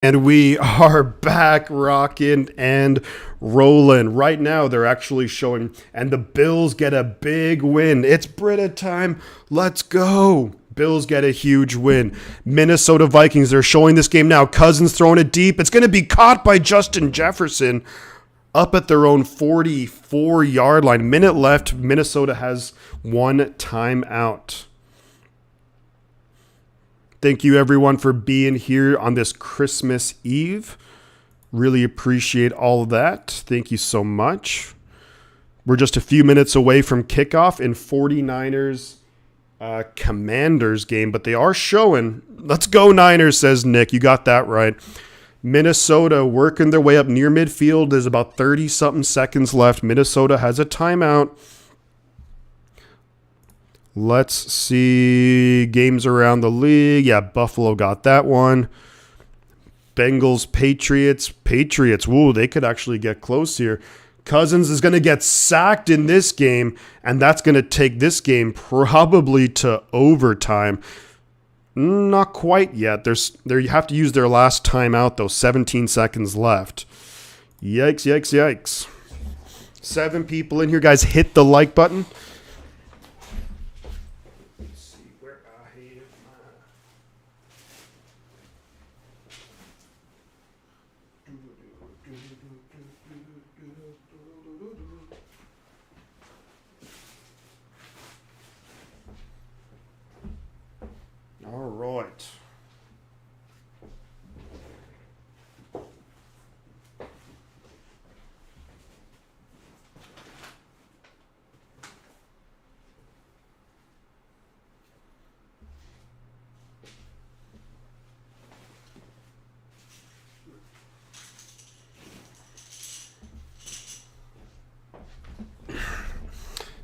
And we are back rocking and rolling. Right now, they're actually showing, and the Bills get a big win. It's Brita time. Let's go. Bills get a huge win. Minnesota Vikings, they're showing this game now. Cousins throwing it deep. It's going to be caught by Justin Jefferson up at their own 44-yard line. Minute left. Minnesota has one timeout. Thank you, everyone, for being here on this Christmas Eve. Really appreciate all of that. Thank you so much. We're just a few minutes away from kickoff in 49ers Commanders game, but they are showing. Let's go, Niners, says Nick. You got that right. Minnesota working their way up near midfield. There's about 30-something seconds left. Minnesota has a timeout. Let's see games around the league. Yeah, Buffalo got that one. Bengals, Patriots. Patriots, woo, they could actually get close here. Cousins is going to get sacked in this game, and that's going to take this game probably to overtime. Not quite yet. You have to use their last timeout, though. 17 seconds left. Yikes, yikes, yikes. 7 people in here. Guys, hit the like button. All right.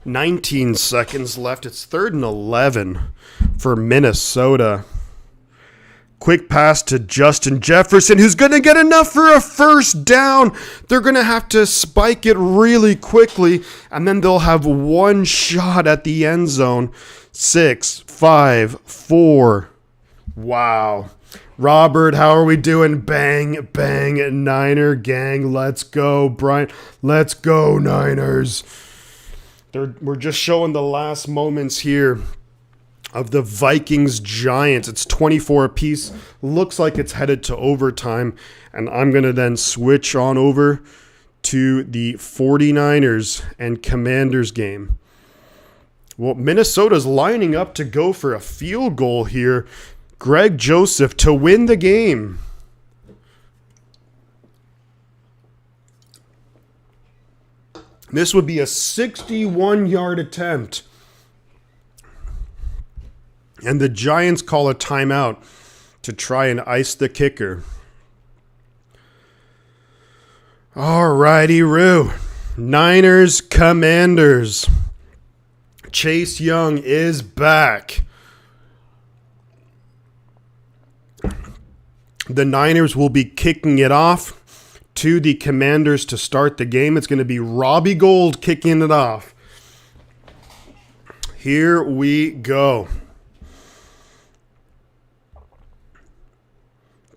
"19 seconds left. It's 3rd and 11 for Minnesota. Quick pass to Justin Jefferson, who's going to get enough for a first down. They're going to have to spike it really quickly, and then they'll have one shot at the end zone. 6, 5, 4. Wow. Robert, how are we doing? Bang, bang, Niner gang. Let's go, Brian. Let's go, Niners. We're just showing the last moments here of the Vikings-Giants. It's 24 apiece. Looks like it's headed to overtime. And I'm going to then switch on over to the 49ers and Commanders game. Well, Minnesota's lining up to go for a field goal here. Greg Joseph to win the game. This would be a 61-yard attempt. And the Giants call a timeout to try and ice the kicker. All righty, Roo. Niners, Commanders. Chase Young is back. The Niners will be kicking it off to the Commanders to start the game. It's going to be Robbie Gould kicking it off. Here we go.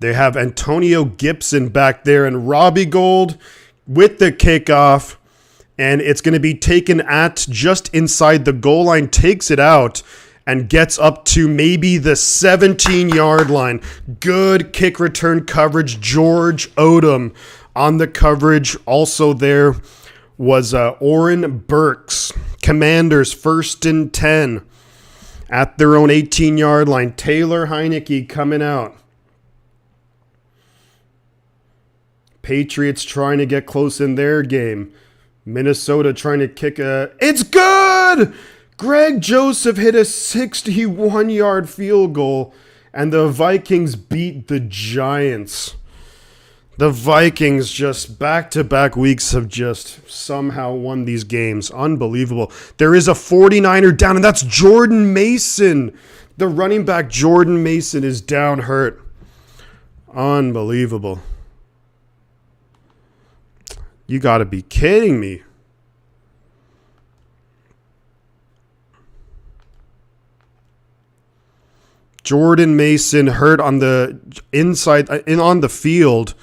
They have Antonio Gibson back there and Robbie Gould with the kickoff. And it's going to be taken at just inside the goal line, takes it out, and gets up to maybe the 17-yard line. Good kick return coverage. George Odom on the coverage. Also there was Oren Burks. Commanders 1st and 10 at their own 18-yard line. Taylor Heineke coming out. Patriots trying to get close in their game. Minnesota trying to kick a... It's good! Greg Joseph hit a 61-yard field goal, and the Vikings beat the Giants. The Vikings just back-to-back weeks have just somehow won these games. Unbelievable. There is a 49er down, and that's Jordan Mason. The running back Jordan Mason is down hurt. Unbelievable. You got to be kidding me. Jordan Mason hurt on the inside, on the field.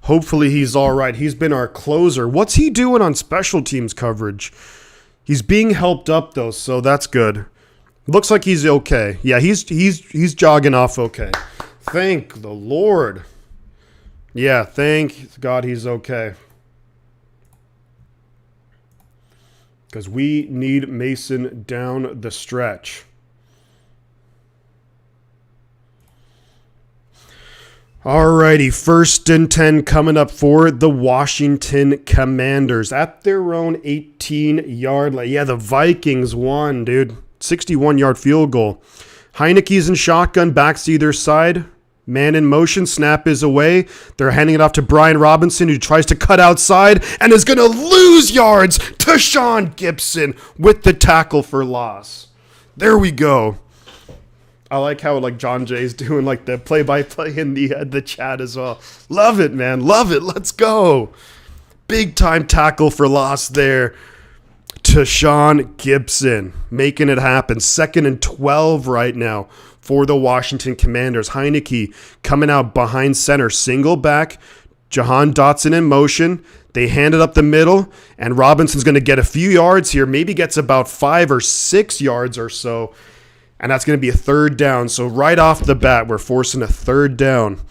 Hopefully he's all right. He's been our closer. What's he doing on special teams coverage? He's being helped up though, so that's good. Looks like he's okay. Yeah, he's jogging off okay. Thank the Lord. Yeah, thank God he's okay. Because we need Mason down the stretch. Alrighty, 1st and 10 coming up for the Washington Commanders at their own 18-yard line. Yeah, the Vikings won, dude. 61-yard field goal. Heineke's in shotgun, backs to either side. Man in motion, snap is away. They're handing it off to Brian Robinson, who tries to cut outside and is going to lose yards to Sean Gibson with the tackle for loss. There we go. I like how John Jay's doing the play-by-play in the chat as well. Love it, man. Love it. Let's go. Big time tackle for loss there to Sean Gibson, making it happen. 2nd and 12 right now for the Washington Commanders. Heineke coming out behind center, single back. Jahan Dotson in motion. They hand it up the middle, and Robinson's going to get a few yards here. Maybe gets about 5 or 6 yards or so. And that's going to be a 3rd down. So right off the bat, we're forcing a 3rd down.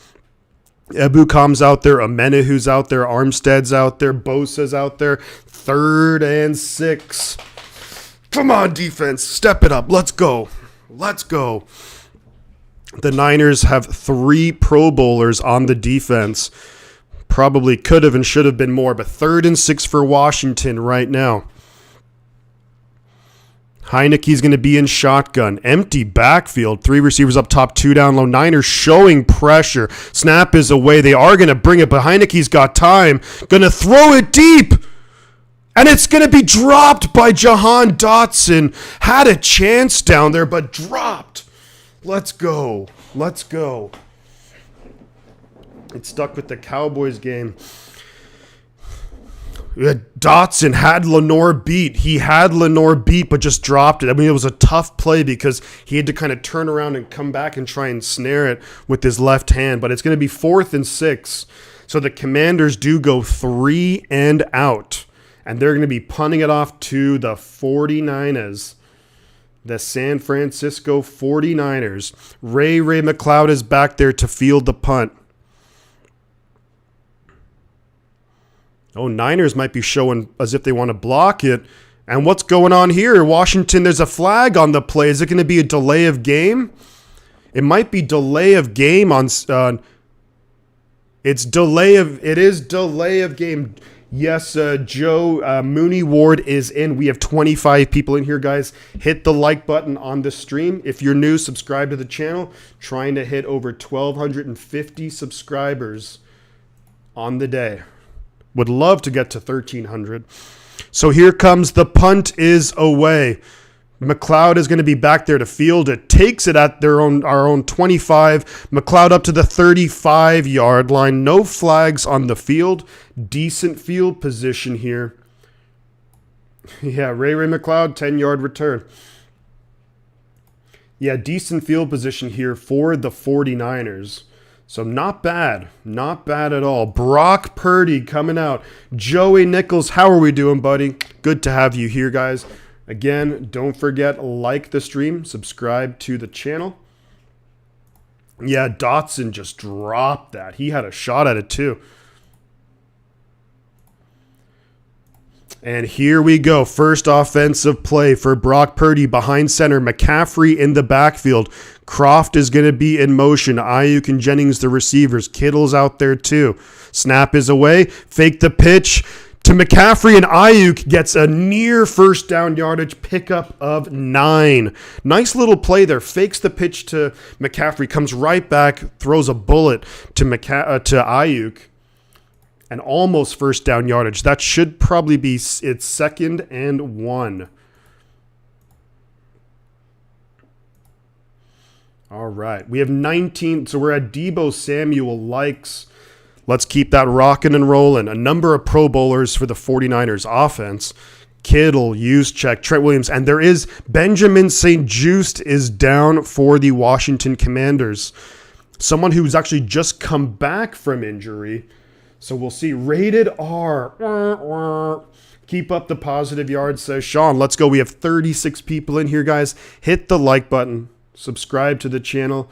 Ebukam's out there. Amenahu's out there. Armstead's out there. Bosa's out there. 3rd and 6. Come on, defense. Step it up. Let's go. Let's go. The Niners have 3 Pro Bowlers on the defense. Probably could have and should have been more, but 3rd and 6 for Washington right now. Heineke's going to be in shotgun. Empty backfield. 3 receivers up top, 2 down low. Niners showing pressure. Snap is away. They are going to bring it, but Heineke's got time. Going to throw it deep. And it's going to be dropped by Jahan Dotson. Had a chance down there, but dropped. Let's go. Let's go. It's stuck with the Cowboys game. Dotson had Lenore beat. He had Lenore beat, but just dropped it. I mean, it was a tough play because he had to kind of turn around and come back and try and snare it with his left hand. But it's going to be 4th and 6. So the Commanders do go 3 and out. And they're going to be punting it off to the 49ers. The San Francisco 49ers. Ray McCloud is back there to field the punt. Oh, Niners might be showing as if they want to block it. And what's going on here? Washington, there's a flag on the play. Is it going to be a delay of game? It might be delay of game on... it is delay of game. Yes, Joe Mooney Ward is in. We have 25 people in here, guys. Hit the like button on the stream. If you're new, subscribe to the channel. Trying to hit over 1,250 subscribers on the day. Would love to get to 1,300. So here comes the punt is away. McCloud is going to be back there to field it. Takes it at our own 25. McCloud up to the 35-yard line. No flags on the field. Decent field position here. Yeah, Ray McCloud, 10-yard return. Yeah, decent field position here for the 49ers. So not bad. Not bad at all. Brock Purdy coming out. Joey Nichols, how are we doing, buddy? Good to have you here, guys. Again, don't forget, like the stream, subscribe to the channel. Yeah, Dotson just dropped that. He had a shot at it too. And here we go. First offensive play for Brock Purdy behind center. McCaffrey in the backfield. Croft is going to be in motion. Ayuk and Jennings the receivers. Kittle's out there too. Snap is away. Fake the pitch to McCaffrey, and Ayuk gets a near 1st down yardage pickup of 9. Nice little play there. Fakes the pitch to McCaffrey. Comes right back. Throws a bullet to Ayuk. And almost 1st down yardage. That should probably be its 2nd and 1. All right. We have 19. So we're at Deebo Samuel likes. Let's keep that rocking and rolling. A number of Pro Bowlers for the 49ers offense. Kittle, Juszczyk, Trent Williams, and there is Benjamin St-Juste is down for the Washington Commanders. Someone who's actually just come back from injury. So we'll see. Rated R. Keep up the positive yards, says Sean. Let's go. We have 36 people in here, guys. Hit the like button. Subscribe to the channel.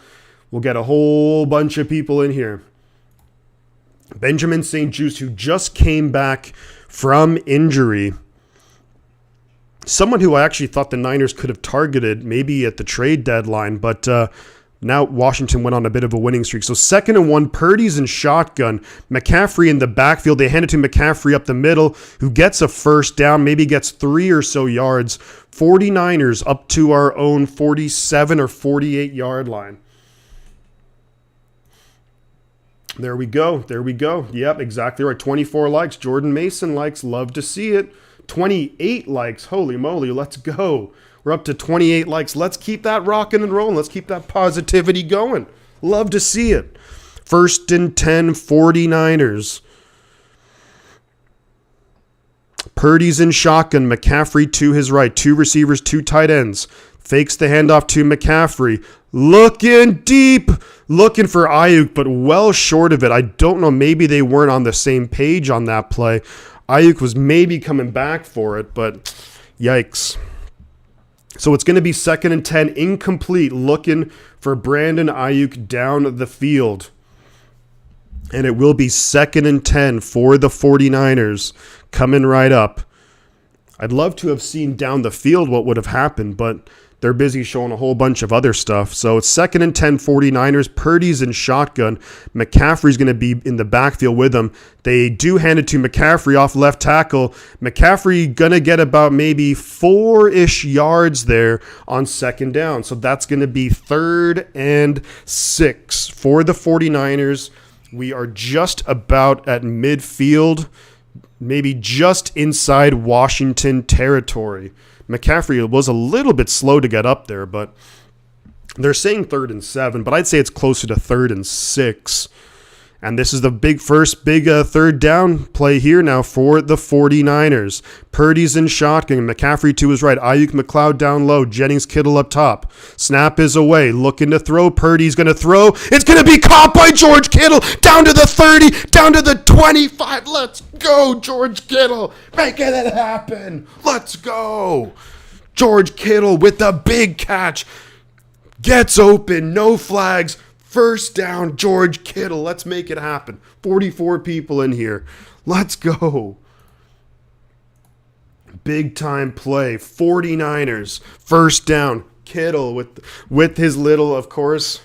We'll get a whole bunch of people in here. Benjamin St-Juste, who just came back from injury. Someone who I actually thought the Niners could have targeted maybe at the trade deadline, but now Washington went on a bit of a winning streak. So 2nd and 1, Purdy's in shotgun. McCaffrey in the backfield. They hand it to McCaffrey up the middle, who gets a first down, maybe gets 3 or so yards. 49ers up to our own 47 or 48 yard line. There we go. There we go. Yep, exactly right. 24 likes. Jordan Mason likes. Love to see it. 28 likes. Holy moly, let's go. We're up to 28 likes. Let's keep that rocking and rolling. Let's keep that positivity going. Love to see it. 1st and 10, 49ers. Purdy's in shotgun. McCaffrey to his right. 2 receivers, 2 tight ends. Fakes the handoff to McCaffrey. Looking deep. Looking for Ayuk, but well short of it. I don't know. Maybe they weren't on the same page on that play. Ayuk was maybe coming back for it, but yikes. So it's going to be 2nd and 10, incomplete, looking for Brandon Ayuk down the field. And it will be 2nd and 10 for the 49ers, coming right up. I'd love to have seen down the field what would have happened, but they're busy showing a whole bunch of other stuff. So it's 2nd and 10, 49ers. Purdy's in shotgun. McCaffrey's going to be in the backfield with them. They do hand it to McCaffrey off left tackle. McCaffrey going to get about maybe 4-ish yards there on 2nd down. So that's going to be 3rd and 6 for the 49ers. We are just about at midfield, maybe just inside Washington territory. McCaffrey was a little bit slow to get up there, but they're saying 3rd and 7, but I'd say it's closer to 3rd and 6. And this is the first big 3rd down play here now for the 49ers. Purdy's in shotgun. McCaffrey to his right. Ayuk, McLeod down low. Jennings, Kittle up top. Snap is away. Looking to throw. Purdy's going to throw. It's going to be caught by George Kittle. Down to the 30. Down to the 25. Let's go, George Kittle. Making it happen. Let's go. George Kittle with the big catch. Gets open. No flags. 1st down, George Kittle. Let's make it happen. 44 people in here. Let's go. Big time play. 49ers. 1st down. Kittle with his little, of course,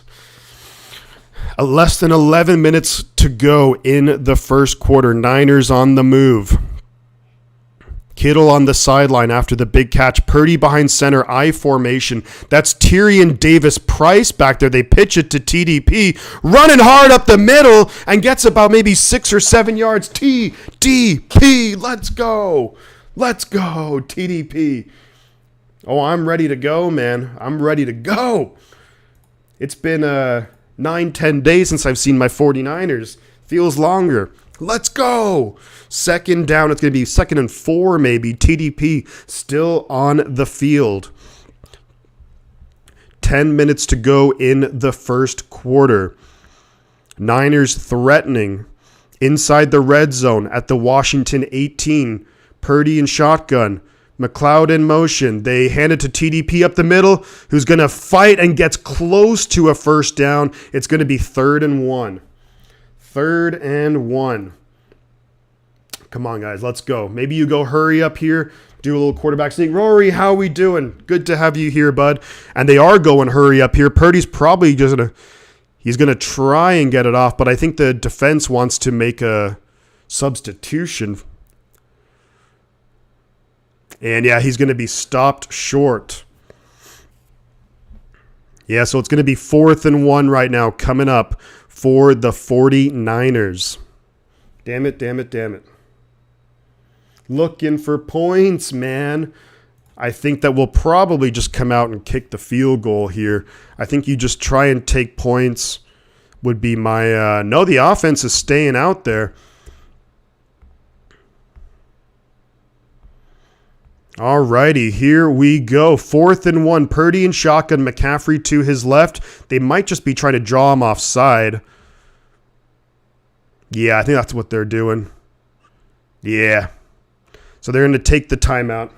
less than 11 minutes to go in the first quarter. Niners on the move. Kittle on the sideline after the big catch. Purdy behind center, I formation. That's Tyrion Davis-Price back there. They pitch it to TDP, running hard up the middle and gets about maybe 6 or 7 yards. TDP, let's go. Let's go, TDP. Oh, I'm ready to go, man. I'm ready to go. It's been 9-10 days since I've seen my 49ers. Feels longer. Let's go. 2nd down. It's going to be 2nd and 4 maybe. TDP still on the field. 10 minutes to go in the first quarter. Niners threatening inside the red zone at the Washington 18. Purdy in shotgun. McLeod in motion. They hand it to TDP up the middle, who's going to fight and gets close to a 1st down. It's going to be 3rd and 1. 3rd and 1. Come on, guys. Let's go. Maybe you go hurry up here. Do a little quarterback sneak. Rory, how we doing? Good to have you here, bud. And they are going hurry up here. Purdy's probably just he's going to try and get it off, but I think the defense wants to make a substitution. And yeah, he's going to be stopped short. Yeah, so it's going to be 4th and 1 right now coming up for the 49ers. Damn it, damn it, damn it. Looking for points, man. I think that we'll probably just come out and kick the field goal here. I think you just try and take points would be my... no, the offense is staying out there. Alrighty, here we go. 4th and 1. Purdy and shotgun. McCaffrey to his left. They might just be trying to draw him offside. Yeah, I think that's what they're doing. Yeah. So they're going to take the timeout.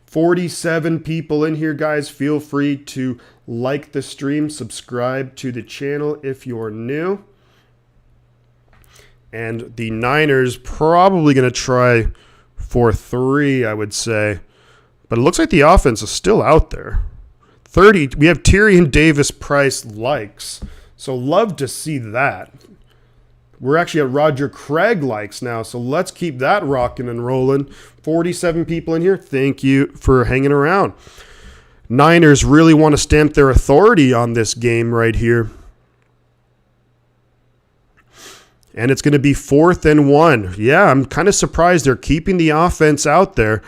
47 people in here, guys. Feel free to like the stream, subscribe to the channel if you're new. And the Niners probably going to try for 3, I would say. But it looks like the offense is still out there. 30. We have Tyrion Davis-Price likes. So love to see that. We're actually at Roger Craig likes now. So let's keep that rocking and rolling. 47 people in here. Thank you for hanging around. Niners really want to stamp their authority on this game right here. And it's going to be 4th and 1. Yeah, I'm kind of surprised they're keeping the offense out there.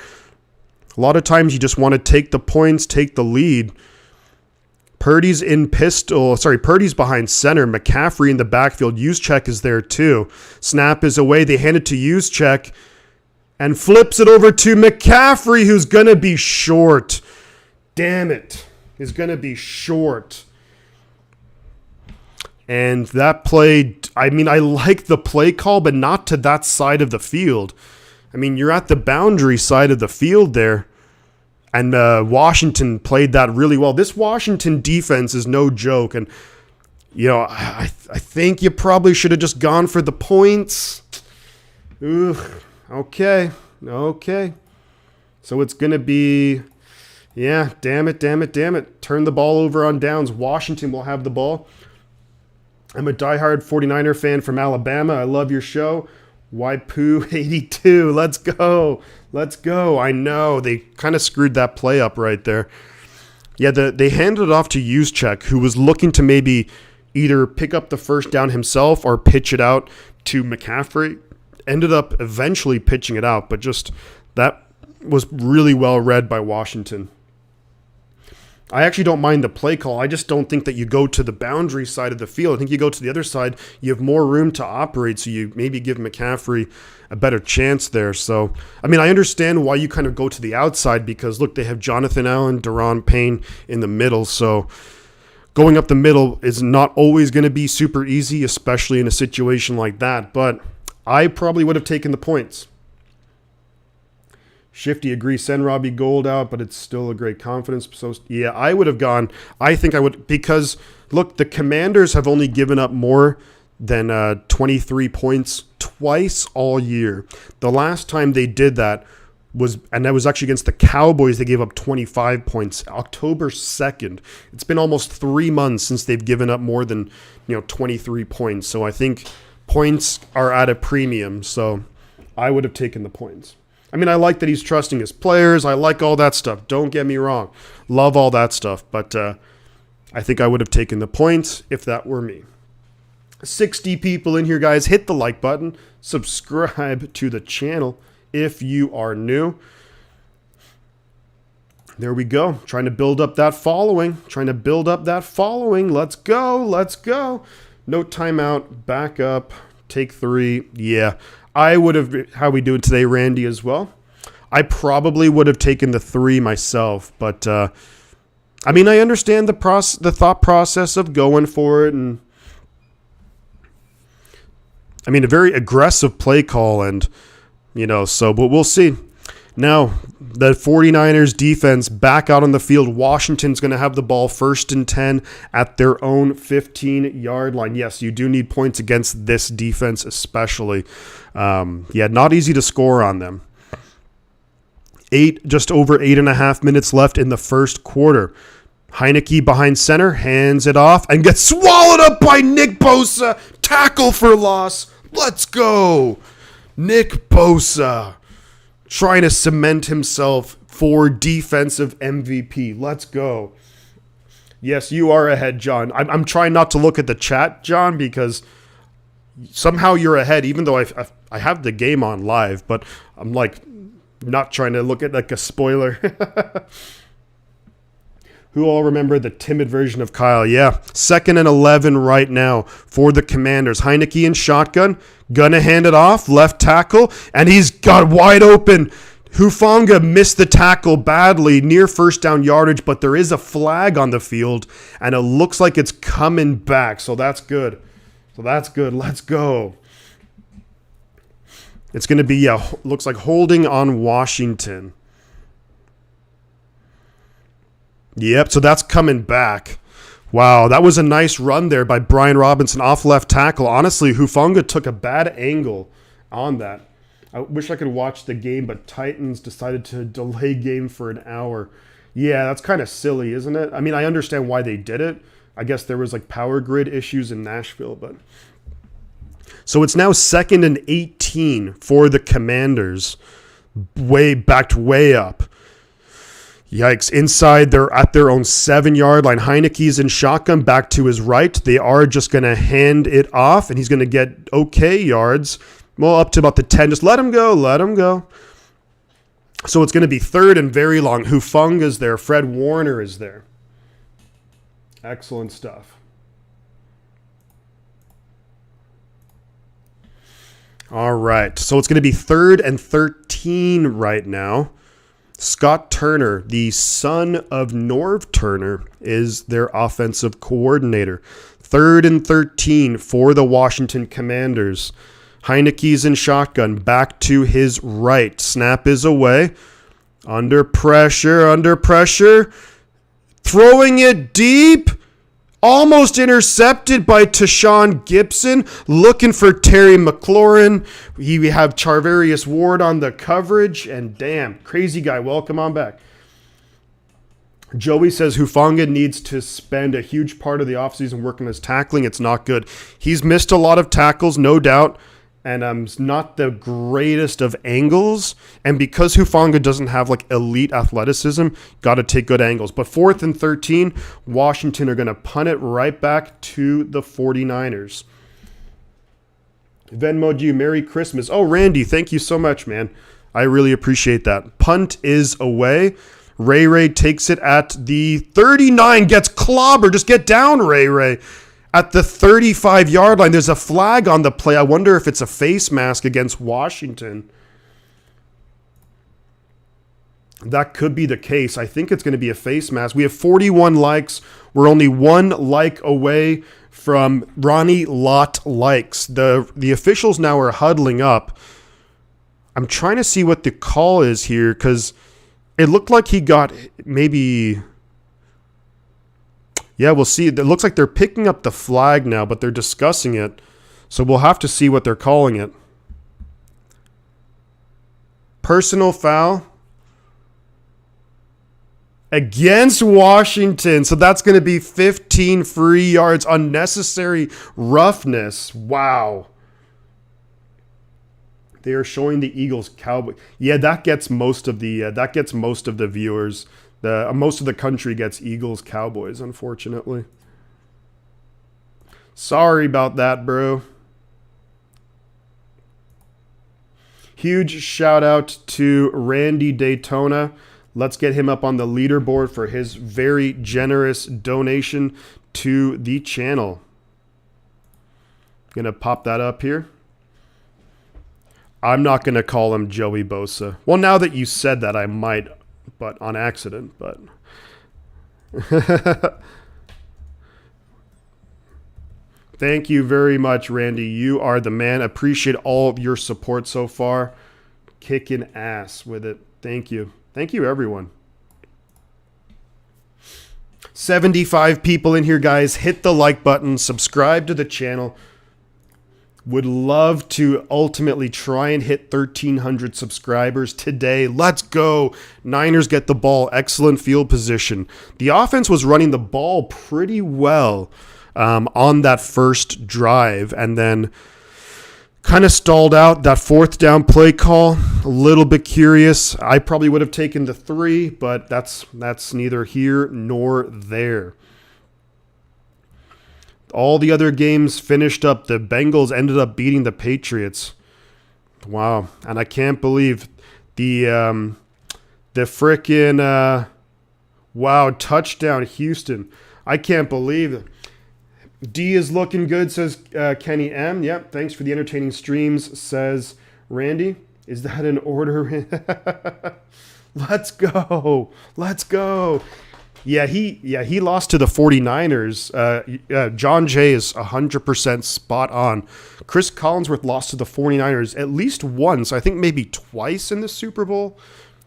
A lot of times you just want to take the points, take the lead. Purdy's Purdy's behind center. McCaffrey in the backfield. Juszczyk is there too. Snap is away. They hand it to Juszczyk and flips it over to McCaffrey, who's going to be short. Damn it. He's going to be short. And that play, I like the play call, but not to that side of the field. I mean, you're at the boundary side of the field there. And Washington played that really well. This Washington defense is no joke. And, I think you probably should have just gone for the points. Okay. So it's going to be, damn it. Turn the ball over on downs. Washington will have the ball. I'm a diehard 49er fan from Alabama. I love your show. Waipu82. Let's go. I know. They kind of screwed that play up right there. Yeah, they handed it off to Juszczyk, who was looking to maybe either pick up the first down himself or pitch it out to McCaffrey. Ended up eventually pitching it out, but just that was really well read by Washington. I actually don't mind the play call. I just don't think that you go to the boundary side of the field. I think you go to the other side. You have more room to operate, so you maybe give McCaffrey a better chance there. So, I understand why you kind of go to the outside because, look, they have Jonathan Allen, Daron Payne in the middle. So going up the middle is not always going to be super easy, especially in a situation like that. But I probably would have taken the points. Shifty agrees, send Robbie Gould out, but it's still a great confidence. So, yeah, I would have gone. I think I would because, look, the Commanders have only given up more than 23 points twice all year. The last time they did that was actually against the Cowboys. They gave up 25 points, October 2nd. It's been almost 3 months since they've given up more than 23 points. So I think points are at a premium. So I would have taken the points. I like that he's trusting his players. I like all that stuff. Don't get me wrong. Love all that stuff. But I think I would have taken the points if that were me. 60 people in here, guys. Hit the like button. Subscribe to the channel if you are new. There we go. Trying to build up that following. Let's go. No timeout. Back up. Take 3. Yeah. I would have, how we doing today, Randy, as well. I probably would have taken the 3 myself, but I understand the thought process of going for it, and a very aggressive play call, and but we'll see. Now, the 49ers defense back out on the field. Washington's going to have the ball 1st and 10 at their own 15-yard line. Yes, you do need points against this defense especially. Not easy to score on them. Just over 8.5 minutes left in the first quarter. Heineke behind center, hands it off, and gets swallowed up by Nick Bosa. Tackle for loss. Let's go. Nick Bosa trying to cement himself for defensive MVP. Let's go. Yes, you are ahead, John. I'm trying not to look at the chat, John, because somehow you're ahead, even though I have the game on live, but I'm not trying to look at a spoiler. Who all remember the timid version of Kyle? Yeah, 2nd and 11 right now for the Commanders. Heineke in shotgun, gonna hand it off, left tackle, and he's got wide open. Hufanga missed the tackle badly near first down yardage, but there is a flag on the field, and it looks like it's coming back, so that's good. Let's go. It's going to be, looks like holding on Washington. Yep, so that's coming back. Wow, that was a nice run there by Brian Robinson off left tackle. Honestly, Hufanga took a bad angle on that. I wish I could watch the game, but Titans decided to delay game for an hour. Yeah, that's kind of silly, isn't it? I mean, I understand why they did it. I guess there was like power grid issues in Nashville, but... So it's now 2nd and 18 for the Commanders. Backed way up. Yikes. Inside, they're at their own 7-yard line. Heineke's in shotgun back to his right. They are just going to hand it off, and he's going to get okay yards. Well, up to about the 10. Just let him go. So it's going to be 3rd and very long. Hufanga's there. Fred Warner is there. Excellent stuff. All right. So it's going to be 3rd and 13 right now. Scott Turner, the son of Norv Turner, is their offensive coordinator. 3rd and 13 for the Washington Commanders. Heineke's in shotgun, back to his right. Snap is away. Under pressure. Throwing it deep. Almost intercepted by Tashawn Gibson. Looking for Terry McLaurin. We have Charvarius Ward on the coverage. And damn, crazy guy. Welcome on back. Joey says Hufanga needs to spend a huge part of the offseason working on his tackling. It's not good. He's missed a lot of tackles, no doubt. And not the greatest of angles. And because Hufanga doesn't have like elite athleticism, got to take good angles. But 4th and 13, Washington are going to punt it right back to the 49ers. Venmo'd you, Merry Christmas. Oh, Randy, thank you so much, man. I really appreciate that. Punt is away. Ray takes it at the 39, gets clobbered. Just get down, Ray. At the 35-yard line, there's a flag on the play. I wonder if it's a face mask against Washington. That could be the case. I think it's going to be a face mask. We have 41 likes. We're only 1 like away from Ronnie Lott likes. The officials now are huddling up. I'm trying to see what the call is here because it looked like he got maybe... Yeah, we'll see. It looks like they're picking up the flag now, but they're discussing it. So we'll have to see what they're calling it. Personal foul against Washington. So that's going to be 15 free yards. Unnecessary roughness. Wow. They are showing the Eagles Cowboys. Yeah, that gets most of the viewers. Most of the country gets Eagles Cowboys, unfortunately. Sorry about that, bro. Huge shout out to Randy Daytona. Let's get him up on the leaderboard for his very generous donation to the channel. Gonna pop that up here. I'm not gonna call him Joey Bosa. Well, now that you said that, I might. But on accident, but thank you very much, Randy. You are the man. Appreciate all of your support so far. Kicking ass with it. Thank you. Thank you, everyone. 75 people in here, guys. Hit the like button. Subscribe to the channel. Would love to ultimately try and hit 1,300 subscribers today. Let's go. Niners get the ball. Excellent field position. The offense was running the ball pretty well on that first drive and then kind of stalled out. That 4th down play call, a little bit curious. I probably would have taken the 3, but that's neither here nor there. All the other games finished up. The Bengals ended up beating the Patriots. Wow. And I can't believe the frickin' Wow, touchdown, Houston. I can't believe it. D is looking good, says Kenny M. Yep, thanks for the entertaining streams, says Randy. Is that an order? Let's go. Let's go. Yeah, he lost to the 49ers. John Jay is 100% spot on. Chris Collinsworth lost to the 49ers at least once, I think maybe twice in the Super Bowl,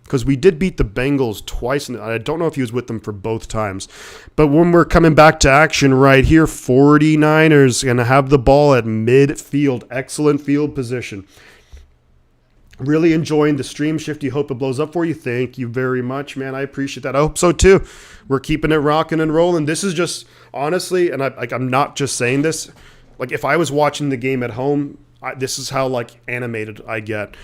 because we did beat the Bengals twice, and I don't know if he was with them for both times. But when we're coming back to action right here, 49ers going to have the ball at midfield. Excellent field position. Really enjoying the stream, Shifty. Hope it blows up for you. Thank you very much, man. I appreciate that. I hope so too. We're keeping it rocking and rolling. This is just, honestly, and I'm not just saying this. Like, if I was watching the game at home, this is how, like, animated I get.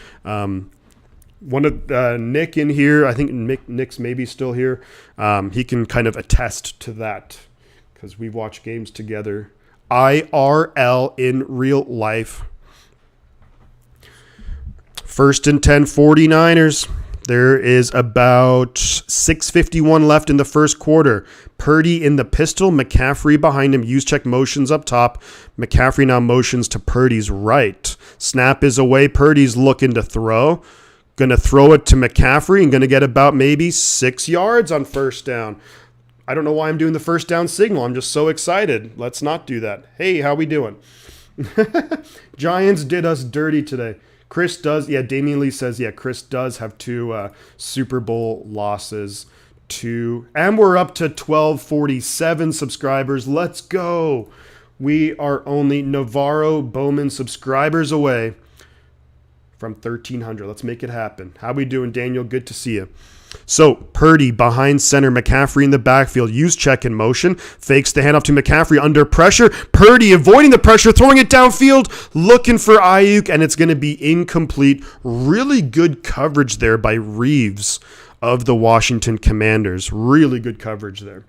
One of Nick in here, I think Nick's maybe still here. He can kind of attest to that because we watch games together. IRL in real life. First and 10, 49ers. There is about 6:51 left in the first quarter. Purdy in the pistol, McCaffrey behind him. Use check motions up top. McCaffrey now motions to Purdy's right. Snap is away. Purdy's looking to throw. Going to throw it to McCaffrey and going to get about maybe 6 yards on first down. I don't know why I'm doing the first down signal. I'm just so excited. Let's not do that. Hey, how we doing? Giants did us dirty today. Chris does, Damian Lee says, Chris does have 2 Super Bowl losses. And we're up to 1247 subscribers. Let's go. We are only Navarro Bowman subscribers away from 1,300. Let's make it happen. How we doing, Daniel? Good to see you. So, Purdy behind center, McCaffrey in the backfield. Use check in motion. Fakes the handoff to McCaffrey under pressure. Purdy avoiding the pressure, throwing it downfield, looking for Ayuk, and it's going to be incomplete. Really good coverage there by Reeves of the Washington Commanders. Really good coverage there.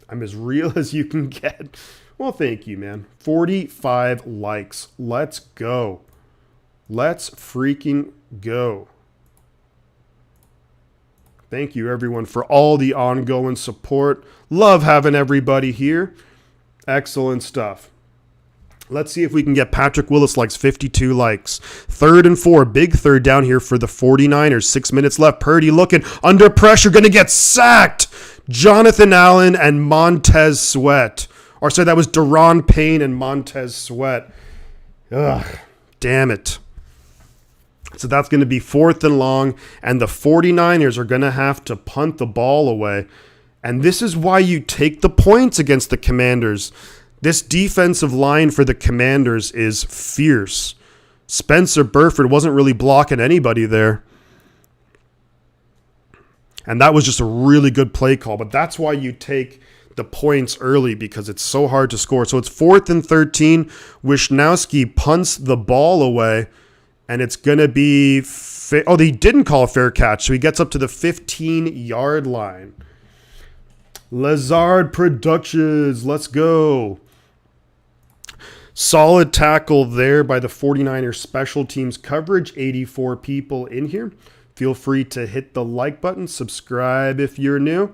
I'm as real as you can get. Well, thank you, man. 45 likes. Let's go. Let's freaking go. Thank you, everyone, for all the ongoing support. Love having everybody here. Excellent stuff. Let's see if we can get Patrick Willis likes 52 likes. 3rd and 4. Big third down here for the 49ers. 6 minutes left. Purdy looking under pressure. Going to get sacked. Jonathan Allen and Montez Sweat. Or sorry, that was Daron Payne and Montez Sweat. Ugh, damn it. So that's going to be 4th and long, and the 49ers are going to have to punt the ball away. And this is why you take the points against the Commanders. This defensive line for the Commanders is fierce. Spencer Burford wasn't really blocking anybody there. And that was just a really good play call. But that's why you take the points early, because it's so hard to score. So it's 4th and 13. Wishnowski punts the ball away. And it's going to be, they didn't call a fair catch, so he gets up to the 15-yard line. Lazard Productions, let's go. Solid tackle there by the 49ers special teams coverage. 84 people in here. Feel free to hit the like button, subscribe if you're new.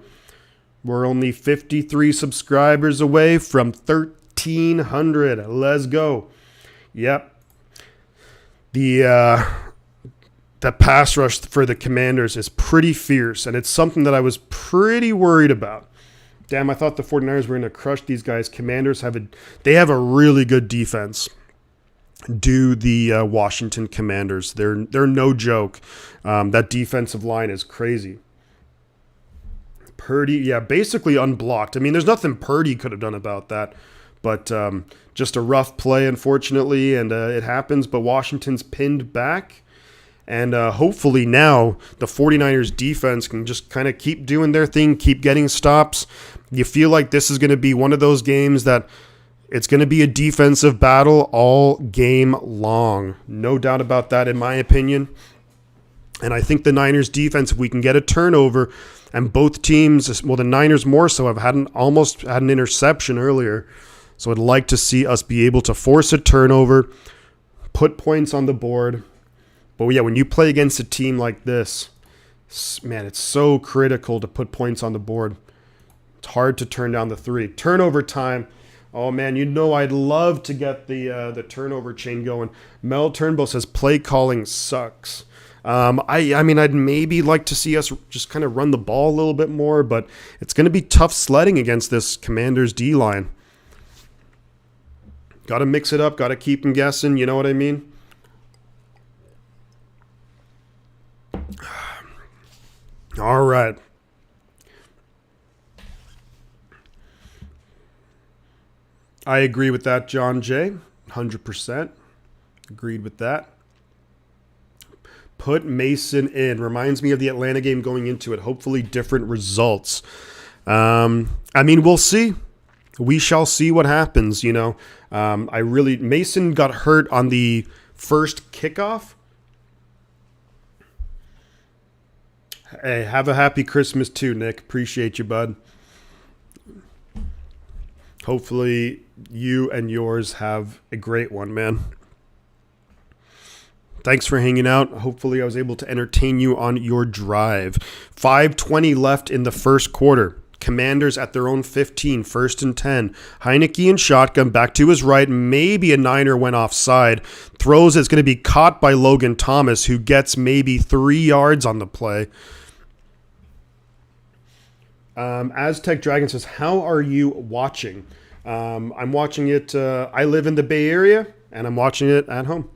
We're only 53 subscribers away from 1,300. Let's go. Yep. The pass rush for the Commanders is pretty fierce, and it's something that I was pretty worried about. Damn, I thought the 49ers were going to crush these guys. Commanders have a really good defense. Do the Washington Commanders. They're no joke. That defensive line is crazy. Purdy, basically unblocked. I mean, there's nothing Purdy could have done about that. But just a rough play, unfortunately, and it happens. But Washington's pinned back, and hopefully now the 49ers defense can just kind of keep doing their thing, keep getting stops. You feel like this is going to be one of those games that it's going to be a defensive battle all game long. No doubt about that, in my opinion. And I think the Niners defense, if we can get a turnover, and both teams, well, the Niners more so, have almost had an interception earlier. So I'd like to see us be able to force a turnover, put points on the board. But yeah, when you play against a team like this, Man, it's so critical to put points on the board. It's hard to turn down the 3. Turnover time. Oh, man, I'd love to get the turnover chain going. Mel Turnbull says play calling sucks. I mean, I'd maybe like to see us just kind of run the ball a little bit more, but it's going to be tough sledding against this Commanders D-line. Got to mix it up. Got to keep them guessing. You know what I mean? All right. I agree with that, John J. 100%. Agreed with that. Put Mason in. Reminds me of the Atlanta game going into it. Hopefully different results. I mean, we'll see. We shall see what happens, Mason got hurt on the first kickoff. Hey, have a happy Christmas too, Nick. Appreciate you, bud. Hopefully you and yours have a great one, man. Thanks for hanging out. Hopefully I was able to entertain you on your drive. 5:20 left in the first quarter. Commanders at their own 15, 1st and 10. Heineke in shotgun, back to his right. Maybe a Niner went offside. Throws it's going to be caught by Logan Thomas, who gets maybe 3 yards on the play. Aztec Dragon says, how are you watching? I'm watching it. I live in the Bay Area, and I'm watching it at home.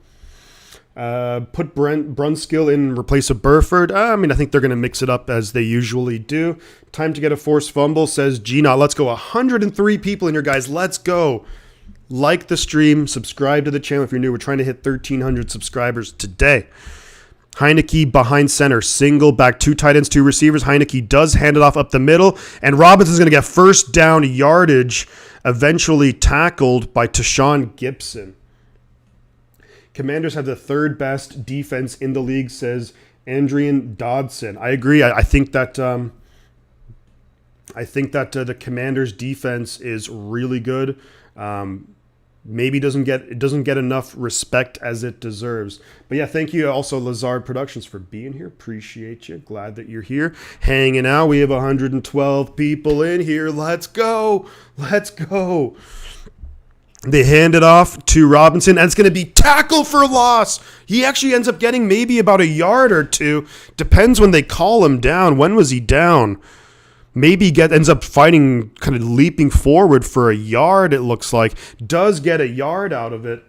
Put Brunskill in replace of Burford. I think they're going to mix it up as they usually do. Time to get a forced fumble, says Gina. Let's go. 103 people in here, guys. Let's go. Like the stream. Subscribe to the channel if you're new. We're trying to hit 1,300 subscribers today. Heineke behind center. Single back, 2 tight ends, 2 receivers. Heineke does hand it off up the middle. And Robinson's going to get first down yardage, eventually tackled by Tashawn Gibson. Commanders have the 3rd best defense in the league, says Andrian Dodson. I agree. I think that the Commanders defense is really good. Maybe it doesn't get enough respect as it deserves. But yeah, thank you also Lazard Productions for being here. Appreciate you. Glad that you're here, hanging out. We have 112 people in here. Let's go. Let's go. They hand it off to Robinson, and it's going to be tackle for loss. He actually ends up getting maybe about a yard or 2. Depends when they call him down. When was he down? Maybe ends up fighting, kind of leaping forward for a yard, it looks like. Does get a yard out of it.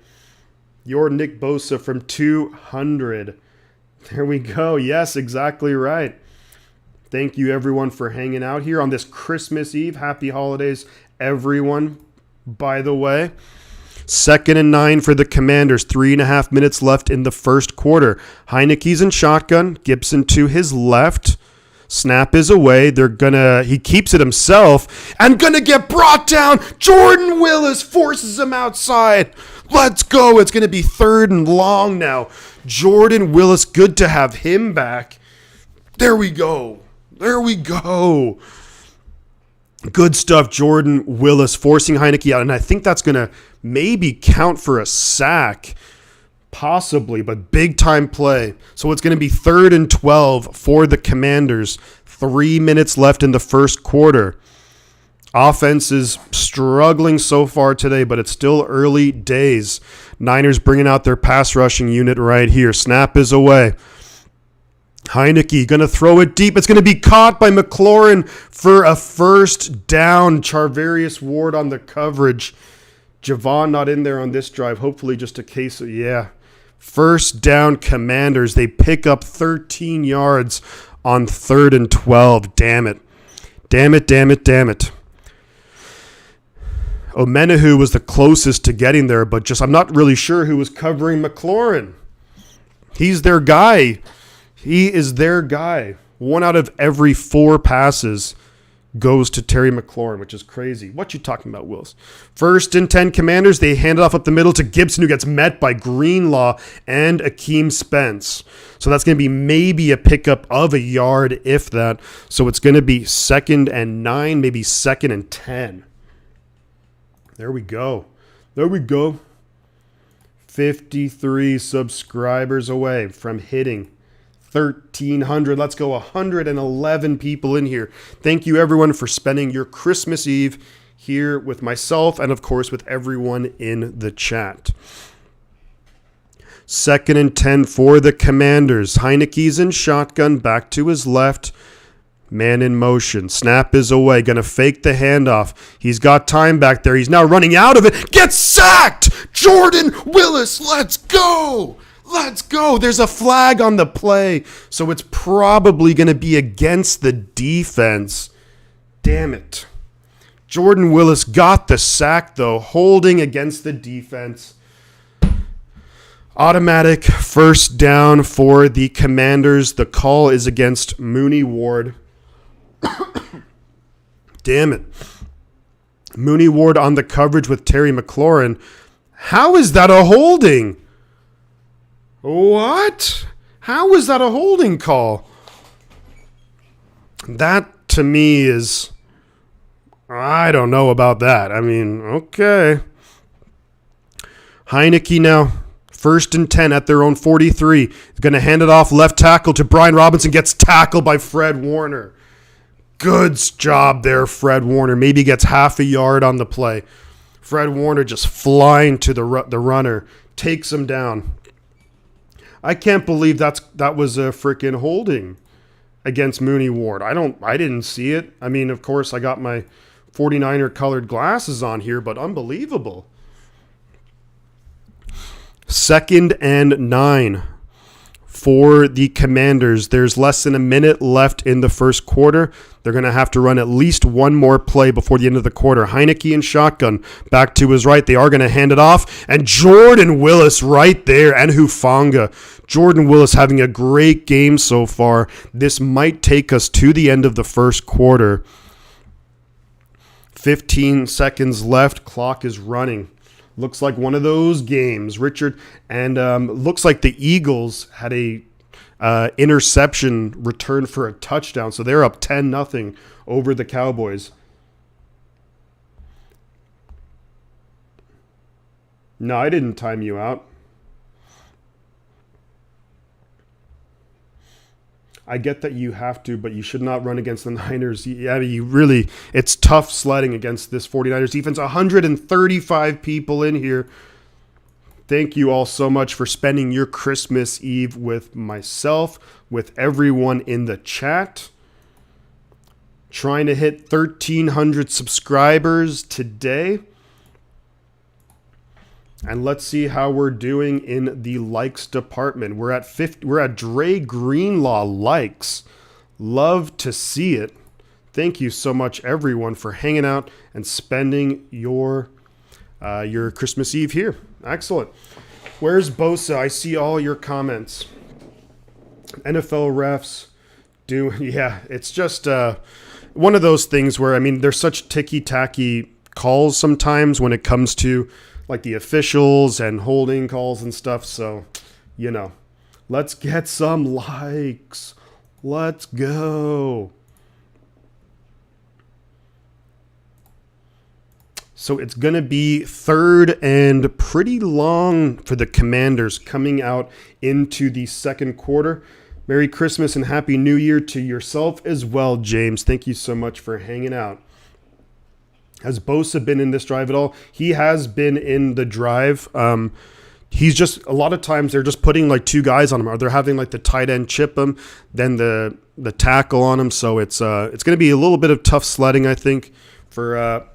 Your Nick Bosa from 200. There we go. Yes, exactly right. Thank you, everyone, for hanging out here on this Christmas Eve. Happy holidays, everyone. By the way, 2nd and 9 for the Commanders. 3.5 minutes left in the first quarter. Heineke's in shotgun. Gibson to his left. Snap is away. He keeps it himself and gonna get brought down. Jordan Willis forces him outside. Let's go. It's gonna be 3rd and long now. Jordan Willis, good to have him back. There we go. There we go. Good stuff, Jordan Willis forcing Heineke out, and I think that's going to maybe count for a sack, possibly, but big-time play. So it's going to be 3rd and 12 for the Commanders. 3 minutes left in the first quarter. Offense is struggling so far today, but it's still early days. Niners bringing out their pass rushing unit right here. Snap is away. Heineke going to throw it deep. It's going to be caught by McLaurin for a first down. Charvarius Ward on the coverage. Javon not in there on this drive. Hopefully just a case of, First down, Commanders. They pick up 13 yards on 3rd and 12. Damn it. Damn it, damn it, damn it. Omenahu was the closest to getting there, but I'm not really sure who was covering McLaurin. He's their guy. He is their guy. 1 out of every 4 passes goes to Terry McLaurin, which is crazy. What you talking about, Wills? 1st and 10 Commanders. They hand it off up the middle to Gibson, who gets met by Greenlaw and Akeem Spence. So that's going to be maybe a pickup of a yard, if that. So it's going to be 2nd and 9, maybe 2nd and 10. There we go. There we go. 53 subscribers away from hitting 1,300. Let's go, 111 people in here. Thank you, everyone, for spending your Christmas Eve here with myself and, of course, with everyone in the chat. 2nd and 10 for the Commanders. Heineke's in shotgun, back to his left. Man in motion. Snap is away. Going to fake the handoff. He's got time back there. He's now running out of it. Gets sacked! Jordan Willis, let's go! Let's go! There's a flag on the play, so it's probably going to be against the defense. Damn it. Jordan Willis got the sack, though, holding against the defense. Automatic first down for the Commanders. The call is against Mooney Ward. Damn it. Mooney Ward on the coverage with Terry McLaurin. How is that a holding? What? How is that a holding call? That, to me, is... I don't know about that. I mean, okay. Heineke now. 1st and 10 at their own 43. He's going to hand it off left tackle to Brian Robinson. Gets tackled by Fred Warner. Good job there, Fred Warner. Maybe gets half a yard on the play. Fred Warner just flying to the runner. Takes him down. I can't believe that was a freaking holding against Mooney Ward. I didn't see it. I mean, of course, I got my 49er colored glasses on here, but unbelievable. 2nd and 9 for the Commanders. There's less than a minute left in the first quarter. They're going to have to run at least one more play before the end of the quarter. Heineke in shotgun. Back to his right. They are going to hand it off. And Jordan Willis right there. And Hufanga. Jordan Willis having a great game so far. This might take us to the end of the first quarter. 15 seconds left. Clock is running. Looks like one of those games, Richard. And looks like the Eagles had a interception return for a touchdown. So they're up 10-0 over the Cowboys. No, I didn't time you out. I get that you have to, but you should not run against the Niners. Yeah, you really, it's tough sledding against this 49ers defense. 135 people in here. Thank you all so much for spending your Christmas Eve with myself, with everyone in the chat. Trying to hit 1,300 subscribers today. And let's see how we're doing in the likes department. We're at 50. We're at Dre Greenlaw likes. Love to see it. Thank you so much, everyone, for hanging out and spending your Christmas Eve here. Excellent. Where's Bosa? I see all your comments. NFL refs do. Yeah, it's just one of those things where, I mean, there's such ticky-tacky calls sometimes when it comes to like the officials and holding calls and stuff. So, you know, let's get some likes. Let's go. So it's going to be 3rd and pretty long for the Commanders coming out into the second quarter. Merry Christmas and Happy New Year to yourself as well, James. Thank you so much for hanging out. Has Bosa been in this drive at all? He has been in the drive. He's just, a lot of times they're just putting like two guys on him, or they're having like the tight end chip him, then the tackle on him. So it's going to be a little bit of tough sledding, I think, for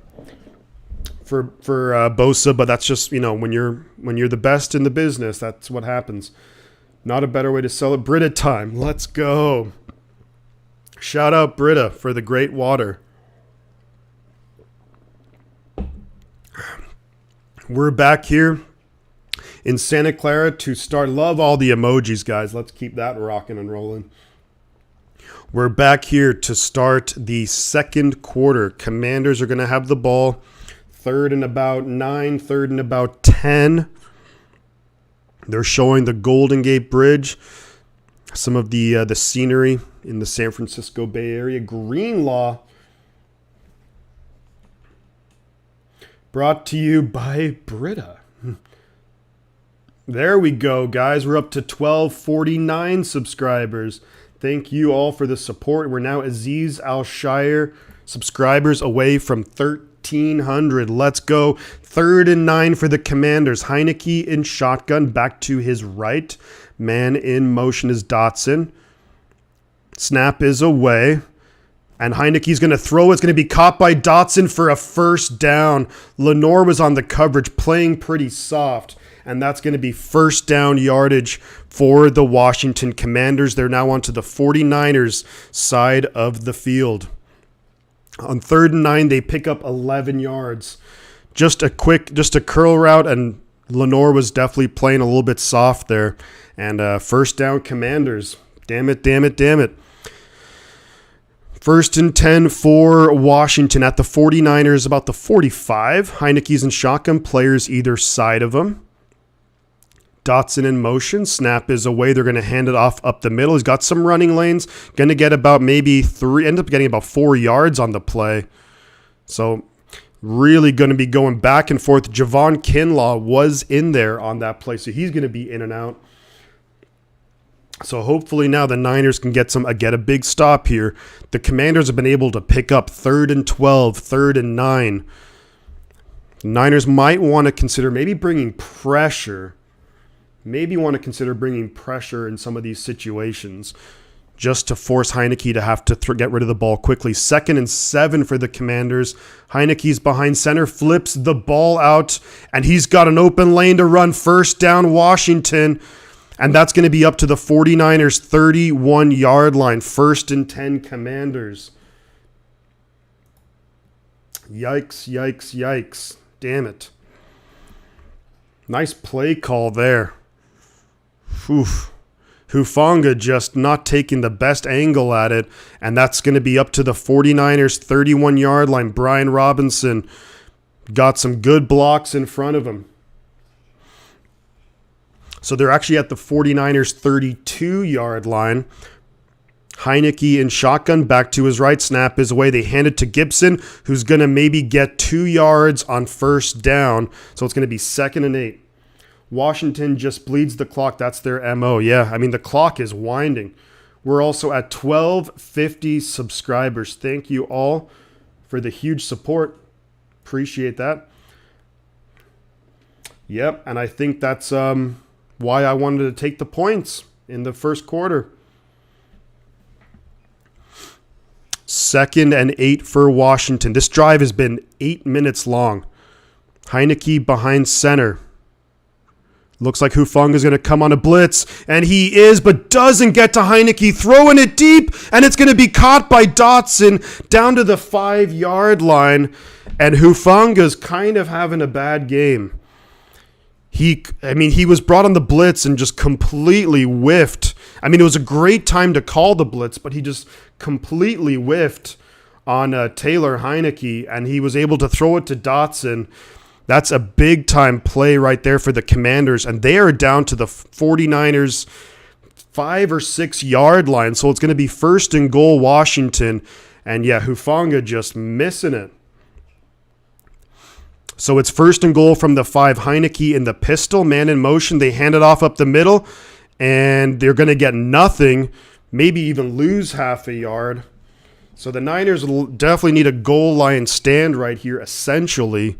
Bosa. But that's just, you know, when you're the best in the business, that's what happens. Not a better way to sell it. Brita time. Let's go. Shout out Brita for the great water. We're back here in Santa Clara to start. Love all the emojis, guys. Let's keep that rocking and rolling. We're back here to start the second quarter. Commanders are going to have the ball. 3rd and about 9, 3rd and about 10. They're showing the Golden Gate Bridge, some of the scenery in the San Francisco Bay Area. Greenlaw. Brought to you by Brita. There we go, guys. We're up to 1249 subscribers. Thank you all for the support. We're now Aziz Al-Shire subscribers away from 1,300. Let's go. 3rd and 9 for the Commanders. Heineke in shotgun, back to his right. Man in motion is Dotson. Snap is away. And Heineke's going to throw. It's going to be caught by Dotson for a first down. Lenore was on the coverage, playing pretty soft. And that's going to be first down yardage for the Washington Commanders. They're now onto the 49ers side of the field. On 3rd and 9, they pick up 11 yards. Just a curl route, and Lenore was definitely playing a little bit soft there. And first down Commanders. Damn it. 1st and 10 for Washington at the 49ers, about the 45. Heineke's in shotgun, players either side of him. Dotson in motion. Snap is away. They're going to hand it off up the middle. He's got some running lanes. Going to get about maybe 3, end up getting about 4 yards on the play. So really going to be going back and forth. Javon Kinlaw was in there on that play, so he's going to be in and out. So hopefully now the Niners can get a big stop here. The Commanders have been able to pick up 3rd and 12, 3rd and 9. Niners might want to consider maybe bringing pressure. In some of these situations just to force Heineke to have to get rid of the ball quickly. 2nd and 7 for the Commanders. Heineke's behind center, flips the ball out, and he's got an open lane to run. First down, Washington. And that's going to be up to the 49ers' 31-yard line. 1st and 10 Commanders. Yikes. Damn it. Nice play call there. Oof. Hufanga just not taking the best angle at it. And that's going to be up to the 49ers' 31-yard line. Brian Robinson got some good blocks in front of him. So they're actually at the 49ers' 32-yard line. Heineke in shotgun, back to his right. Snap is away. They hand it to Gibson, who's going to maybe get 2 yards on first down. So it's going to be 2nd and 8. Washington just bleeds the clock. That's their MO. Yeah, I mean, the clock is winding. We're also at 1,250 subscribers. Thank you all for the huge support. Appreciate that. Yep, and I think that's why I wanted to take the points in the first quarter. 2nd and 8 for Washington. This drive has been 8 minutes long. Heineke behind center. Looks like Hufanga's going to come on a blitz, and he is, but doesn't get to Heineke, throwing it deep, and it's going to be caught by Dotson down to the 5-yard line, and Hufanga's kind of having a bad game. He was brought on the blitz and just completely whiffed. I mean, it was a great time to call the blitz, but he just completely whiffed on Taylor Heineke, and he was able to throw it to Dotson. That's a big-time play right there for the Commanders, and they are down to the 49ers' 5 or 6 yard line, so it's going to be 1st and goal Washington, and yeah, Hufanga just missing it. So it's 1st and goal from the 5. Heineke in the pistol, man in motion. They hand it off up the middle, and they're going to get nothing, maybe even lose half a yard. So the Niners will definitely need a goal line stand right here, essentially,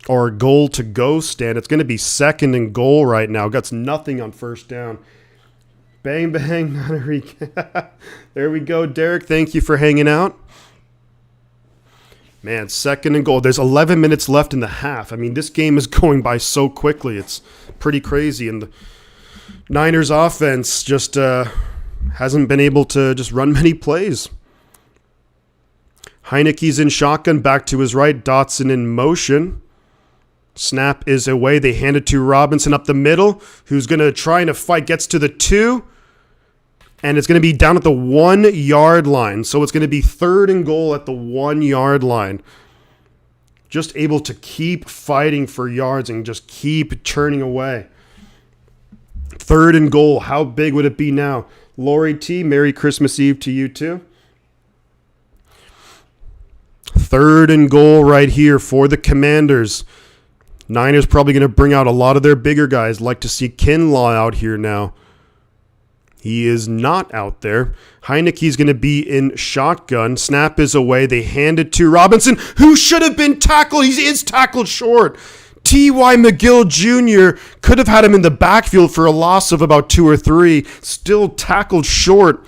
or a goal to go stand. It's going to be 2nd and goal right now. Got nothing on first down. Bang, bang, not a recap. There we go, Derek. Thank you for hanging out. Man, 2nd and goal. There's 11 minutes left in the half. I mean, this game is going by so quickly. It's pretty crazy. And the Niners offense just hasn't been able to just run many plays. Heineke's in shotgun, back to his right. Dotson in motion. Snap is away. They hand it to Robinson up the middle, who's going to try and fight. Gets to the 2, and it's going to be down at the 1 yard line. So it's going to be 3rd and goal at the 1 yard line. Just able to keep fighting for yards and just keep churning away. 3rd and goal. How big would it be now? Lori T, Merry Christmas Eve to you too. 3rd and goal right here for the Commanders. Niners probably going to bring out a lot of their bigger guys. Like to see Kinlaw out here now. He is not out there. Heineke's going to be in shotgun. Snap is away. They hand it to Robinson, who should have been tackled. He is tackled short. T.Y. McGill Jr. could have had him in the backfield for a loss of about 2 or 3. Still tackled short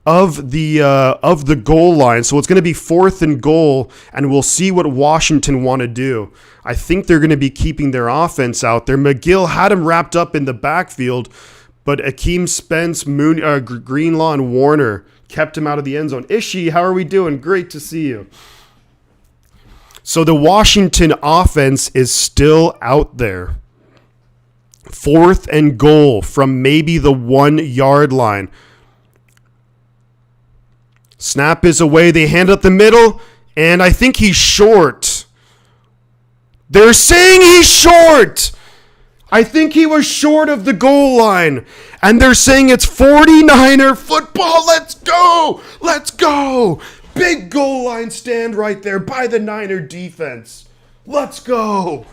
of the goal line. So it's going to be 4th and goal, and we'll see what Washington want to do. I think they're going to be keeping their offense out there. McGill had him wrapped up in the backfield, but Akeem Spence, Greenlaw, and Warner kept him out of the end zone. Ishi, how are we doing? Great to see you. So the Washington offense is still out there. 4th and goal from maybe the 1-yard line. Snap is away. They hand up the middle, and I think he's short. They're saying he's short. I think he was short of the goal line. And they're saying it's 49er football. Let's go. Let's go. Big goal line stand right there by the Niner defense. Let's go.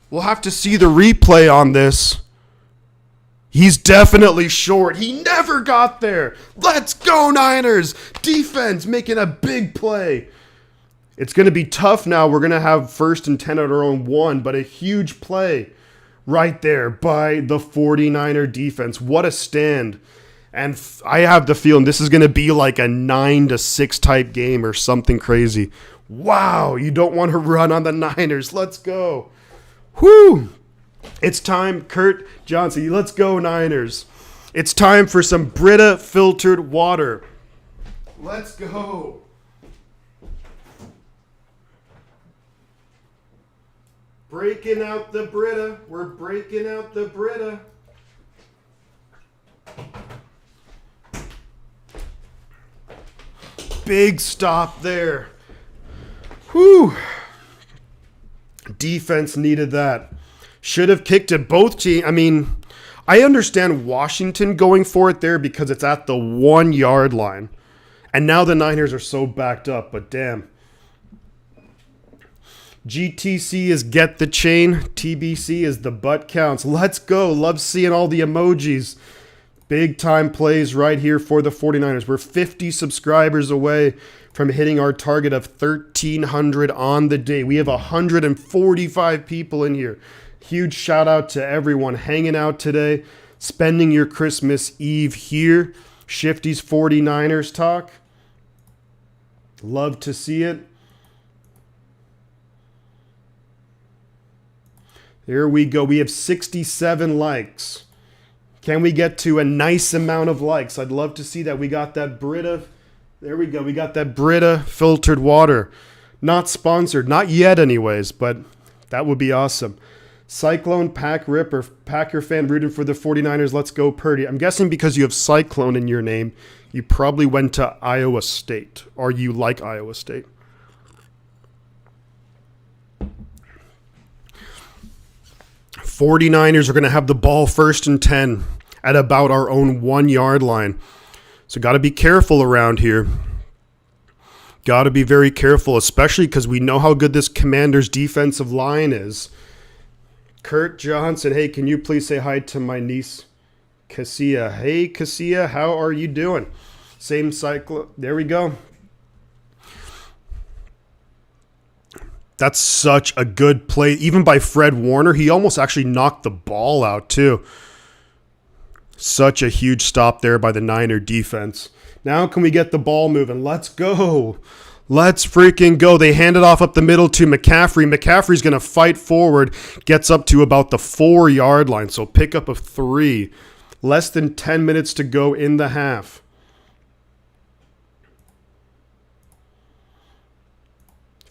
We'll have to see the replay on this. He's definitely short. He never got there. Let's go, Niners. Defense making a big play. It's going to be tough now. We're going to have 1st and 10 at our own 1, but a huge play right there by the 49er defense. What a stand. And I have the feeling this is going to be like a 9-6 type game or something crazy. Wow, you don't want to run on the Niners. Let's go. Whew. It's time, Kurt Johnson. Let's go, Niners. It's time for some Brita filtered water. Let's go. Breaking out the Brita. We're breaking out the Brita. Big stop there. Whew. Defense needed that. Should have kicked it both teams. I mean, I understand Washington going for it there because it's at the 1-yard line. And now the Niners are so backed up, but damn. GTC is get the chain. TBC is the butt counts. Let's go. Love seeing all the emojis. Big time plays right here for the 49ers. We're 50 subscribers away from hitting our target of 1,300 on the day. We have 145 people in here. Huge shout out to everyone hanging out today, spending your Christmas Eve here. Shifty's 49ers talk. Love to see it. There we go. We have 67 likes. Can we get to a nice amount of likes? I'd love to see that. We got that Brita. There we go. We got that Brita filtered water. Not sponsored. Not yet anyways, but that would be awesome. Cyclone Pack Ripper, Packer fan rooting for the 49ers. Let's go, Purdy. I'm guessing because you have Cyclone in your name, you probably went to Iowa State, or you like Iowa State. '49ers are going to have the ball 1st and 10 at about our own 1-yard line. So got to be careful around here. Got to be very careful, especially because we know how good this Commanders defensive line is. Kurt Johnson, hey, can you please say hi to my niece, Cassia? Hey, Cassia, how are you doing? Same cycle. There we go. That's such a good play, even by Fred Warner. He almost actually knocked the ball out, too. Such a huge stop there by the Niner defense. Now can we get the ball moving? Let's go. Let's freaking go. They hand it off up the middle to McCaffrey. McCaffrey's going to fight forward, gets up to about the 4-yard line, so pickup of 3. Less than 10 minutes to go in the half.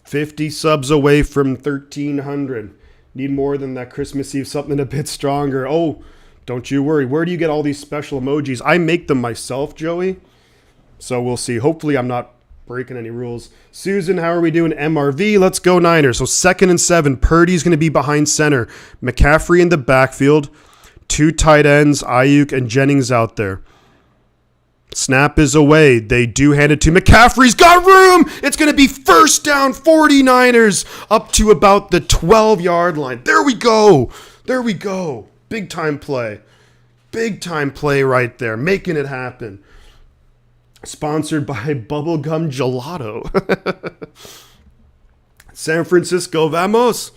$50 subs away from 1,300. Need more than that Christmas Eve, something a bit stronger. Oh, don't you worry. Where do you get all these special emojis? I make them myself, Joey. So we'll see. Hopefully I'm not breaking any rules. Susan, how are we doing? MRV, let's go Niners. So 2nd and 7. Purdy's going to be behind center. McCaffrey in the backfield. 2 tight ends, Ayuk and Jennings out there. Snap is away. They do hand it to McCaffrey's got room. It's going to be first down 49ers up to about the 12-yard line. There we go. There we go. Big time play. Big time play right there. Making it happen. Sponsored by Bubblegum Gelato. San Francisco, vamos.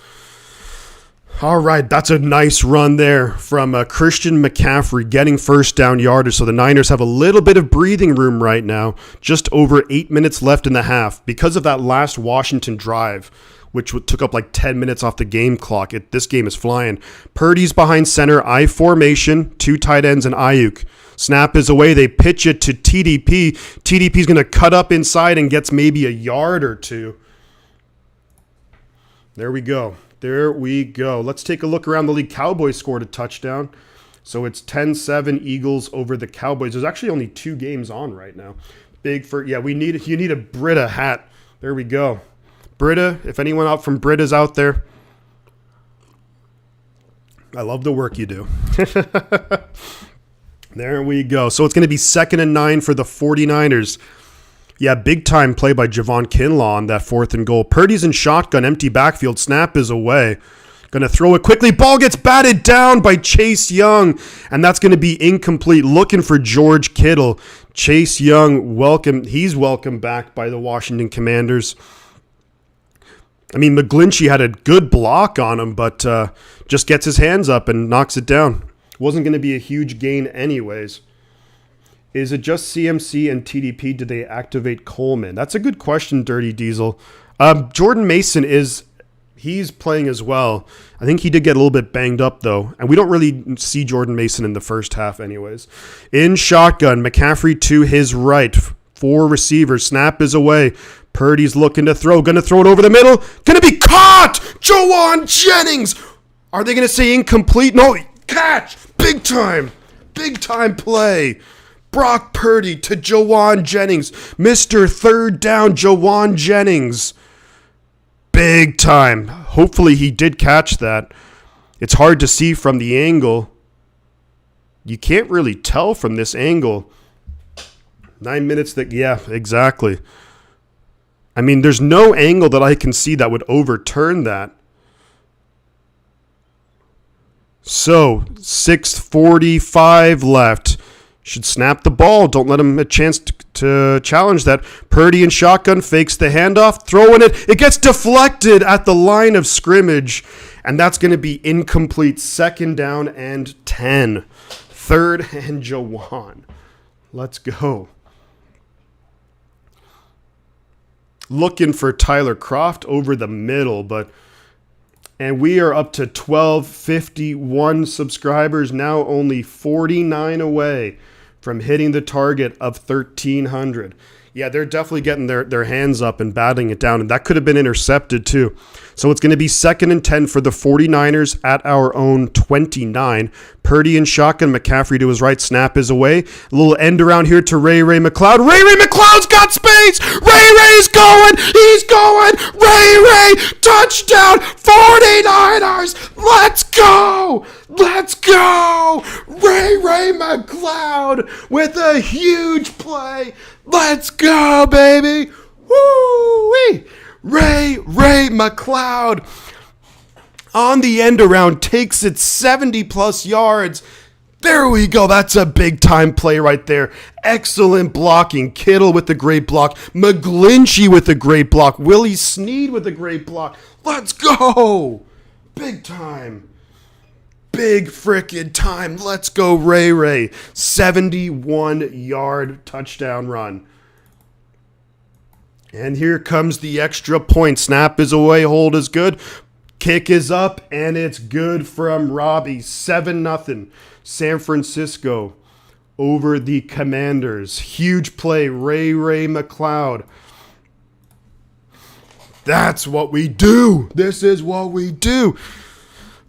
All right, that's a nice run there from Christian McCaffrey getting first down yardage. So the Niners have a little bit of breathing room right now. Just over 8 minutes left in the half. Because of that last Washington drive, which took up like 10 minutes off the game clock, this game is flying. Purdy's behind center, I formation, 2 tight ends and Ayuk. Snap is away. They pitch it to TDP. TDP's going to cut up inside and gets maybe a yard or two. There we go. There we go. Let's take a look around the league. Cowboys scored a touchdown. So it's 10-7 Eagles over the Cowboys. There's actually only 2 games on right now. You need a Brita hat. There we go. Brita, if anyone out from Brita's out there, I love the work you do. There we go. So it's going to be 2nd and 9 for the 49ers. Yeah, big time play by Javon Kinlaw on that 4th and goal. Purdy's in shotgun, empty backfield. Snap is away. Going to throw it quickly. Ball gets batted down by Chase Young, and that's going to be incomplete. Looking for George Kittle. Chase Young, he's welcomed back by the Washington Commanders. I mean, McGlinchey had a good block on him, but just gets his hands up and knocks it down. Wasn't going to be a huge gain anyways. Is it just CMC and TDP? Did they activate Coleman? That's a good question, Dirty Diesel. Jordan Mason he's playing as well. I think he did get a little bit banged up, though. And we don't really see Jordan Mason in the first half anyways. In shotgun, McCaffrey to his right. 4 receivers. Snap is away. Purdy's looking to throw. Going to throw it over the middle. Going to be caught! Joanne Jennings! Are they going to say incomplete? No, catch! Big time! Big time play. Brock Purdy to Joanne Jennings. Mr. Third Down, Joanne Jennings. Big time. Hopefully he did catch that. It's hard to see from the angle. You can't really tell from this angle. 9 minutes yeah, exactly. I mean, there's no angle that I can see that would overturn that. So, 6:45 left. Should snap the ball. Don't let him a chance to challenge that. Purdy in shotgun fakes the handoff, throwing it. It gets deflected at the line of scrimmage, and that's going to be incomplete. 2nd down and 10. 3rd and Jawan. Let's go. Looking for Tyler Kroft over the middle, and we are up to 1251 subscribers, now only 49 away from hitting the target of 1,300. Yeah, they're definitely getting their hands up and battling it down, and that could have been intercepted too. So it's going to be 2nd and 10 for the 49ers at our own 29. Purdy in shotgun, McCaffrey to his right, snap is away. A little end around here to Ray McCloud. Ray McCloud's got space! Ray's going! He's going! Ray! Touchdown! 49ers! Let's go! Let's go! Ray McCloud with a huge play! Let's go, baby! Woo-wee! Ray McCloud on the end around takes it 70-plus yards. There we go. That's a big-time play right there. Excellent blocking. Kittle with a great block. McGlinchey with a great block. Willie Snead with a great block. Let's go! Big time. Big frickin' time. Let's go, Ray. 71-yard touchdown run. And here comes the extra point. Snap is away. Hold is good. Kick is up, and it's good from Robbie. 7-0. San Francisco over the Commanders. Huge play. Ray McCloud. That's what we do. This is what we do.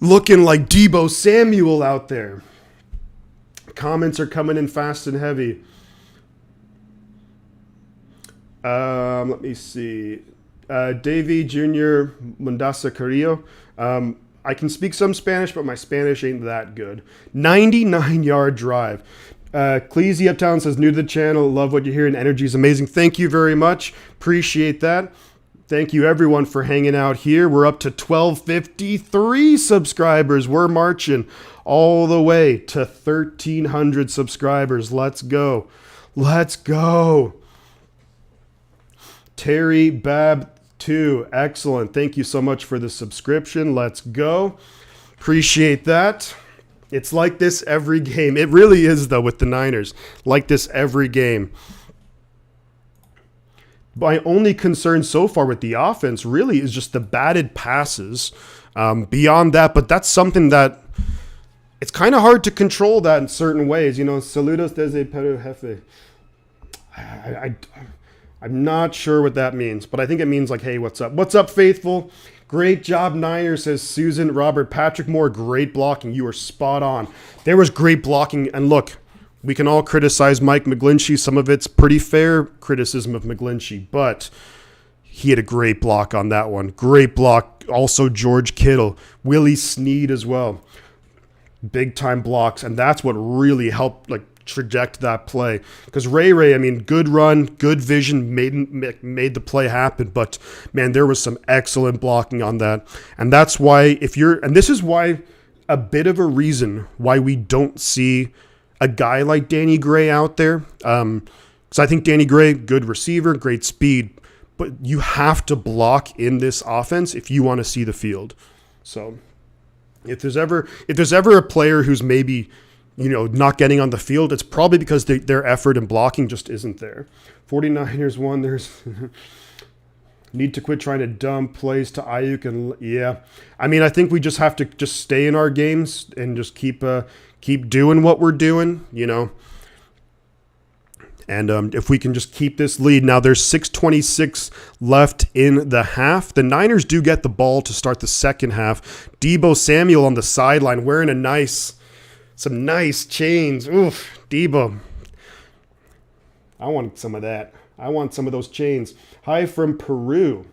Looking like Deebo Samuel out there. Comments are coming in fast and heavy. Let me see. Davey Jr. Mundasa Carrillo. I can speak some Spanish, but my Spanish ain't that good. 99-yard drive. Cleasy Uptown says, new to the channel. Love what you hear, and energy is amazing. Thank you very much. Appreciate that. Thank you, everyone, for hanging out here. We're up to 1,253 subscribers. We're marching all the way to 1,300 subscribers. Let's go. Let's go. Terry Bab 2. Excellent. Thank you so much for the subscription. Let's go. Appreciate that. It's like this every game. It really is, though, with the Niners. Like this every game. My only concern so far with the offense really is just the batted passes. Beyond that, but that's something that it's kind of hard to control that in certain ways. You know, saludos desde Peru Jefe. I'm not sure what that means, but I think it means like, hey, what's up? What's up, faithful? Great job, Niners, says Susan. Robert Patrick Moore, great blocking. You were spot on. There was great blocking. And look, we can all criticize Mike McGlinchey. Some of it's pretty fair criticism of McGlinchey, but he had a great block on that one. Great block. Also, George Kittle. Willie Snead as well. Big time blocks. And that's what really helped traject that play. Because Ray, I mean, good run, good vision, made the play happen. But, man, there was some excellent blocking on that. And that's why and this is why a bit of a reason why we don't see a guy like Danny Gray out there. Because I think Danny Gray, good receiver, great speed. But you have to block in this offense if you want to see the field. So if there's ever a player who's maybe, not getting on the field, it's probably because their effort and blocking just isn't there. 49ers won. There's need to quit trying to dump plays to Ayuk. And yeah, I mean, I think we just have to just stay in our games and just keep doing what we're doing, And if we can just keep this lead. Now there's 6:26 left in the half. The Niners do get the ball to start the second half. Deebo Samuel on the sideline wearing some nice chains. Oof, Deebo. I want some of that. I want some of those chains. Hi from Peru.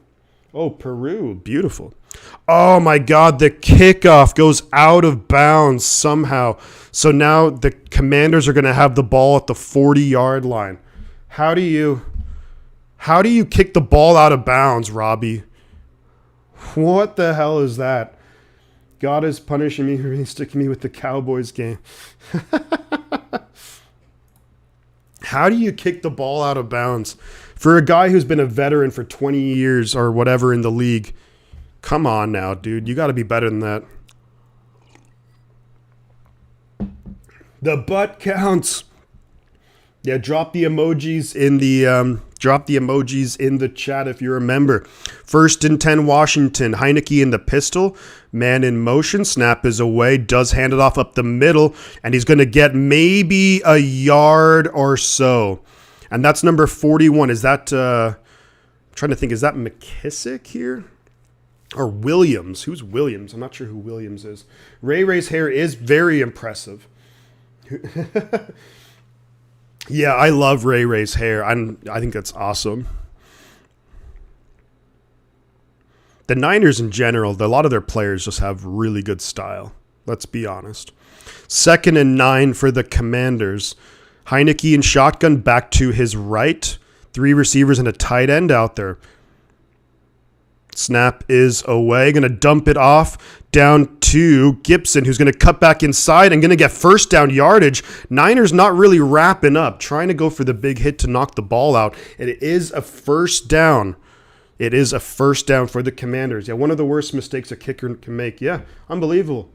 Oh, Peru. Beautiful. Oh, my God. The kickoff goes out of bounds somehow. So now the Commanders are going to have the ball at the 40-yard line. How do you kick the ball out of bounds, Robbie? What the hell is that? God is punishing me for sticking me with the Cowboys game. How do you kick the ball out of bounds? For a guy who's been a veteran for 20 years or whatever in the league, come on now, dude. You got to be better than that. The butt counts. Yeah, drop the emojis in the chat if you remember. 1st and 10 Washington. Heineke in the pistol. Man in motion. Snap is away. Does hand it off up the middle. And he's going to get maybe a yard or so. And that's number 41. Is that, I'm trying to think, is that McKissick here? Or Williams? Who's Williams? I'm not sure who Williams is. Ray's hair is very impressive. Yeah, I love Ray's hair. I think that's awesome. The Niners in general, a lot of their players just have really good style. Let's be honest. 2nd and 9 for the Commanders. Heineke in shotgun back to his right. 3 receivers and a tight end out there. Snap is away. Going to dump it off down to Gibson, who's going to cut back inside and going to get first down yardage. Niners not really wrapping up, trying to go for the big hit to knock the ball out. And it is a first down. It is a first down for the Commanders. Yeah, one of the worst mistakes a kicker can make. Yeah, unbelievable.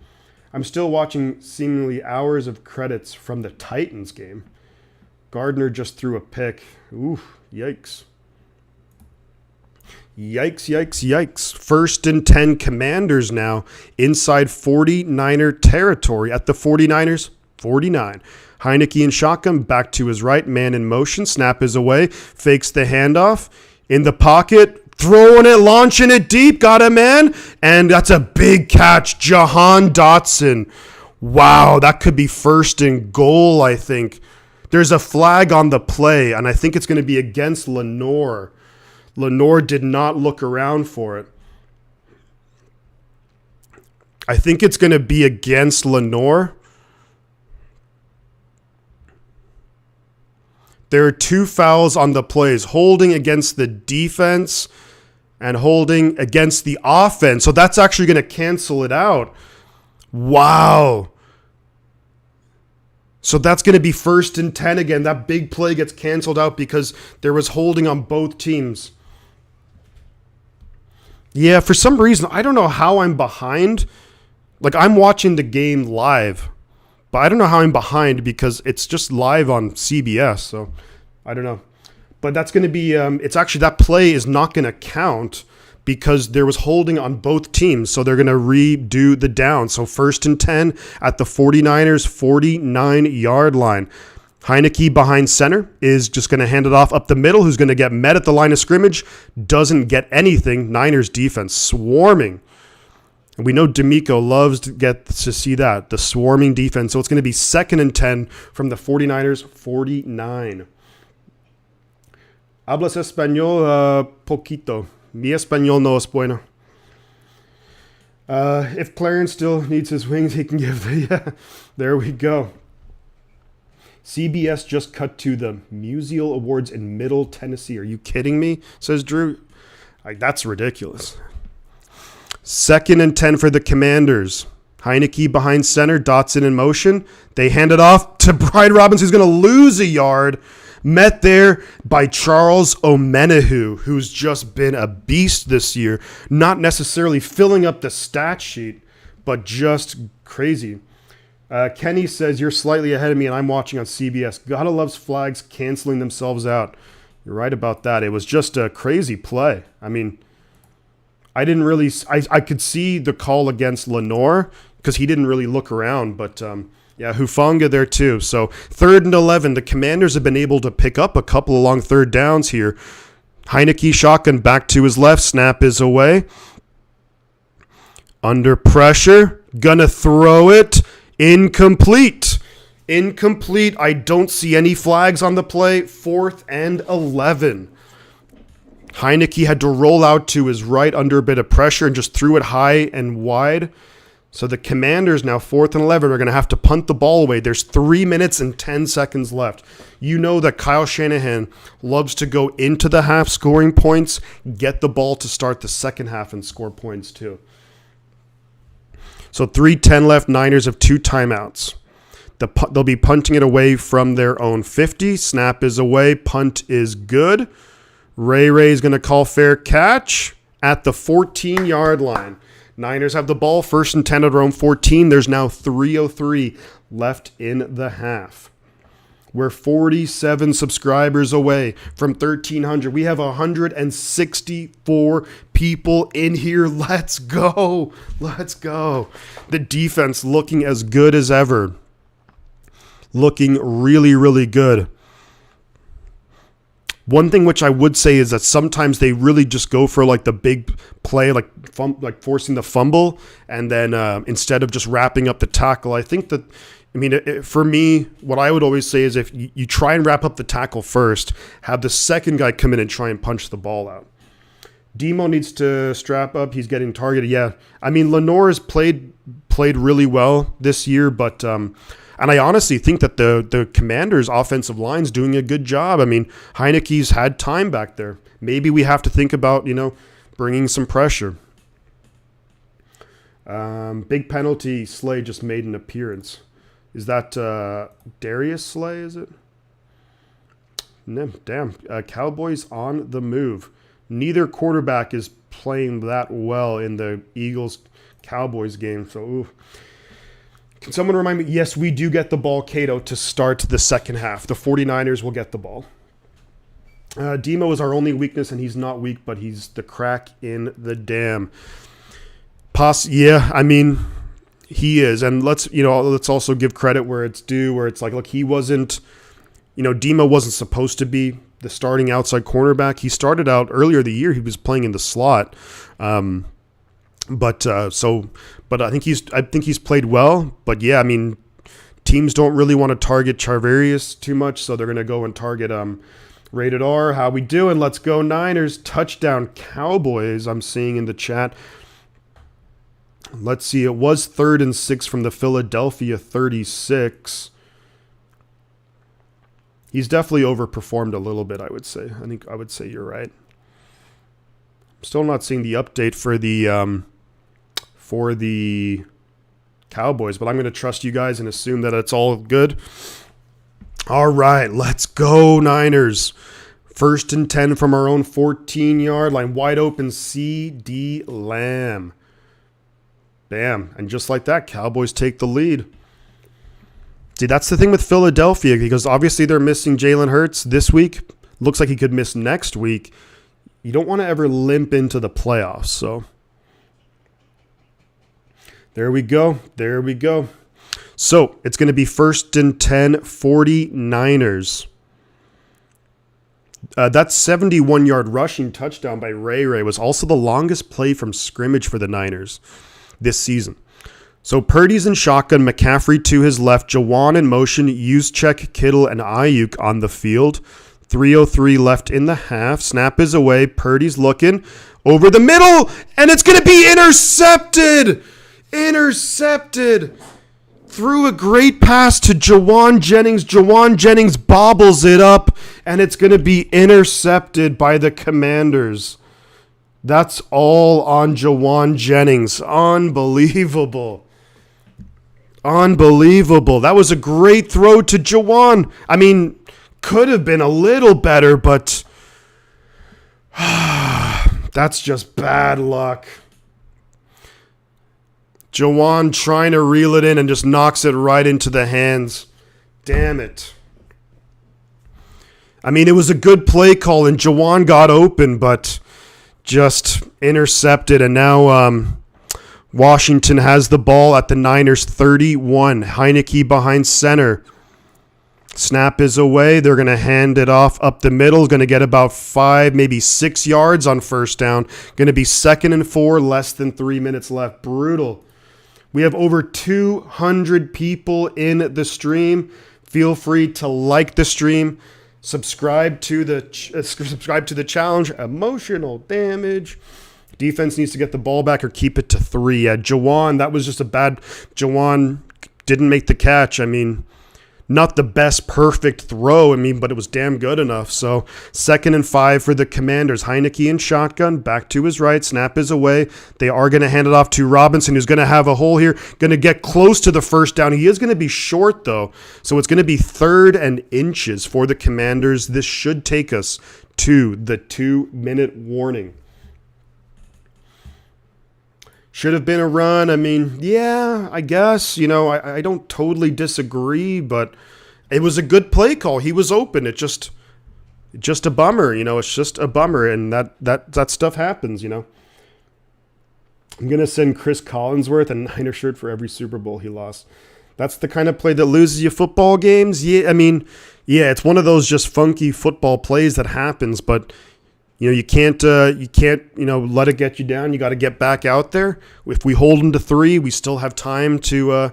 I'm still watching seemingly hours of credits from the Titans game. Gardner just threw a pick. Ooh, yikes. Yikes, yikes, yikes. 1st and 10 Commanders now inside 49er territory at the 49ers, 49. Heineke in shotgun, back to his right, man in motion. Snap is away, fakes the handoff. In the pocket, throwing it, launching it deep, got a man. And that's a big catch, Jahan Dotson. Wow, that could be 1st and goal, I think. There's a flag on the play, and I think it's going to be against Lenore. Lenore did not look around for it. I think it's going to be against Lenore. There are 2 fouls on the plays, holding against the defense and holding against the offense. So that's actually going to cancel it out. Wow. So that's going to be 1st and 10 again. That big play gets canceled out because there was holding on both teams. Yeah, for some reason, I don't know how I'm behind. Like, I'm watching the game live, but I don't know how I'm behind because it's just live on CBS. So I don't know. But that's going to be, it's actually, that play is not going to count because there was holding on both teams. So they're going to redo the down. So 1st and 10 at the 49ers 49-yard line. Heineke behind center is just going to hand it off up the middle. Who's going to get met at the line of scrimmage? Doesn't get anything. Niners defense swarming. And we know D'Amico loves to get to see that, the swarming defense. So it's going to be 2nd and 10 from the 49ers 49. Hablas español poquito. Mi español no es bueno. If Clarence still needs his wings, he can give the... Yeah, there we go. CBS just cut to the Musial Awards in Middle Tennessee. Are you kidding me? Says Drew. That's ridiculous. 2nd and 10 for the Commanders. Heineke behind center, Dotson in motion. They hand it off to Brian Robinson, who's going to lose a yard. Met there by Charles Omenihu, who's just been a beast this year. Not necessarily filling up the stat sheet, but just crazy. Kenny says, you're slightly ahead of me and I'm watching on CBS. Gotta loves flags canceling themselves out. You're right about that. It was just a crazy play. I mean, I didn't really... I could see the call against Lenore because he didn't really look around, but... Yeah, Hufanga there too. So 3rd and 11. The Commanders have been able to pick up a couple of long 3rd downs here. Heineke shotgun back to his left. Snap is away. Under pressure. Gonna throw it. Incomplete. Incomplete. I don't see any flags on the play. 4th and 11. Heineke had to roll out to his right under a bit of pressure and just threw it high and wide. So the Commanders now 4th and 11 are going to have to punt the ball away. There's 3 minutes and 10 seconds left. You know that Kyle Shanahan loves to go into the half scoring points, get the ball to start the second half and score points too. So 3:10 left. Niners have 2 timeouts. They'll be punting it away from their own 50. Snap is away. Punt is good. Ray is going to call fair catch at the 14-yard line. Niners have the ball, 1st and 10 at their own 14. There's now 3:03 left in the half. We're 47 subscribers away from 1,300. We have 164 people in here. Let's go. Let's go. The defense looking as good as ever. Looking really, really good. One thing which I would say is that sometimes they really just go for like the big play, like forcing the fumble, and then instead of just wrapping up the tackle. I think that, for me, what I would always say is if you try and wrap up the tackle first, have the second guy come in and try and punch the ball out. Demo needs to strap up. He's getting targeted. Yeah, Lenore has played really well this year, but and I honestly think that the Commanders' offensive line's doing a good job. Heineke's had time back there. Maybe we have to think about, bringing some pressure. Big penalty. Slay just made an appearance. Is that Darius Slay, is it? No, damn. Cowboys on the move. Neither quarterback is playing that well in the Eagles-Cowboys game. So, ooh. Can someone remind me? Yes, we do get the ball, Cato, to start the second half. The 49ers will get the ball. Demo is our only weakness, and he's not weak, but he's the crack in the dam. He is. And let's also give credit where it's due, where it's like, look, he wasn't, Demo wasn't supposed to be the starting outside cornerback. He started out earlier the year. He was playing in the slot. But I think he's played well. But yeah, teams don't really want to target Charvarius too much, so they're going to go and target Rated R. How we doing? Let's go Niners. Touchdown Cowboys. I'm seeing in the chat. Let's see. It was 3rd and 6 from the Philadelphia 36. He's definitely overperformed a little bit, I would say. I would say you're right. Still not seeing the update for the Cowboys, but I'm going to trust you guys and assume that it's all good. All right, let's go, Niners. 1st and 10 from our own 14-yard line. Wide open, CeeDee Lamb. Bam. And just like that, Cowboys take the lead. See, that's the thing with Philadelphia, because obviously they're missing Jalen Hurts this week. Looks like he could miss next week. You don't want to ever limp into the playoffs, so there we go. There we go. So it's going to be 1st and 10, 49ers. That 71-yard rushing touchdown by Ray was also the longest play from scrimmage for the Niners this season. So Purdy's in shotgun, McCaffrey to his left, Jawan in motion, Juszczyk, Kittle, and Ayuk on the field. 3:03 left in the half. Snap is away. Purdy's looking over the middle, and it's going to be intercepted. Intercepted. Threw a great pass to Jawan Jennings. Jawan Jennings bobbles it up, and it's going to be intercepted by the Commanders. That's all on Jawan Jennings. Unbelievable. Unbelievable. That was a great throw to Jawan. I mean, could have been a little better, but that's just bad luck. Jawan trying to reel it in and just knocks it right into the hands. Damn it. I mean, it was a good play call, and Jawan got open, but just intercepted, and now Washington has the ball at the Niners 31. Heineke behind center. Snap is away. They're going to hand it off up the middle. Going to get about 5, maybe 6 yards on first down. Going to be 2nd and 4, less than 3 minutes left. Brutal. We have over 200 people in the stream. Feel free to like the stream. Subscribe to the challenge. Emotional damage. Defense needs to get the ball back or keep it to 3. Jawan, that was just a bad. Jawan didn't make the catch. I mean, not the best perfect throw, but it was damn good enough. So 2nd and 5 for the Commanders. Heineke in shotgun, back to his right. Snap is away. They are going to hand it off to Robinson, who's going to have a hole here. Going to get close to the first down. He is going to be short, though. So it's going to be 3rd and inches for the Commanders. This should take us to the 2-minute warning. Should have been a run. I mean, yeah, I guess. I don't totally disagree, but it was a good play call. He was open. It's just a bummer. It's just a bummer, and that stuff happens. I'm gonna send Chris Collinsworth a Niner shirt for every Super Bowl he lost. That's the kind of play that loses you football games. Yeah, I mean, yeah, it's one of those just funky football plays that happens, but. You can't let it get you down. You got to get back out there. If we hold them to 3, we still have time to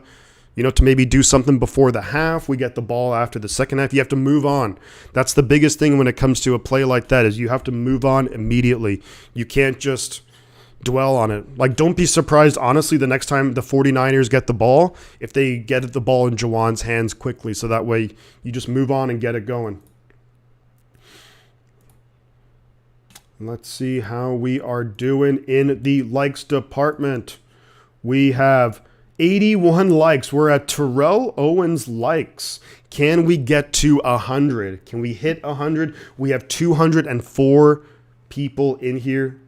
maybe do something before the half. We get the ball after the second half. You have to move on. That's the biggest thing when it comes to a play like that is you have to move on immediately. You can't just dwell on it. Like, don't be surprised, honestly, the next time the 49ers get the ball, if they get the ball in Jawan's hands quickly. So that way you just move on and get it going. Let's see how we are doing in the likes department. We have 81 likes. We're at Terrell Owens likes. Can we get to 100? Can we hit 100? We have 204 people in here.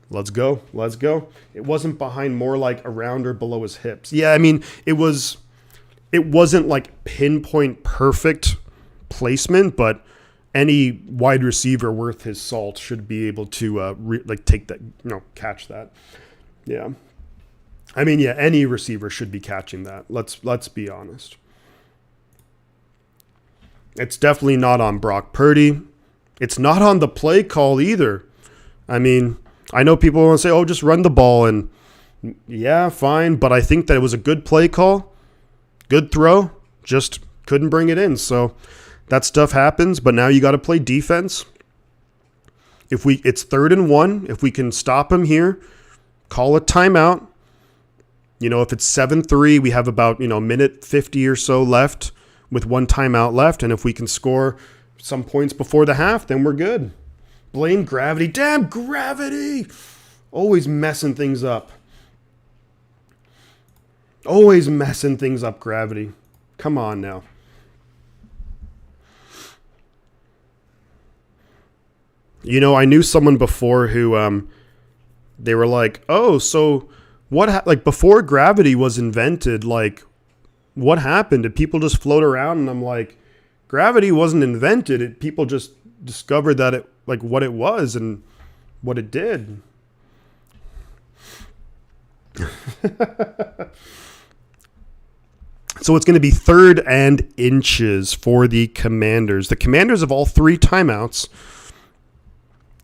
Let's go. Let's go. It wasn't behind, more like around or below his hips. Yeah, I mean, it wasn't like pinpoint perfect placement, but any wide receiver worth his salt should be able to take that, catch that. Yeah. I mean, yeah, any receiver should be catching that. Let's be honest. It's definitely not on Brock Purdy. It's not on the play call either. I mean, I know people want to say, oh, just run the ball. And yeah, fine. But I think that it was a good play call. Good throw. Just couldn't bring it in. So that stuff happens, but now you got to play defense. It's 3rd and 1. If we can stop him here, call a timeout. If it's 7-3, we have about, minute 50 or so left. with one timeout left. And if we can score some points before the half, then we're good. Blame gravity. Damn gravity. Always messing things up. Always messing things up, gravity. Come on now. You know, I knew someone before who they were like, "Oh, so what like before gravity was invented, like what happened? Did people just float around?" And I'm like, "Gravity wasn't invented. People just discovered that it like what it was and what it did." So it's going to be 3rd and inches for the Commanders. The Commanders have all 3 timeouts.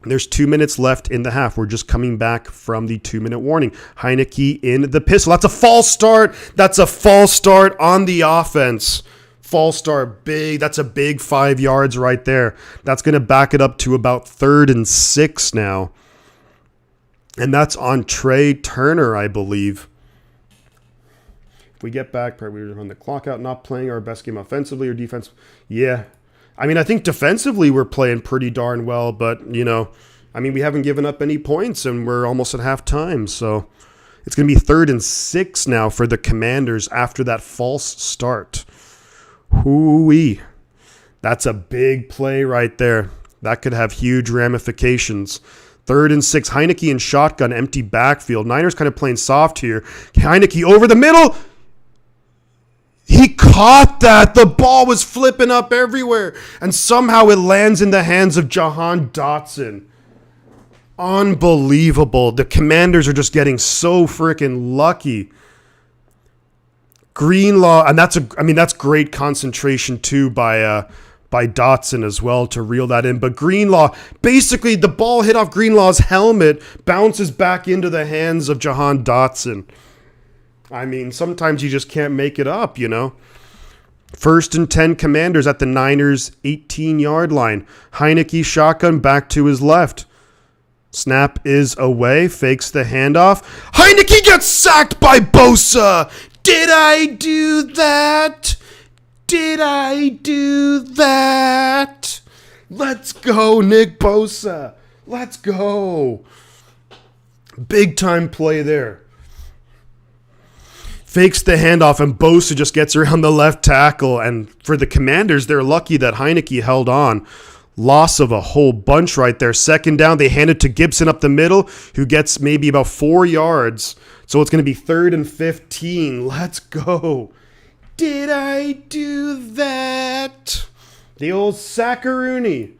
There's 2 minutes left in the half. We're just coming back from the 2-minute warning. Heineke in the pistol. That's a false start. That's a false start on the offense. False start. Big. That's a big 5 yards right there. That's going to back it up to about 3rd and 6 now. And that's on Trey Turner, I believe. If we get back, probably we're on the clock out, not playing our best game offensively or defense. Yeah. I mean, I think defensively we're playing pretty darn well, but, you know, I mean, we haven't given up any points and we're almost at halftime. So it's going to be 3rd and 6 now for the Commanders after that false start. Hoo-wee. That's a big play right there. That could have huge ramifications. 3rd and 6. Heineke in shotgun, empty backfield. Niners kind of playing soft here. Heineke over the middle. He caught that. The ball was flipping up everywhere. And somehow it lands in the hands of Jahan Dotson. Unbelievable. The Commanders are just getting so freaking lucky. Greenlaw, and that's great concentration too by Dotson as well to reel that in. But Greenlaw, basically the ball hit off Greenlaw's helmet, bounces back into the hands of Jahan Dotson. I mean, sometimes you just can't make it up, you know. 1st and 10 Commanders at the Niners' 18-yard line. Heineke shotgun back to his left. Snap is away, fakes the handoff. Heineke gets sacked by Bosa. Did I do that? Did I do that? Let's go, Nick Bosa. Let's go. Big time play there. Fakes the handoff, and Bosa just gets around the left tackle. And for the Commanders, they're lucky that Heineke held on. Loss of a whole bunch right there. 2nd down, they hand it to Gibson up the middle, who gets maybe about 4 yards. So it's going to be 3rd and 15. Let's go. Did I do that? The old Sackaroonie.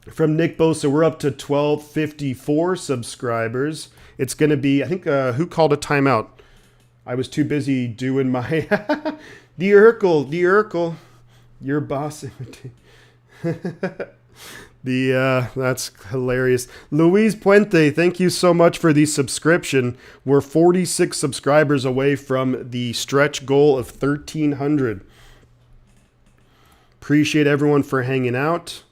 From Nick Bosa, we're up to 1254 subscribers. It's going to be, I think, who called a timeout? I was too busy doing my the Urkel, your boss. That's hilarious. Luis Puente, thank you so much for the subscription. We're 46 subscribers away from the stretch goal of 1,300. Appreciate everyone for hanging out.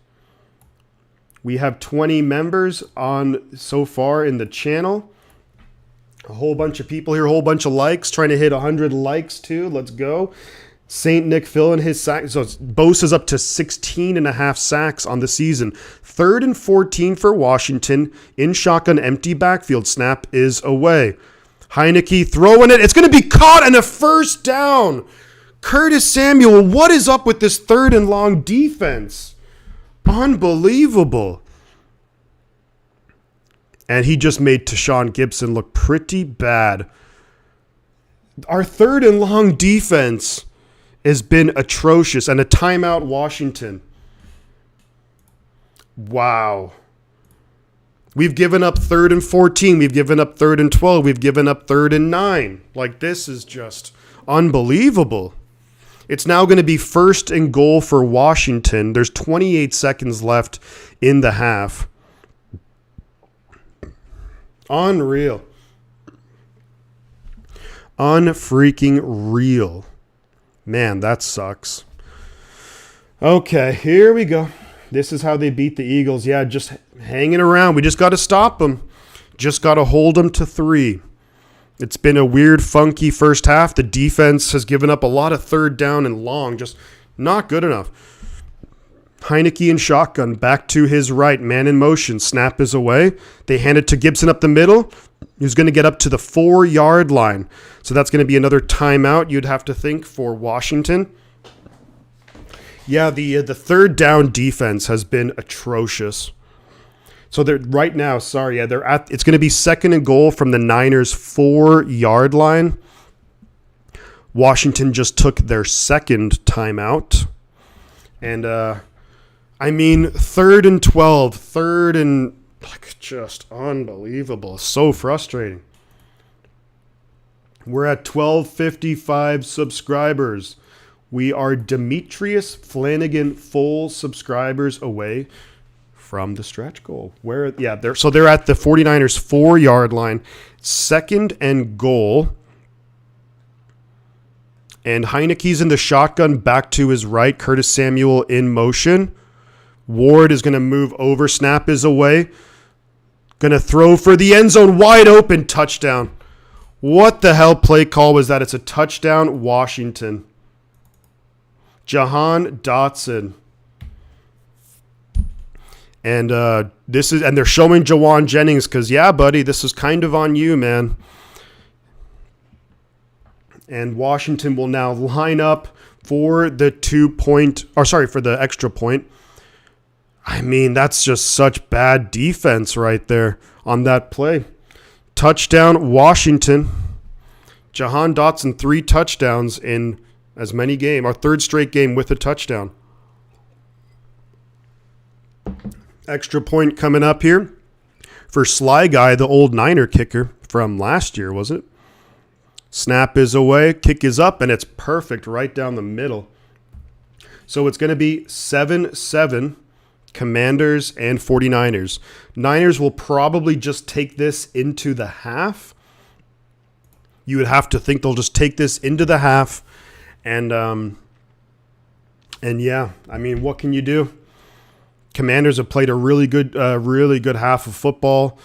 We have 20 members on so far in the channel. A whole bunch of people here, a whole bunch of likes, trying to hit 100 likes too. Let's go. St. Nick filling his sack. So Bosa's up to 16 and a half sacks on the season. 3rd and 14 for Washington. In shotgun, empty backfield. Snap is away. Heineke throwing it. It's going to be caught and a 1st down. Curtis Samuel, what is up with this 3rd and long defense? Unbelievable. And he just made Tashawn Gibson look pretty bad. Our 3rd and long defense has been atrocious. And a timeout, Washington. Wow. We've given up 3rd and 14. We've given up 3rd and 12. We've given up 3rd and 9. Like, this is just unbelievable. It's now going to be 1st and goal for Washington. There's 28 seconds left in the half. Unreal. Unfreaking real. Man, that sucks. Okay, here we go. This is how they beat the Eagles. Yeah, just hanging around. We just got to stop them. Just got to hold them to 3. It's been a weird, funky first half. The defense has given up a lot of third down and long, just not good enough. Heineke in shotgun, back to his right, man in motion, snap is away. They hand it to Gibson up the middle, who's going to get up to the 4-yard line. So that's going to be another timeout, you'd have to think, for Washington. Yeah, the third down defense has been atrocious. So they're right now, it's going to be 2nd and goal from the Niners' 4-yard line. Washington just took their second timeout. And, 3rd and 12, just unbelievable. So frustrating. We're at 1255 subscribers. We are Demetrius Flanagan full subscribers away from the stretch goal. They're at the 49ers 4-yard line, 2nd and goal. And Heineke's in the shotgun, back to his right. Curtis Samuel in motion. Ward is going to move over. Snap is away. Going to throw for the end zone. Wide open. Touchdown. What the hell play call was that? It's a touchdown, Washington. Jahan Dotson. And they're showing Jawan Jennings because, yeah, buddy, this is kind of on you, man. And Washington will now line up for the for the extra point. That's just such bad defense right there on that play. Touchdown, Washington. Jahan Dotson, 3 touchdowns in as many games. Our 3rd straight game with a touchdown. Extra point coming up here for Sly Guy, the old Niner kicker from last year, was it? Snap is away, kick is up, and it's perfect right down the middle. So it's going to be 7-7, Commanders and 49ers. Niners will probably just take this into the half. You would have to think they'll just take this into the half. And yeah, what can you do? Commanders have played a really good half of football.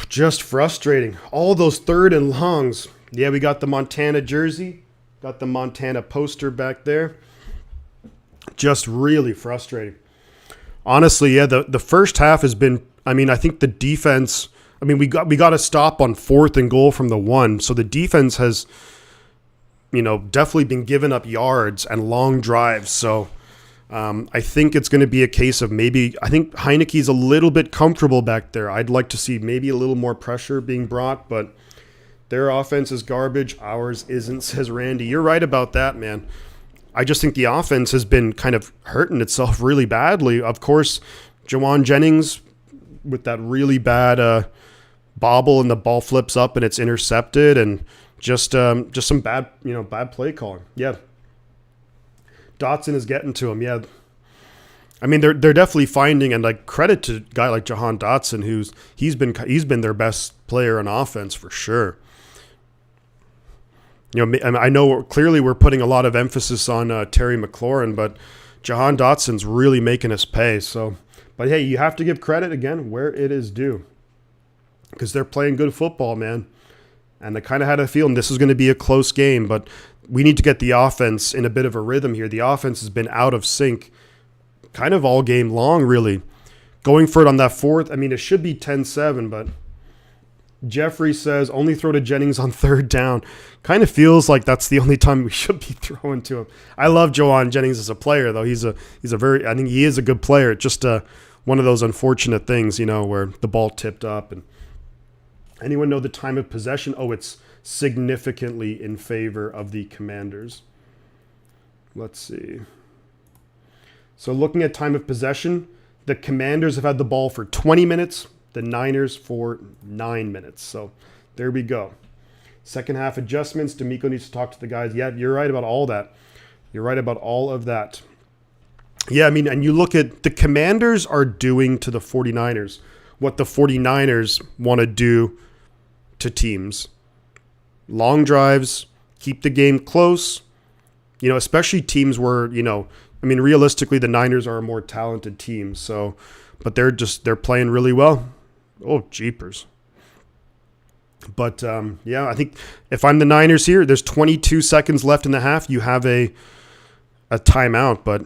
Just frustrating. All those 3rd and longs. Yeah, we got the Montana jersey. Got the Montana poster back there. Just really frustrating. Honestly, yeah, the first half has been, I think the defense, we got a stop on 4th and goal from the 1. So the defense has, definitely been giving up yards and long drives. So I think it's going to be a case of I think Heineke's a little bit comfortable back there. I'd like to see maybe a little more pressure being brought, but their offense is garbage. Ours isn't, says Randy. You're right about that, man. I just think the offense has been kind of hurting itself really badly. Of course, Jawan Jennings with that really bad bobble and the ball flips up and it's intercepted, and just some bad play calling. Yeah. Dotson is getting to him. Yeah. They're definitely finding, and credit to a guy like Jahan Dotson, he's been their best player on offense for sure. I know clearly we're putting a lot of emphasis on Terry McLaurin, but Jahan Dotson's really making us pay. So, but hey, you have to give credit again where it is due, because they're playing good football, man. And I kind of had a feeling this was going to be a close game, but we need to get the offense in a bit of a rhythm here. The offense has been out of sync kind of all game long, really. Going for it on that 4th, it should be 10-7, but Jeffrey says only throw to Jennings on 3rd down. Kind of feels like that's the only time we should be throwing to him. I love Jawan Jennings as a player, though. I think he is a good player. It's just one of those unfortunate things, where the ball tipped up. And anyone know the time of possession? Oh, it's significantly in favor of the Commanders. Let's see. So looking at time of possession, the Commanders have had the ball for 20 minutes. The Niners for 9 minutes. So there we go. Second half adjustments. D'Amico needs to talk to the guys. Yeah, you're right about all that. You're right about all of that. Yeah, and you look at the Commanders are doing to the 49ers what the 49ers want to do to teams. Long drives, keep the game close, especially teams where, realistically the Niners are a more talented team. So, but they're playing really well. Oh, jeepers. But, yeah, I think if I'm the Niners here, there's 22 seconds left in the half. You have a timeout, but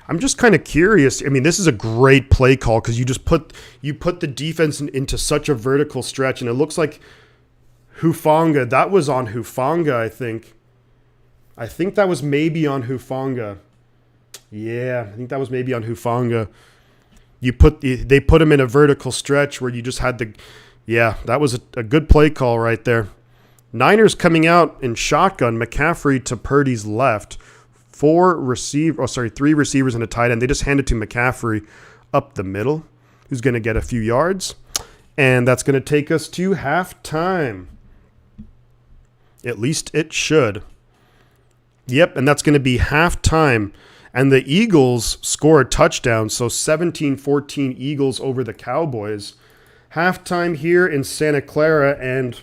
I'm just kind of curious. I mean, this is a great play call because you put the defense into such a vertical stretch, and it looks like Hufanga. That was on Hufanga, I think. I think that was maybe on Hufanga. Yeah, I think that was maybe on Hufanga. They put him in a vertical stretch where you just had the. Yeah, that was a good play call right there. Niners coming out in shotgun. McCaffrey to Purdy's left. 3 receivers and a tight end. They just handed to McCaffrey up the middle, who's going to get a few yards. And that's going to take us to halftime. At least it should. Yep, and that's going to be halftime. And the Eagles score a touchdown, so 17-14 Eagles over the Cowboys. Halftime here in Santa Clara, and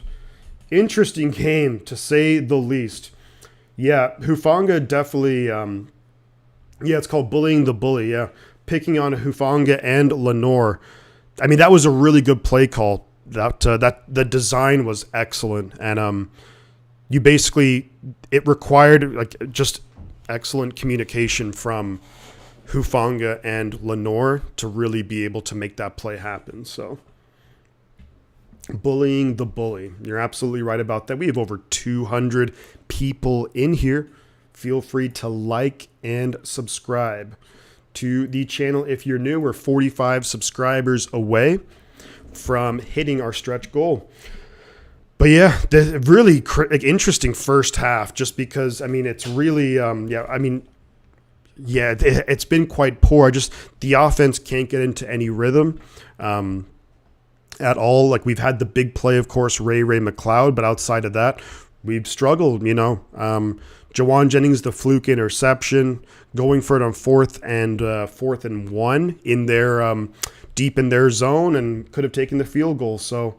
interesting game, to say the least. Yeah, Hufanga definitely, it's called bullying the bully, yeah. Picking on Hufanga and Lenore. I mean, that was a really good play call. That the design was excellent, and it required just excellent communication from Hufanga and Lenore to really be able to make that play happen. So, bullying the bully. You're absolutely right about that. We have over 200 people in here. Feel free to like and subscribe to the channel if you're new. We're 45 subscribers away from hitting our stretch goal. But yeah, the really interesting first half, just because, I mean, it's really, it's been quite poor. The offense can't get into any rhythm at all. Like, we've had the big play, of course, Ray McLeod, but outside of that, we've struggled, Jawan Jennings, the fluke interception, going for it on 4th and 1 in their, deep in their zone, and could have taken the field goal. So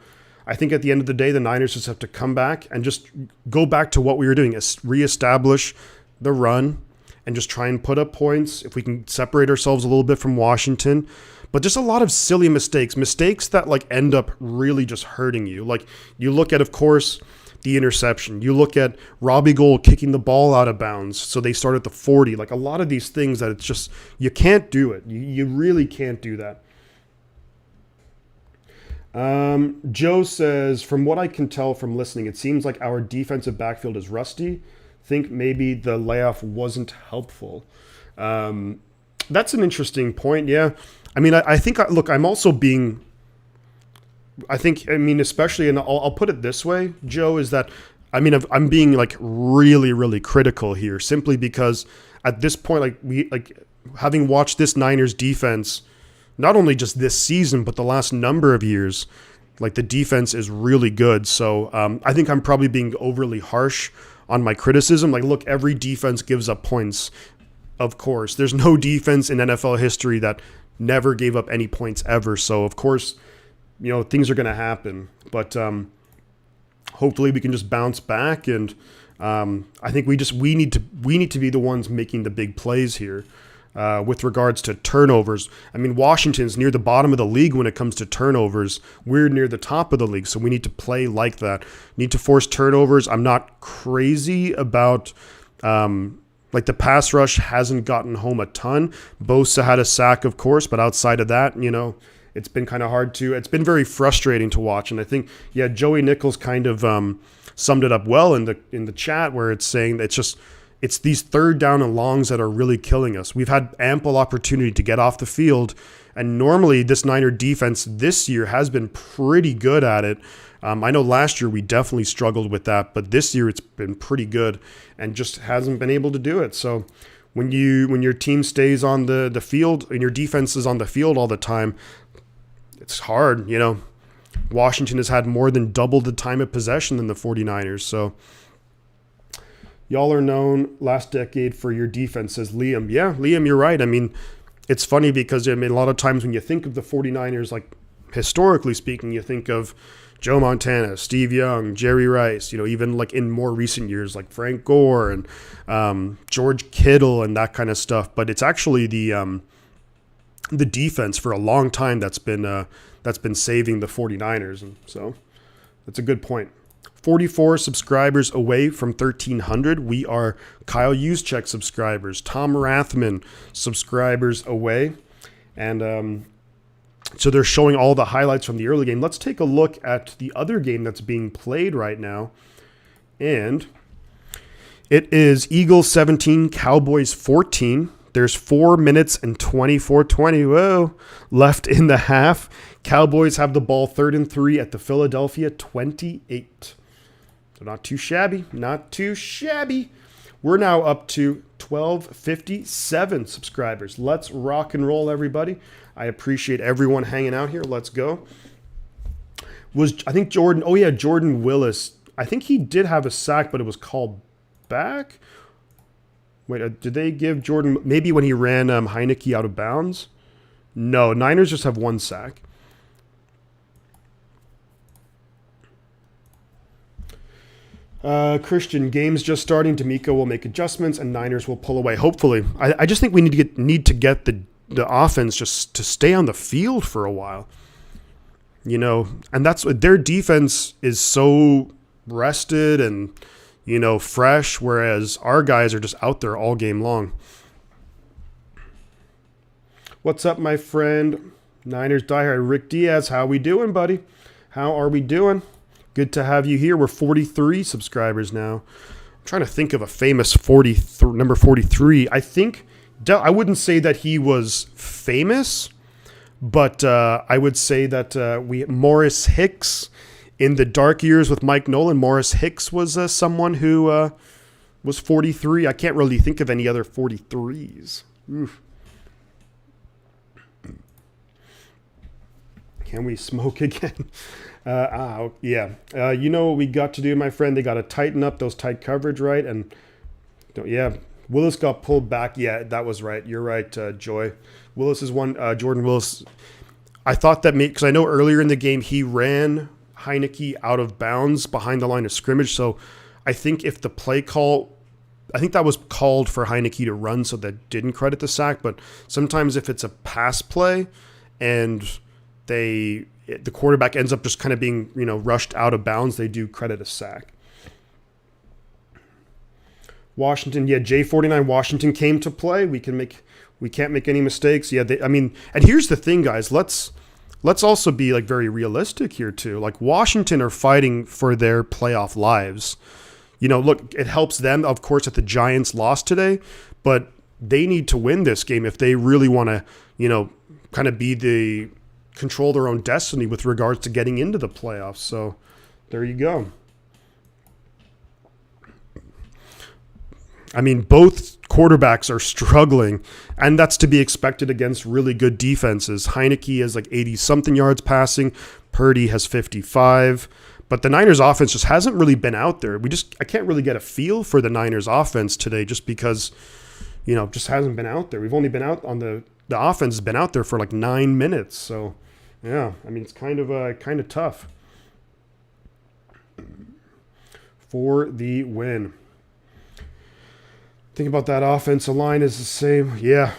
I think at the end of the day, the Niners just have to come back and just go back to what we were doing, is reestablish the run and just try and put up points. If we can separate ourselves a little bit from Washington, but just a lot of silly mistakes that end up really just hurting you. Like, you look at, of course, the interception. You look at Robbie Gould kicking the ball out of bounds, so they start at the 40. Like, a lot of these things that it's just, you can't do it. You really can't do that. Joe says, from what I can tell from listening, it seems like our defensive backfield is rusty. Think maybe the layoff wasn't helpful. That's an interesting point. Yeah. I mean, I think, look, I'm also being, especially, and I'll put it this way, Joe, is that, I'm being really, really critical here, simply because at this point, having watched this Niners defense, not only just this season, but the last number of years, the defense is really good. So I think I'm probably being overly harsh on my criticism. Look, every defense gives up points. Of course, there's no defense in NFL history that never gave up any points ever. So of course, things are going to happen, but hopefully we can just bounce back. And I think we need to be the ones making the big plays here. With regards to turnovers, Washington's near the bottom of the league when it comes to turnovers. We're near the top of the league, so we need to play like that. Need to force turnovers. I'm not crazy about the pass rush hasn't gotten home a ton. Bosa had a sack, of course, but outside of that, it's been kind of hard to. It's been very frustrating to watch, and I think Joey Nichols kind of summed it up well in the chat, where it's saying that it's these third down and longs that are really killing us. We've had ample opportunity to get off the field, and normally this Niner defense this year has been pretty good at it. I know last year we definitely struggled with that, but this year it's been pretty good and just hasn't been able to do it. So when your team stays on the field and your defense is on the field all the time, it's hard. Washington has had more than double the time of possession than the 49ers, so y'all are known last decade for your defense, says Liam. Yeah, Liam, you're right. It's funny because, a lot of times when you think of the 49ers, historically speaking, you think of Joe Montana, Steve Young, Jerry Rice, even in more recent years, Frank Gore and George Kittle and that kind of stuff. But it's actually the defense for a long time that's been saving the 49ers. And so That's a good point. 44 subscribers away from 1,300. We are Kyle Juszczyk subscribers, Tom Rathman subscribers away. And so they're showing all the highlights from the early game. Let's take a look at the other game that's being played right now. And it is Eagles 17, Cowboys 14. There's 4 minutes and 24 left in the half. Cowboys have the ball 3rd and 3 at the Philadelphia 28. So not too shabby, not too shabby. We're now up to 1,257 subscribers. Let's rock and roll, everybody. I appreciate everyone hanging out here. Let's go. Jordan Willis. I think he did have a sack, but it was called back. Wait, did they give Jordan, maybe when he ran Heineke out of bounds? No, Niners just have 1 sack. Christian, game's just starting. D'Amico will make adjustments, and Niners will pull away. Hopefully, I just think we need to get the offense just to stay on the field for a while. And that's what their defense is so rested and fresh, whereas our guys are just out there all game long. What's up, my friend? Niners diehard Rick Diaz. How we doing, buddy? How are we doing? Good to have you here. We're 43 subscribers now. I'm trying to think of a famous number 43. I wouldn't say that he was famous, but I would say that Morris Hicks, in the dark years with Mike Nolan, Morris Hicks was someone who was 43. I can't really think of any other 43s. Oof. Can we smoke again? Yeah. You know what we got to do, my friend? They got to tighten up those tight coverage, right? And Willis got pulled back. Yeah, that was right. You're right, Joy. Willis is one. Jordan Willis. I thought that because I know earlier in the game he ran Heineke out of bounds behind the line of scrimmage. So I think if the play call, I think that was called for Heineke to run, so that didn't credit the sack. But sometimes if it's a pass play and the quarterback ends up just kind of being, rushed out of bounds, they do credit a sack. Washington, J49 Washington came to play. We can't make any mistakes. Yeah, and here's the thing, guys. Let's also be very realistic here too. Washington are fighting for their playoff lives. Look, it helps them, of course, that the Giants lost today, but they need to win this game if they really want to, kind of control their own destiny with regards to getting into the playoffs. So there you go. Both quarterbacks are struggling, and that's to be expected against really good defenses. Heineke has 80-something yards passing. Purdy has 55. But the Niners offense just hasn't really been out there. I can't really get a feel for the Niners offense today just because, just hasn't been out there. We've only been out on the offense has been out there for 9 minutes. So, yeah, it's kind of tough for the win. Think about that offensive line is the same. Yeah,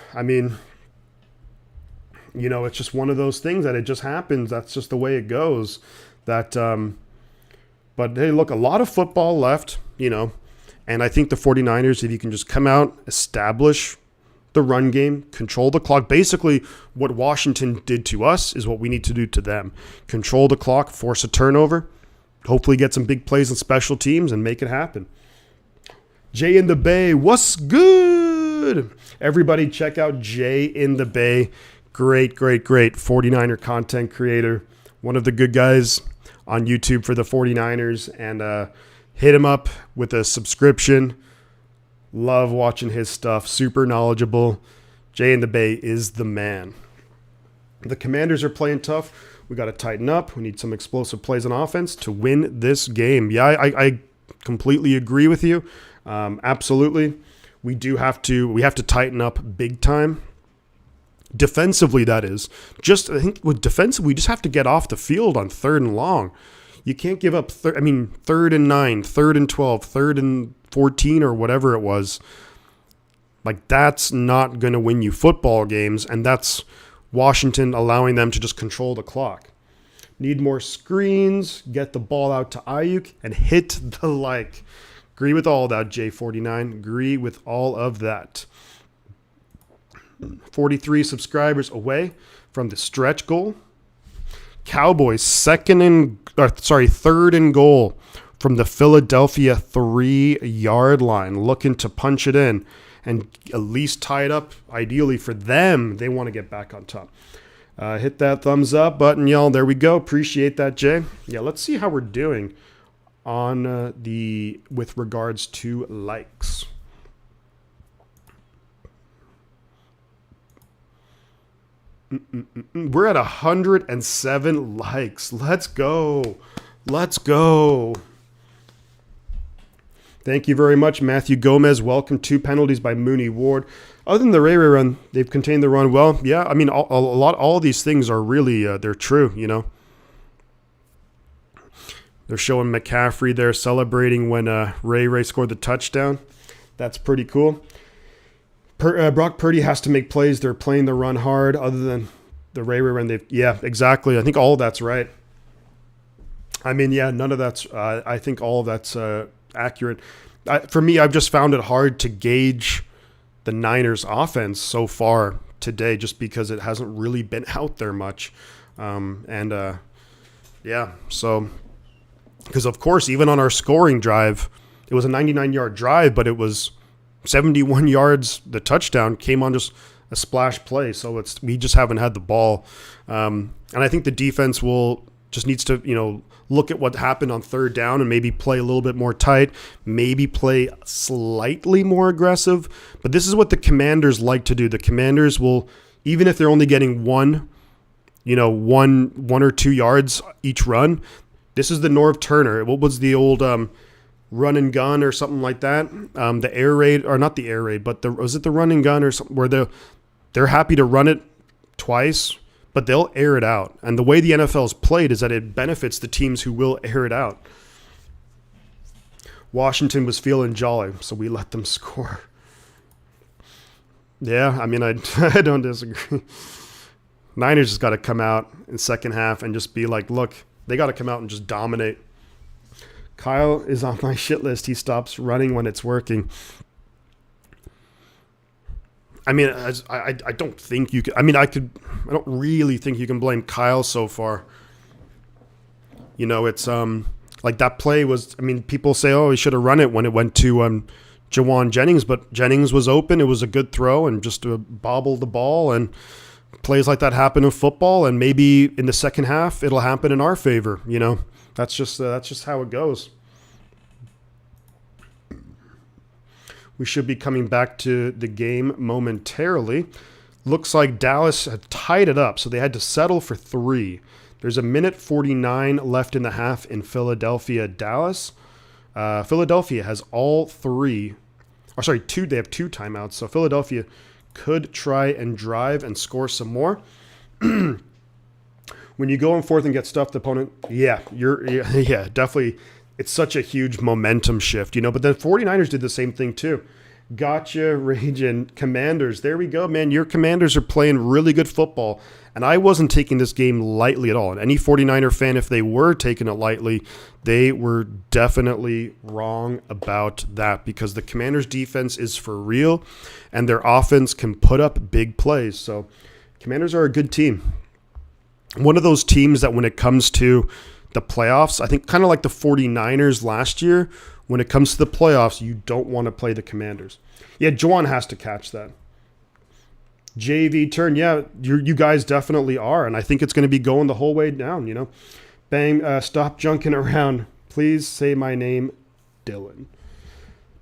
it's just one of those things that it just happens. That's just the way it goes. But hey, look, a lot of football left, and I think the 49ers, if you can just come out, establish the run game, control the clock. Basically, what Washington did to us is what we need to do to them. Control the clock, force a turnover, hopefully get some big plays on special teams and make it happen. Jay in the Bay, what's good? Everybody check out Jay in the Bay. Great 49er content creator. One of the good guys on YouTube for the 49ers. And hit him up with a subscription. Love watching his stuff. Super knowledgeable. Jay in the Bay is the man. The Commanders are playing tough. We got to tighten up. We need some explosive plays on offense to win this game. Yeah, I completely agree with you. Absolutely. We have to tighten up big time. Defensively, that is. I think with defensive, we just have to get off the field on 3rd and long. You can't give up 3rd and 9, 3rd and 12, 3rd and 14 or whatever it was. That's not going to win you football games, and that's Washington allowing them to just control the clock. Need more screens. Get the ball out to Ayuk and hit the like. Agree with all that, J49. Agree with all of that. 43 subscribers away from the stretch goal. Cowboys third and goal from the Philadelphia 3-yard line, looking to punch it in and at least tie it up. Ideally for them, they want to get back on top. Hit that thumbs up button, y'all. There we go. Appreciate that, Jay. Yeah, let's see how we're doing on with regards to likes. We're at 107 likes. Let's go. Let's go. Thank you very much, Matthew Gomez. Welcome. 2 penalties by Mooney Ward. Other than the Ray run, they've contained the run well. Yeah, I mean, all of these things are really, they're true, you know. They're showing McCaffrey there celebrating when Ray scored the touchdown. That's pretty cool. Brock Purdy has to make plays. They're playing the run hard. Other than the Ray run, yeah, exactly. I think all of that's right. I mean, yeah, none of that's. I think all of that's accurate. For me, I've just found it hard to gauge the Niners' offense so far today, just because it hasn't really been out there much. Yeah, so because of course, even on our scoring drive, it was a 99-yard drive, but it was 71 yards. The touchdown came on just a splash play. So we just haven't had the ball. And I think the defense just needs to, look at what happened on third down and maybe play a little bit more tight, maybe play slightly more aggressive. But this is what the Commanders like to do. The Commanders will, even if they're only getting one or 2 yards each run, this is the Norv Turner. What was the old run and gun or something like that? The air raid, or not the air raid, but was it the run and gun or something where they're happy to run it twice, but they'll air it out. And the way the NFL is played is that it benefits the teams who will air it out. Washington was feeling jolly, so we let them score. Yeah, I mean, I don't disagree. Niners just got to come out in second half and just be like, look, they got to come out and just dominate. Kyle is on my shit list. He stops running when it's working. I mean, I don't think you can. I mean, I don't really think you can blame Kyle so far. It's like that play was. I mean, people say, oh, he should have run it when it went to Jawan Jennings, but Jennings was open. It was a good throw and just to bobble the ball. And plays like that happen in football. And maybe in the second half, it'll happen in our favor. That's just how it goes. We should be coming back to the game momentarily. Looks like Dallas had tied it up, so they had to settle for 3. There's a minute 49 left in the half in Philadelphia, Dallas. Philadelphia has all 3. Or sorry, 2. They have 2 timeouts, so Philadelphia could try and drive and score some more. When you go in fourth and get stuffed, the opponent, yeah, definitely. It's such a huge momentum shift, but the 49ers did the same thing too. Gotcha, Raging Commanders. There we go, man. Your Commanders are playing really good football. And I wasn't taking this game lightly at all. And any 49er fan, if they were taking it lightly, they were definitely wrong about that, because the Commanders' defense is for real and their offense can put up big plays. So Commanders are a good team. One of those teams that when it comes to the playoffs, I think kind of like the 49ers last year, when it comes to the playoffs, you don't want to play the Commanders. Yeah, Juwan has to catch that. JV turn, yeah, you guys definitely are, and I think it's going to be going the whole way down, Bang, stop junking around. Please say my name, Dylan.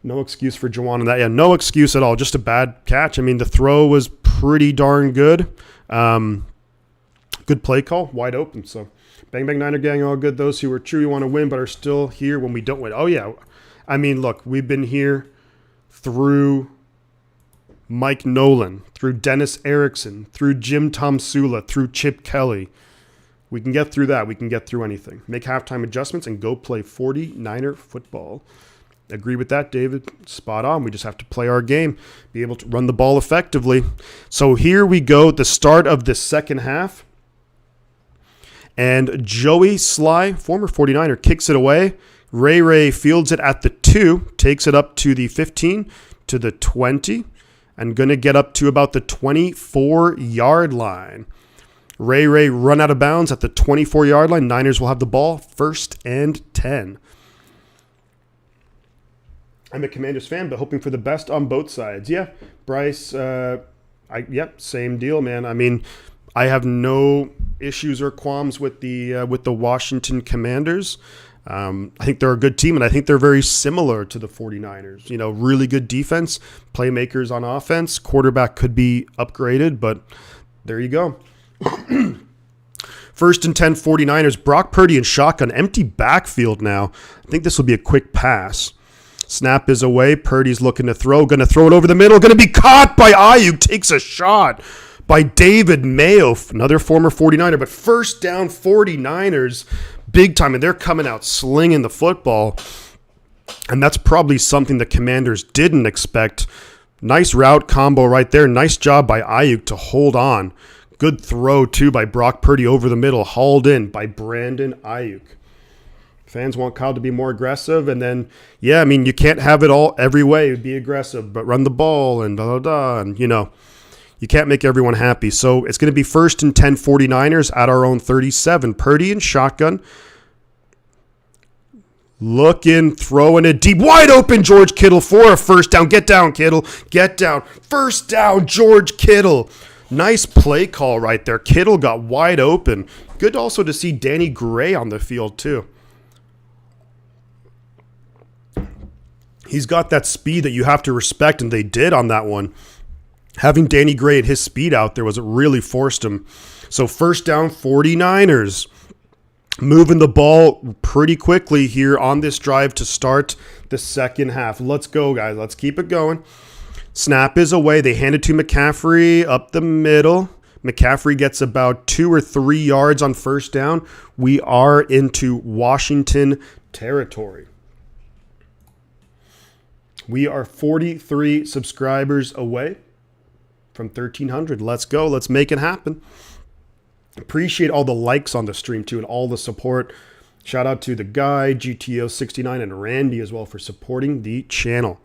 No excuse for Juwan on that. Yeah, no excuse at all. Just a bad catch. I mean, the throw was pretty darn good. Good play call, wide open, so... Bang, bang, Niner gang, all good. Those who are truly want to win but are still here when we don't win. Oh, yeah. I mean, look, we've been here through Mike Nolan, through Dennis Erickson, through Jim Tomsula, through Chip Kelly. We can get through that. We can get through anything. Make halftime adjustments and go play 49er football. Agree with that, David. Spot on. We just have to play our game, be able to run the ball effectively. So here we go, the start of the second half. And Joey Sly, former 49er, kicks it away. Ray fields it at the 2, takes it up to the 15, to the 20, and going to get up to about the 24-yard line. Ray run out of bounds at the 24-yard line. Niners will have the ball, 1st and 10. I'm a Commanders fan, but hoping for the best on both sides. Yeah, Bryce, same deal, man. I mean, I have no issues or qualms with the Washington Commanders. I think they're a good team, and I think they're very similar to the 49ers. You know, really good defense, playmakers on offense. Quarterback could be upgraded, but there you go. 1st and 10 49ers. Brock Purdy in shotgun. Empty backfield now. I think this will be a quick pass. Snap is away. Purdy's looking to throw. Going to throw it over the middle. Going to be caught by Ayuk. Takes a shot by David Mayo, another former 49er. But 1st down 49ers, big time. And they're coming out slinging the football. And that's probably something the Commanders didn't expect. Nice route combo right there. Nice job by Ayuk to hold on. Good throw, too, by Brock Purdy over the middle. Hauled in by Brandon Ayuk. Fans want Kyle to be more aggressive. And then, yeah, I mean, you can't have it all every way. Be aggressive, but run the ball and blah. And, you know, you can't make everyone happy. So it's going to be 1st and 10 49ers at our own 37. Purdy in shotgun. Looking, throwing it deep. Wide open, George Kittle for a 1st down. Get down, Kittle. Get down. 1st down, George Kittle. Nice play call right there. Kittle got wide open. Good also to see Danny Gray on the field, too. He's got that speed that you have to respect, and they did on that one. Having Danny Gray at his speed out there was it really forced him. So 1st down 49ers. Moving the ball pretty quickly here on this drive to start the second half. Let's go, guys. Let's keep it going. Snap is away. They hand it to McCaffrey up the middle. McCaffrey gets about 2 or 3 yards on 1st down. We are into Washington territory. We are 43 subscribers away from 1,300. Let's go. Let's make it happen. Appreciate all the likes on the stream, too, and all the support. Shout out to the guy, GTO69, and Randy as well for supporting the channel.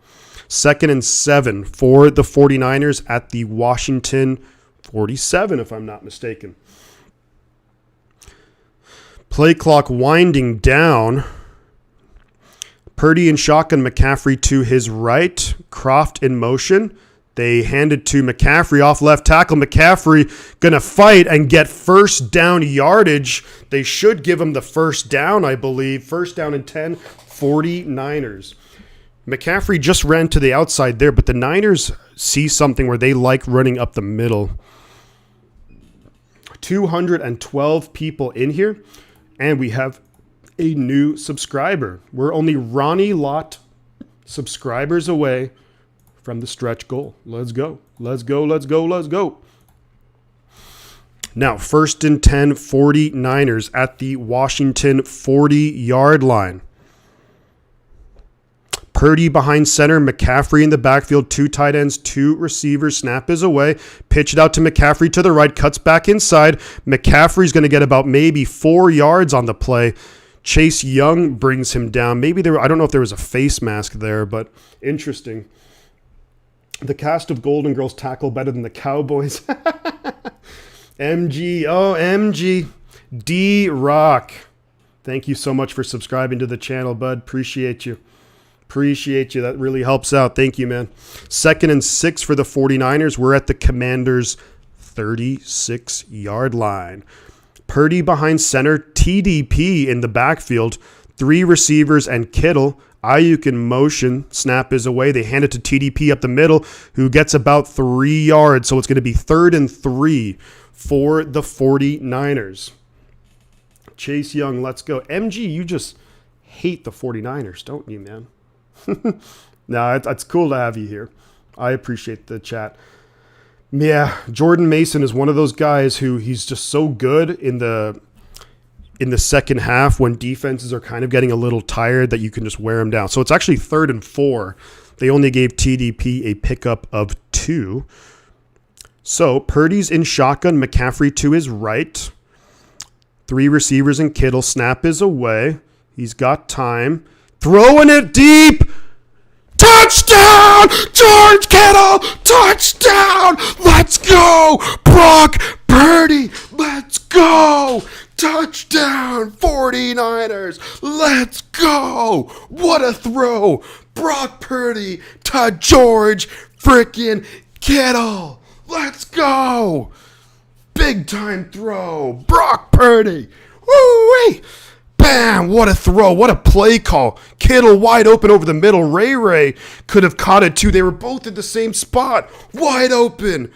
2nd and 7 for the 49ers at the Washington 47, if I'm not mistaken. Play clock winding down. Purdy in shotgun, McCaffrey to his right. Croft in motion. They hand it to McCaffrey off left tackle. McCaffrey going to fight and get 1st down yardage. They should give him the 1st down, I believe. 1st down and 10, 49ers. McCaffrey just ran to the outside there, but the Niners see something where they like running up the middle. 212 people in here, and we have a new subscriber. We're only Ronnie Lott subscribers away from the stretch goal. Let's go. Let's go. Let's go. Let's go. Now, 1st and 10 49ers at the Washington 40-yard line. Purdy behind center, McCaffrey in the backfield, 2 tight ends, 2 receivers. Snap is away. Pitch it out to McCaffrey to the right, cuts back inside. McCaffrey's going to get about maybe 4 yards on the play. Chase Young brings him down. Maybe I don't know if there was a face mask there, but interesting. The cast of Golden Girls tackle better than the Cowboys. MG, oh, MG. D-Rock. Thank you so much for subscribing to the channel, bud. Appreciate you. Appreciate you. That really helps out. Thank you, man. 2nd and 6 for the 49ers. We're at the Commanders' 36-yard line. Purdy behind center. TDP in the backfield. 3 receivers and Kittle. Ayuk in motion. Snap is away. They hand it to TDP up the middle, who gets about 3 yards. So it's going to be 3rd and 3 for the 49ers. Chase Young, let's go. MG, you just hate the 49ers, don't you, man? No, it's cool to have you here. I appreciate the chat. Yeah, Jordan Mason is one of those guys who he's just so good in the second half when defenses are kind of getting a little tired that you can just wear him down. So it's actually 3rd and 4. They only gave TDP a pickup of 2. So Purdy's in shotgun, McCaffrey to his right. 3 receivers and Kittle. Snap is away. He's got time. Throwing it deep. Touchdown! George Kittle! Touchdown! Let's go! Brock Purdy! Let's go! Touchdown! 49ers! Let's go! What a throw! Brock Purdy to George freaking Kittle! Let's go! Big time throw! Brock Purdy! Woo-wee! Bam! What a throw. What a play call. Kittle wide open over the middle. Ray could have caught it too. They were both in the same spot. Wide open.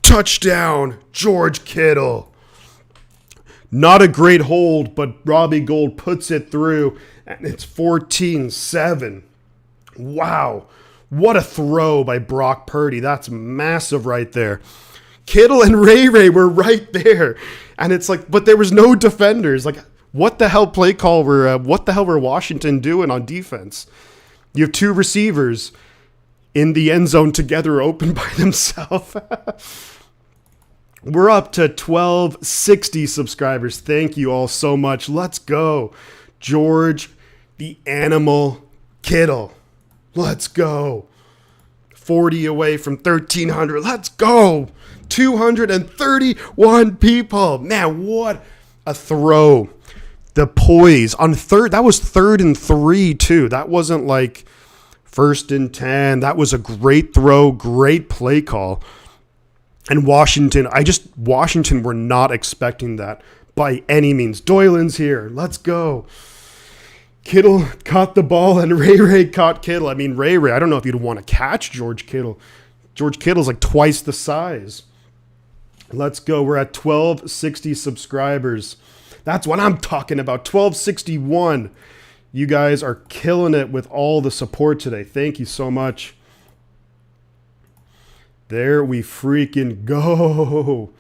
Touchdown, George Kittle. Not a great hold, but Robbie Gould puts it through, and it's 14-7. Wow. What a throw by Brock Purdy. That's massive right there. Kittle and Ray were right there. And it's like, but there was no defenders. Like, what the hell play call what the hell were Washington doing on defense? You have 2 receivers in the end zone together open by themselves. We're up to 1260 subscribers. Thank you all so much. Let's go. George the Animal Kittle. Let's go. 40 away from 1,300. Let's go. 231 people. Man, what a throw. The poise on third, that was 3rd and 3 too. That wasn't like 1st and 10. That was a great throw, great play call. And Washington were not expecting that by any means. Doylen's here. Let's go. Kittle caught the ball and Ray caught Kittle. I mean, Ray, I don't know if you'd want to catch George Kittle. George Kittle's like twice the size. Let's go. We're at 1260 subscribers. That's what I'm talking about. 1261. You guys are killing it with all the support today. Thank you so much. There we freaking go.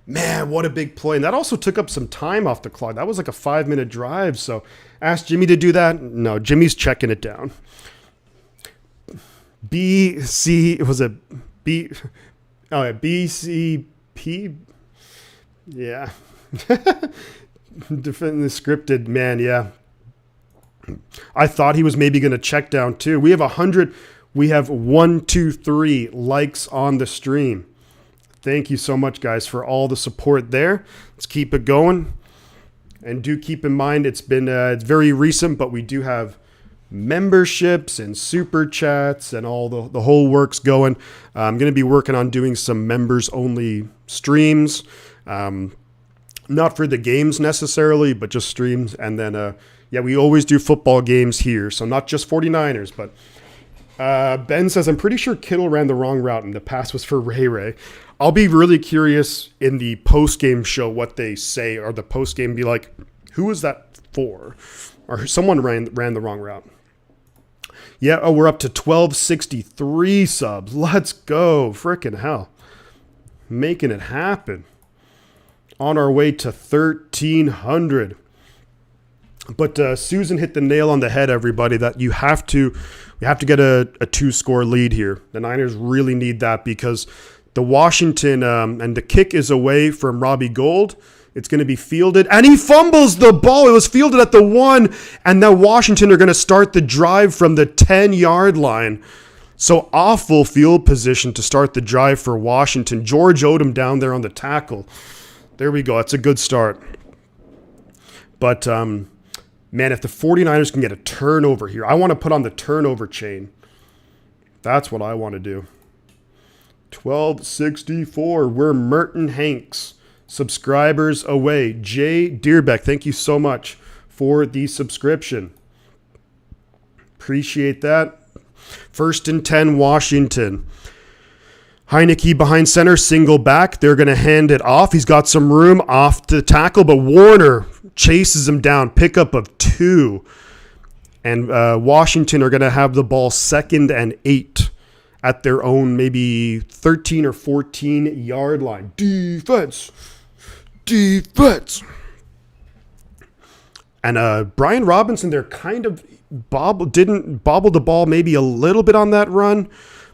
Man, what a big play. And that also took up some time off the clock. That was like a 5-minute drive. So ask Jimmy to do that. No, Jimmy's checking it down. BCP? Yeah. Defending the scripted, man, yeah. I thought he was maybe going to check down too. We have 100. We have 123 likes on the stream. Thank you so much, guys, for all the support there. Let's keep it going. And do keep in mind, it's very recent, but we do have memberships and super chats and all the whole works going. I'm going to be working on doing some members only streams. Not for the games necessarily, but just streams. And then, we always do football games here. So not just 49ers, but Ben says, I'm pretty sure Kittle ran the wrong route and the pass was for Ray. I'll be really curious in the post-game show what they say, or the post-game be like, who was that for? Or someone ran the wrong route. Yeah, we're up to 1263 subs. Let's go. Frickin' hell. Making it happen. On our way to 1,300. But Susan hit the nail on the head, everybody, that we have to get a 2-score lead here. The Niners really need that because the Washington and the kick is away from Robbie Gould. It's going to be fielded, and he fumbles the ball. It was fielded at the 1, and now Washington are going to start the drive from the 10-yard line. So awful field position to start the drive for Washington. George Odom down there on the tackle. There we go. That's a good start. But, man, if the 49ers can get a turnover here, I want to put on the turnover chain. That's what I want to do. 1264. We're Merton Hanks. Subscribers away. Jay Deerbeck, thank you so much for the subscription. Appreciate that. 1st and 10, Washington. Heineke behind center, single back. They're going to hand it off. He's got some room off the tackle, but Warner chases him down. Pickup of 2. And Washington are going to have the ball 2nd and 8 at their own maybe 13 or 14-yard line. Defense. And Brian Robinson, they're kind of didn't bobble the ball maybe a little bit on that run.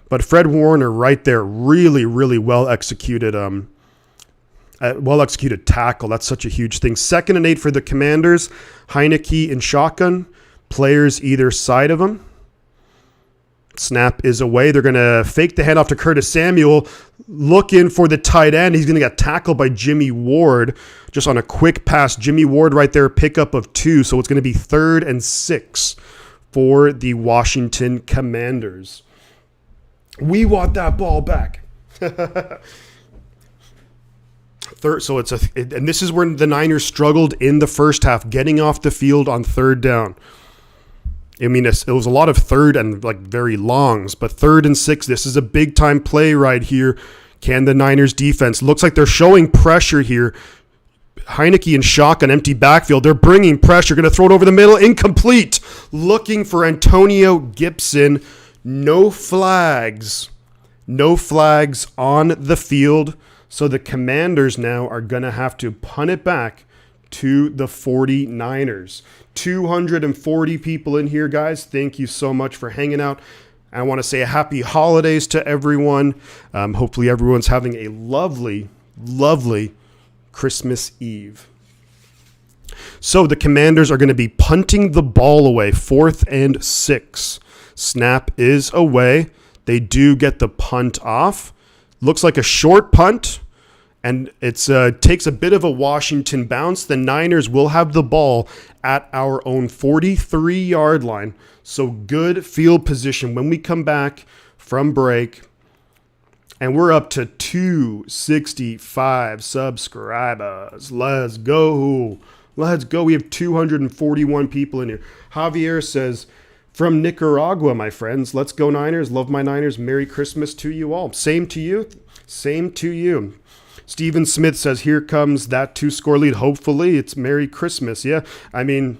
But Fred Warner right there, really, really well executed Well-executed tackle. That's such a huge thing. 2nd and 8 for the Commanders. Heineke in shotgun. Players either side of him. Snap is away. They're going to fake the handoff to Curtis Samuel. Looking for the tight end. He's going to get tackled by Jimmy Ward. Just on a quick pass. Jimmy Ward right there, pickup of 2. So it's going to be 3rd and 6 for the Washington Commanders. We want that ball back. So and this is where the Niners struggled in the first half, getting off the field on 3rd down. I mean, it was a lot of 3rd and like very longs, but 3rd and 6, this is a big time play right here. Can the Niners defense? Looks like they're showing pressure here. Heineke and shotgun, empty backfield. They're bringing pressure. Going to throw it over the middle. Incomplete. Looking for Antonio Gibson. No flags. No flags on the field. So the Commanders now are going to have to punt it back to the 49ers. 240 people in here, guys. Thank you so much for hanging out. I want to say a happy holidays to everyone. Hopefully everyone's having a lovely, lovely Christmas Eve. So the Commanders are going to be punting the ball away, 4th and 6. Snap is away. They do get the punt off. Looks like a short punt, and it takes a bit of a Washington bounce. The Niners will have the ball at our own 43-yard line. So good field position when we come back from break. And we're up to 265 subscribers. Let's go. Let's go. We have 241 people in here. Javier says, from Nicaragua, my friends. Let's go Niners. Love my Niners. Merry Christmas to you all. Same to you. Same to you. Steven Smith says, here comes that 2-score lead. Hopefully it's Merry Christmas. Yeah, I mean,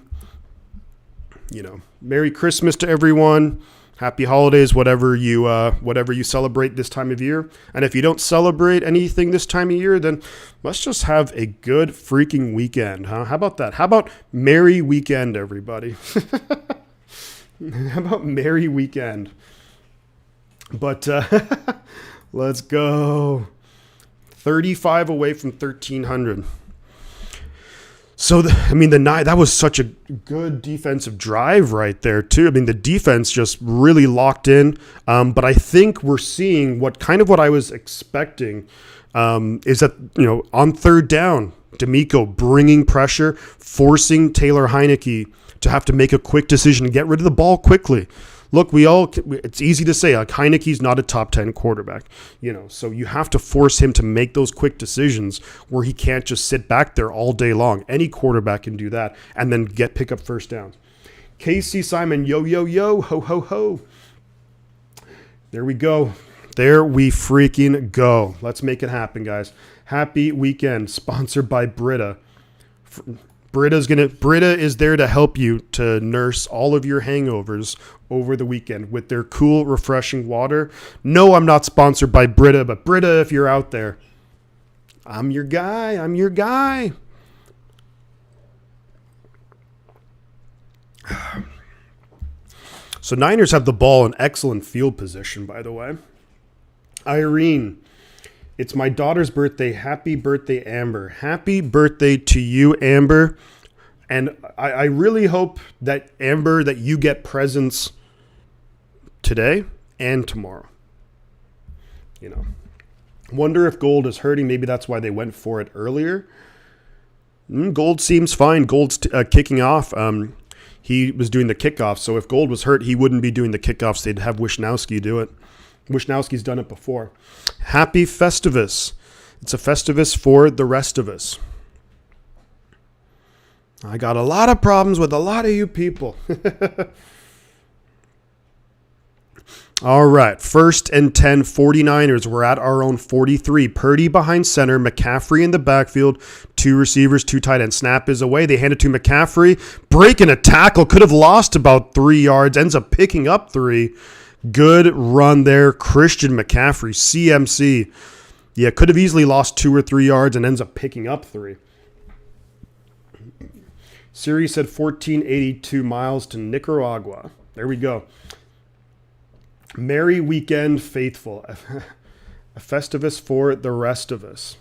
Merry Christmas to everyone. Happy holidays, whatever you celebrate this time of year. And if you don't celebrate anything this time of year, then let's just have a good freaking weekend, huh? How about that? How about Merry Weekend, everybody? How about Merry Weekend? But let's go. 35 away from 1,300. So, that was such a good defensive drive right there, too. I mean, the defense just really locked in. But I think we're seeing what I was expecting is that, on 3rd down, D'Amico bringing pressure, forcing Taylor Heineke to have to make a quick decision and get rid of the ball quickly. Look, it's easy to say, like, Heineke's not a top 10 quarterback, so you have to force him to make those quick decisions where he can't just sit back there all day long. Any quarterback can do that and then pick up first downs. Casey Simon, yo, yo, yo, ho, ho, ho. There we go. There we freaking go. Let's make it happen, guys. Happy weekend, sponsored by Brita. Brita is there to help you to nurse all of your hangovers over the weekend with their cool, refreshing water. No, I'm not sponsored by Brita, but Brita, if you're out there, I'm your guy. I'm your guy. So Niners have the ball in excellent field position, by the way. Irene, it's my daughter's birthday. Happy birthday, Amber. Happy birthday to you, Amber. And I really hope that, Amber, that you get presents today and tomorrow. Wonder if Gold is hurting. Maybe that's why they went for it earlier. Gold seems fine. Gold's kicking off. He was doing the kickoff. So if Gold was hurt, he wouldn't be doing the kickoffs. They'd have Wishnowski do it. Wishnowski's done it before. Happy Festivus. It's a Festivus for the rest of us. I got a lot of problems with a lot of you people. All right, 1st and 10, 49ers. We're at our own 43. Purdy behind center, McCaffrey in the backfield, 2 receivers, 2 tight ends. Snap is away. They hand it to McCaffrey. Breaking a tackle. Could have lost about 3 yards. Ends up picking up 3. Good run there. Christian McCaffrey, CMC. Yeah, could have easily lost 2 or 3 yards and ends up picking up 3. Siri said 1482 miles to Nicaragua. There we go. Merry weekend, faithful. A Festivus for the rest of us.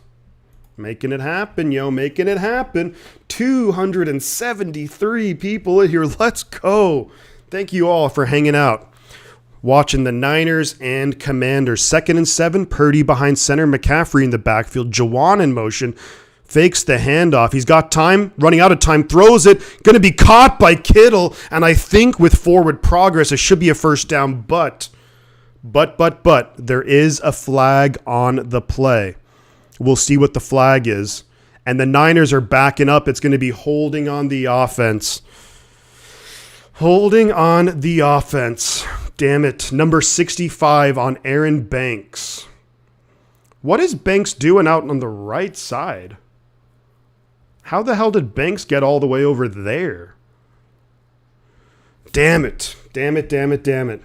Making it happen, yo. Making it happen. 273 people in here. Let's go. Thank you all for hanging out. Watching the Niners and Commanders. 2nd and 7. Purdy behind center. McCaffrey in the backfield. Jawan in motion. Fakes the handoff. He's got time. Running out of time. Throws it. Going to be caught by Kittle. And I think with forward progress, it should be a first down. But there is a flag on the play. We'll see what the flag is. And the Niners are backing up. It's going to be holding on the offense. Holding on the offense. Damn it. Number 65 on Aaron Banks. What is Banks doing out on the right side? How the hell did Banks get all the way over there? Damn it. Damn it, damn it, damn it.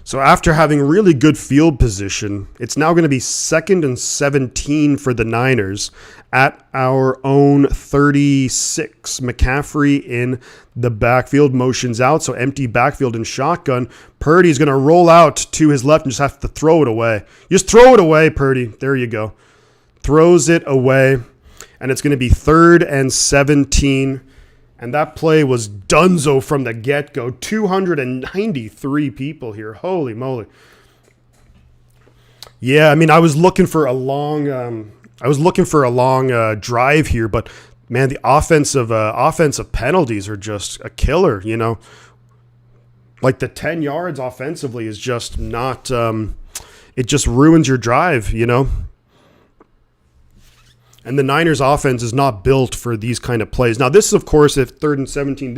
So after having really good field position, it's now going to be 2nd and 17 for the Niners at our own 36. McCaffrey in the backfield, motions out, so empty backfield and shotgun. Purdy's going to roll out to his left and just have to throw it away. Just throw it away, Purdy. There you go. Throws it away, and it's going to be 3rd and 17. And that play was dunzo from the get-go. 293 people here. Holy moly. Yeah, I mean, I was looking for a long drive here, but man, the offensive penalties are just a killer, you know. Like the 10 yards offensively is just not it just ruins your drive, you know. And the Niners offense is not built for these kind of plays. Now, this is, of course, if 3rd and 17,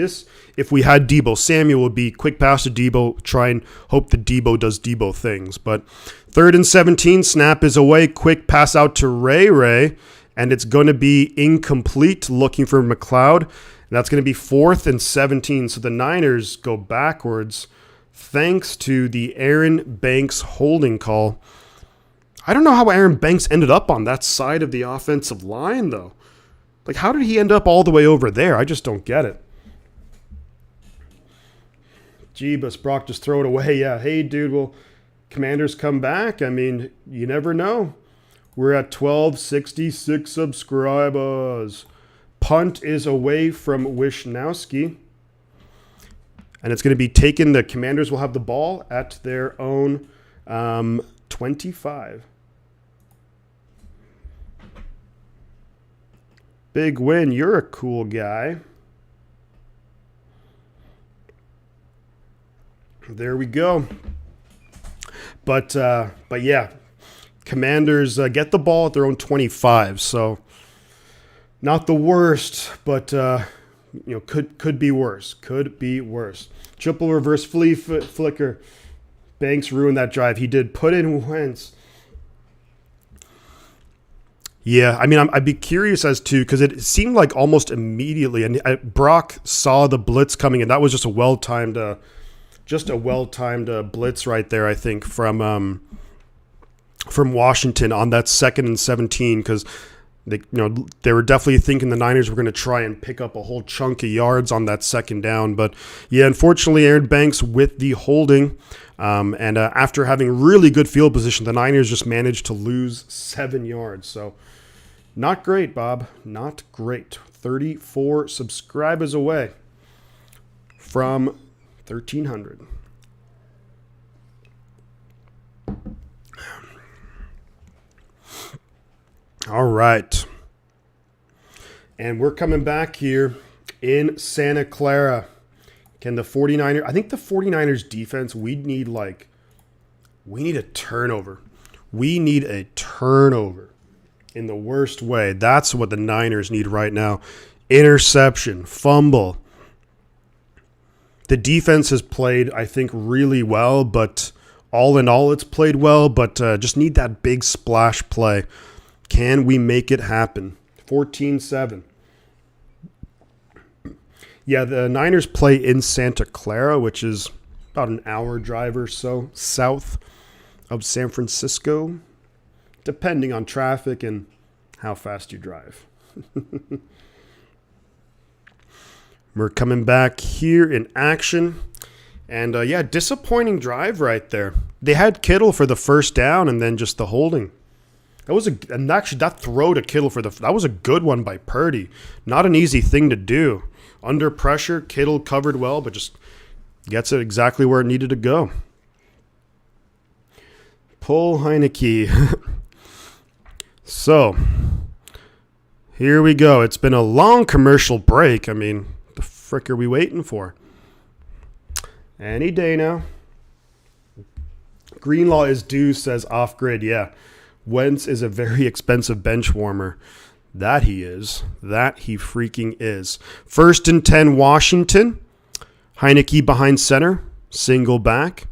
if we had Debo Samuel, would be quick pass to Debo, try and hope that Debo does Debo things. But 3rd and 17, snap is away, quick pass out to Ray, and it's going to be incomplete, looking for McLeod. And that's going to be 4th and 17. So the Niners go backwards thanks to the Aaron Banks holding call. I don't know how Aaron Banks ended up on that side of the offensive line, though. Like, how did he end up all the way over there? I just don't get it. Jeebus, Brock, just throw it away. Yeah, hey, dude, will Commanders come back? I mean, you never know. We're at 1266 subscribers. Punt is away from Wishnowski. And it's going to be taken. The Commanders will have the ball at their own 25. Big win. You're a cool guy. There we go. But yeah, Commanders get the ball at their own 25. So not the worst, but could be worse. Could be worse. Triple reverse flea flicker. Banks ruined that drive. He did put in Wentz. Yeah, I mean, I'd be curious as to, because it seemed like almost immediately, and Brock saw the blitz coming, and that was just a well-timed blitz right there, I think, from Washington on that 2nd and 17, because they were definitely thinking the Niners were going to try and pick up a whole chunk of yards on that 2nd down. But yeah, unfortunately, Aaron Banks with the holding. And after having really good field position, the Niners just managed to lose 7 yards. So not great, Bob. Not great. 34 subscribers away from 1,300. All right. And we're coming back here in Santa Clara. Can the 49ers, I think the 49ers defense, we need a turnover. We need a turnover in the worst way. That's what the Niners need right now. Interception, fumble. The defense has played, I think, really well, but all in all, it's played well, but just need that big splash play. Can we make it happen? 14-7. Yeah, the Niners play in Santa Clara, which is about an hour drive or so south of San Francisco, depending on traffic and how fast you drive. We're coming back here in action. And, disappointing drive right there. They had Kittle for the first down and then just the holding. And actually that throw to Kittle that was a good one by Purdy. Not an easy thing to do. Under pressure, Kittle covered well, but just gets it exactly where it needed to go. Pull Heineke. So, here we go. It's been a long commercial break. I mean, the frick are we waiting for? Any day now. Greenlaw is due, says Off Grid. Yeah, Wentz is a very expensive bench warmer. That he is. That he freaking is. 1st and 10, Washington. Heineke behind center. Single back.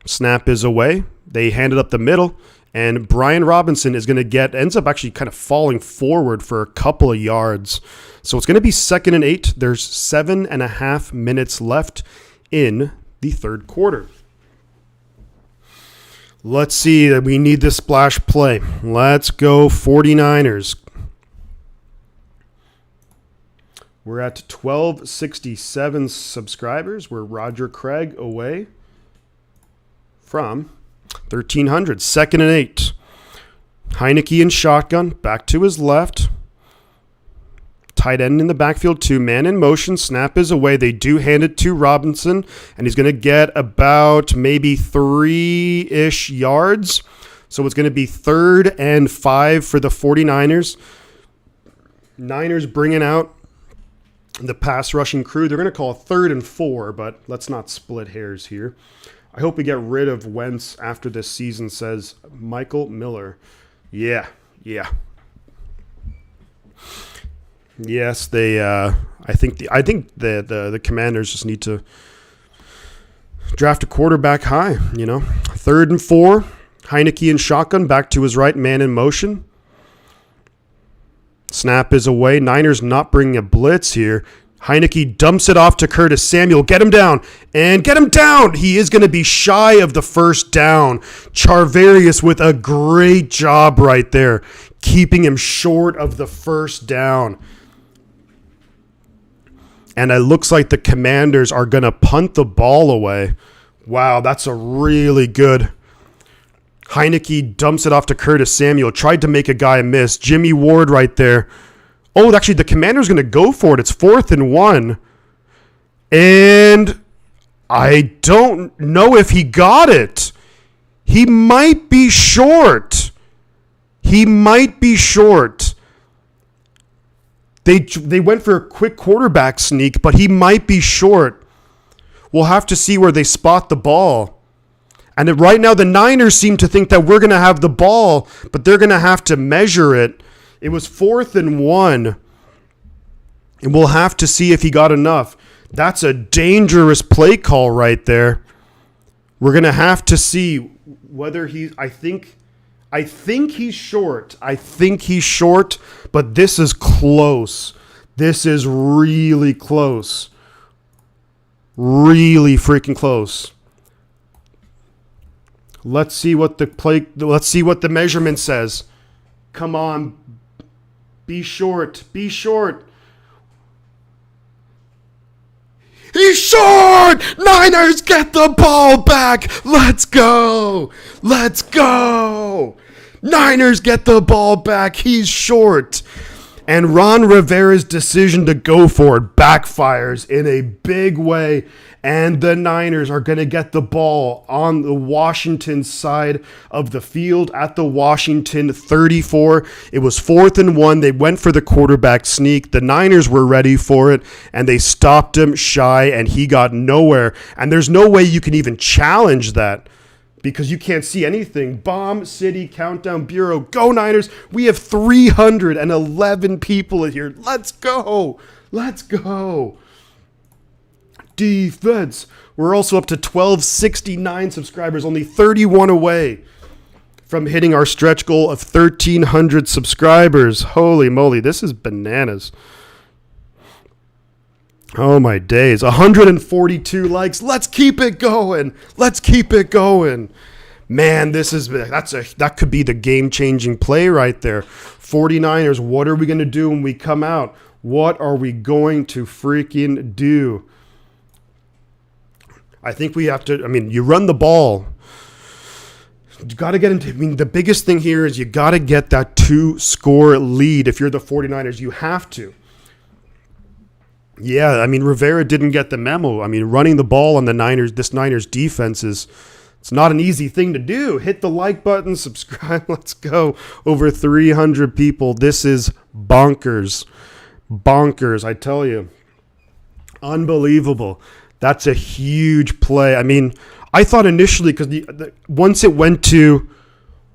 Snap is away. They hand it up the middle. And Brian Robinson is going to ends up actually kind of falling forward for a couple of yards. So it's going to be 2nd and 8. There's 7.5 minutes left in the third quarter. Let's see. We need the splash play. Let's go 49ers. We're at 1267 subscribers. We're Roger Craig away from 1,300. 2nd and 8. Heineke in shotgun. Back to his left. Tight end in the backfield, 2 man in motion. Snap is away. They do hand it to Robinson, and he's going to get about maybe 3-ish yards. So it's going to be 3rd and 5 for the 49ers. Niners bringing out the pass rushing crew. They're going to call it 3rd and 4, but let's not split hairs here. I hope we get rid of Wentz after this season, says Michael Miller. Yeah. Yes, they. I think the Commanders just need to draft a quarterback high. 3rd and 4. Heineke in shotgun, back to his right, man in motion. Snap is away. Niners not bringing a blitz here. Heineke dumps it off to Curtis Samuel. Get him down. And get him down. He is going to be shy of the first down. Charvarius with a great job right there, keeping him short of the first down. And it looks like the Commanders are going to punt the ball away. Wow, that's a really good. Heineke dumps it off to Curtis Samuel. Tried to make a guy miss. Jimmy Ward right there. Oh, actually, the Commander's going to go for it. It's 4th and 1. And I don't know if he got it. He might be short. They went for a quick quarterback sneak, but he might be short. We'll have to see where they spot the ball. And right now, the Niners seem to think that we're going to have the ball, but they're going to have to measure it. It was 4th and 1. And we'll have to see if he got enough. That's a dangerous play call right there. We're going to have to see whether I think he's short. But this is close. This is really close. Really freaking close. Let's see what the measurement says. Come on. Be short. He's short! Niners get the ball back! Let's go! Niners get the ball back. He's short. And Ron Rivera's decision to go for it backfires in a big way. And the Niners are going to get the ball on the Washington side of the field at the Washington 34. It was 4th and 1. They went for the quarterback sneak. The Niners were ready for it, and they stopped him shy, and he got nowhere. And there's no way you can even challenge that because you can't see anything. Bomb City Countdown Bureau. Go Niners. We have 311 people in here. Let's go. Defense. We're also up to 1269 subscribers, only 31 away from hitting our stretch goal of 1,300 subscribers. Holy moly, this is bananas. Oh my days. 142 likes. Let's keep it going. Man, that could be the game-changing play right there. 49ers, what are we going to do when we come out? What are we going to freaking do? I think we have to, you run the ball. You got to get into, I mean, the biggest thing here is you got to get that 2-score lead. If you're the 49ers, you have to. Yeah, I mean, Rivera didn't get the memo. I mean, running the ball on the Niners, this Niners defense it's not an easy thing to do. Hit the like button, subscribe. Let's go. Over 300 people. This is bonkers. Bonkers, I tell you. Unbelievable. That's a huge play. I mean, I thought initially, because once it went to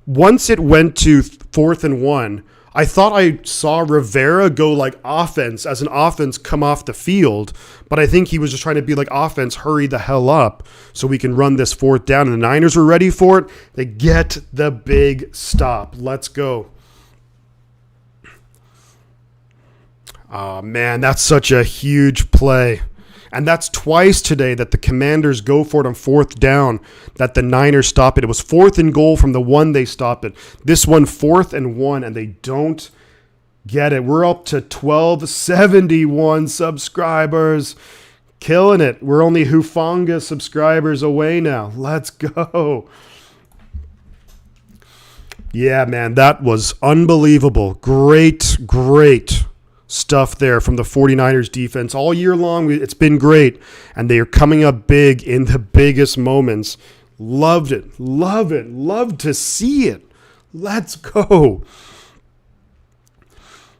4th and 1, I thought I saw Rivera go like offense, as an offense come off the field, but I think he was just trying to be like offense, hurry the hell up so we can run this 4th down. And the Niners were ready for it. They get the big stop. Let's go. Oh, man, that's such a huge play. And that's twice today that the Commanders go for it on 4th down, that the Niners stop it. It was 4th and goal from the one they stop it. This one, 4th and 1, and they don't get it. We're up to 1271 subscribers. Killing it. We're only Hufanga subscribers away now. Let's go. Yeah, man, that was unbelievable. Great stuff there from the 49ers defense. All year long, it's been great, and they are coming up big in the biggest moments. Loved it. Loved to see it. Let's go.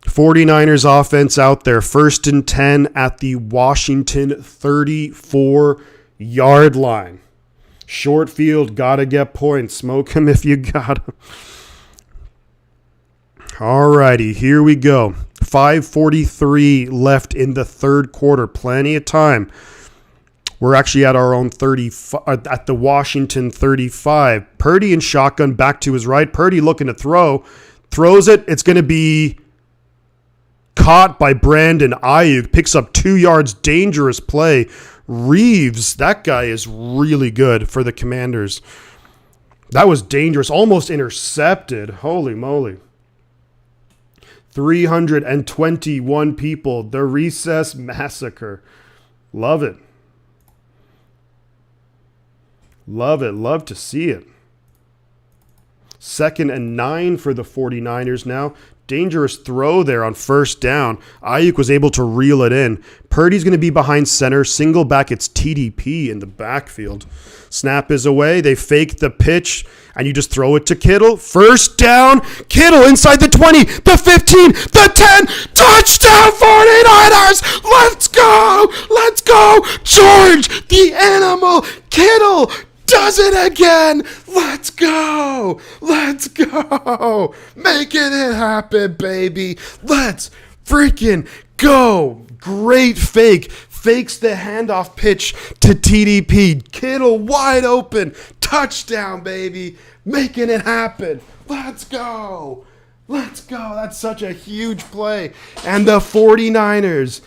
49ers offense out there, 1st and 10 at the Washington 34-yard line. Short field, gotta get points. Smoke him if you got him. Alrighty, here we go. 5:43 left in the third quarter. Plenty of time. We're actually at our own 35, at the Washington 35. Purdy in shotgun, back to his right. Purdy looking to throw. Throws it. It's going to be caught by Brandon Ayuk. Picks up 2 yards. Dangerous play. Reeves, that guy is really good for the Commanders. That was dangerous. Almost intercepted. Holy moly. 321 people. The Recess Massacre. Love it. Love to see it. 2nd and 9 for the 49ers now. Dangerous throw there on 1st down. Ayuk was able to reel it in. Purdy's going to be behind center. Single back. It's TDP in the backfield. Snap is away. They fake the pitch, and you just throw it to Kittle. 1st down. Kittle inside the 20, the 15, the 10. Touchdown 49ers. Let's go. George, the animal. Kittle does it again. Let's go. Making it happen, baby. Let's freaking go. Great fake. Fakes the handoff pitch to TDP. Kittle wide open. Touchdown, baby. Making it happen. Let's go. That's such a huge play. And the 49ers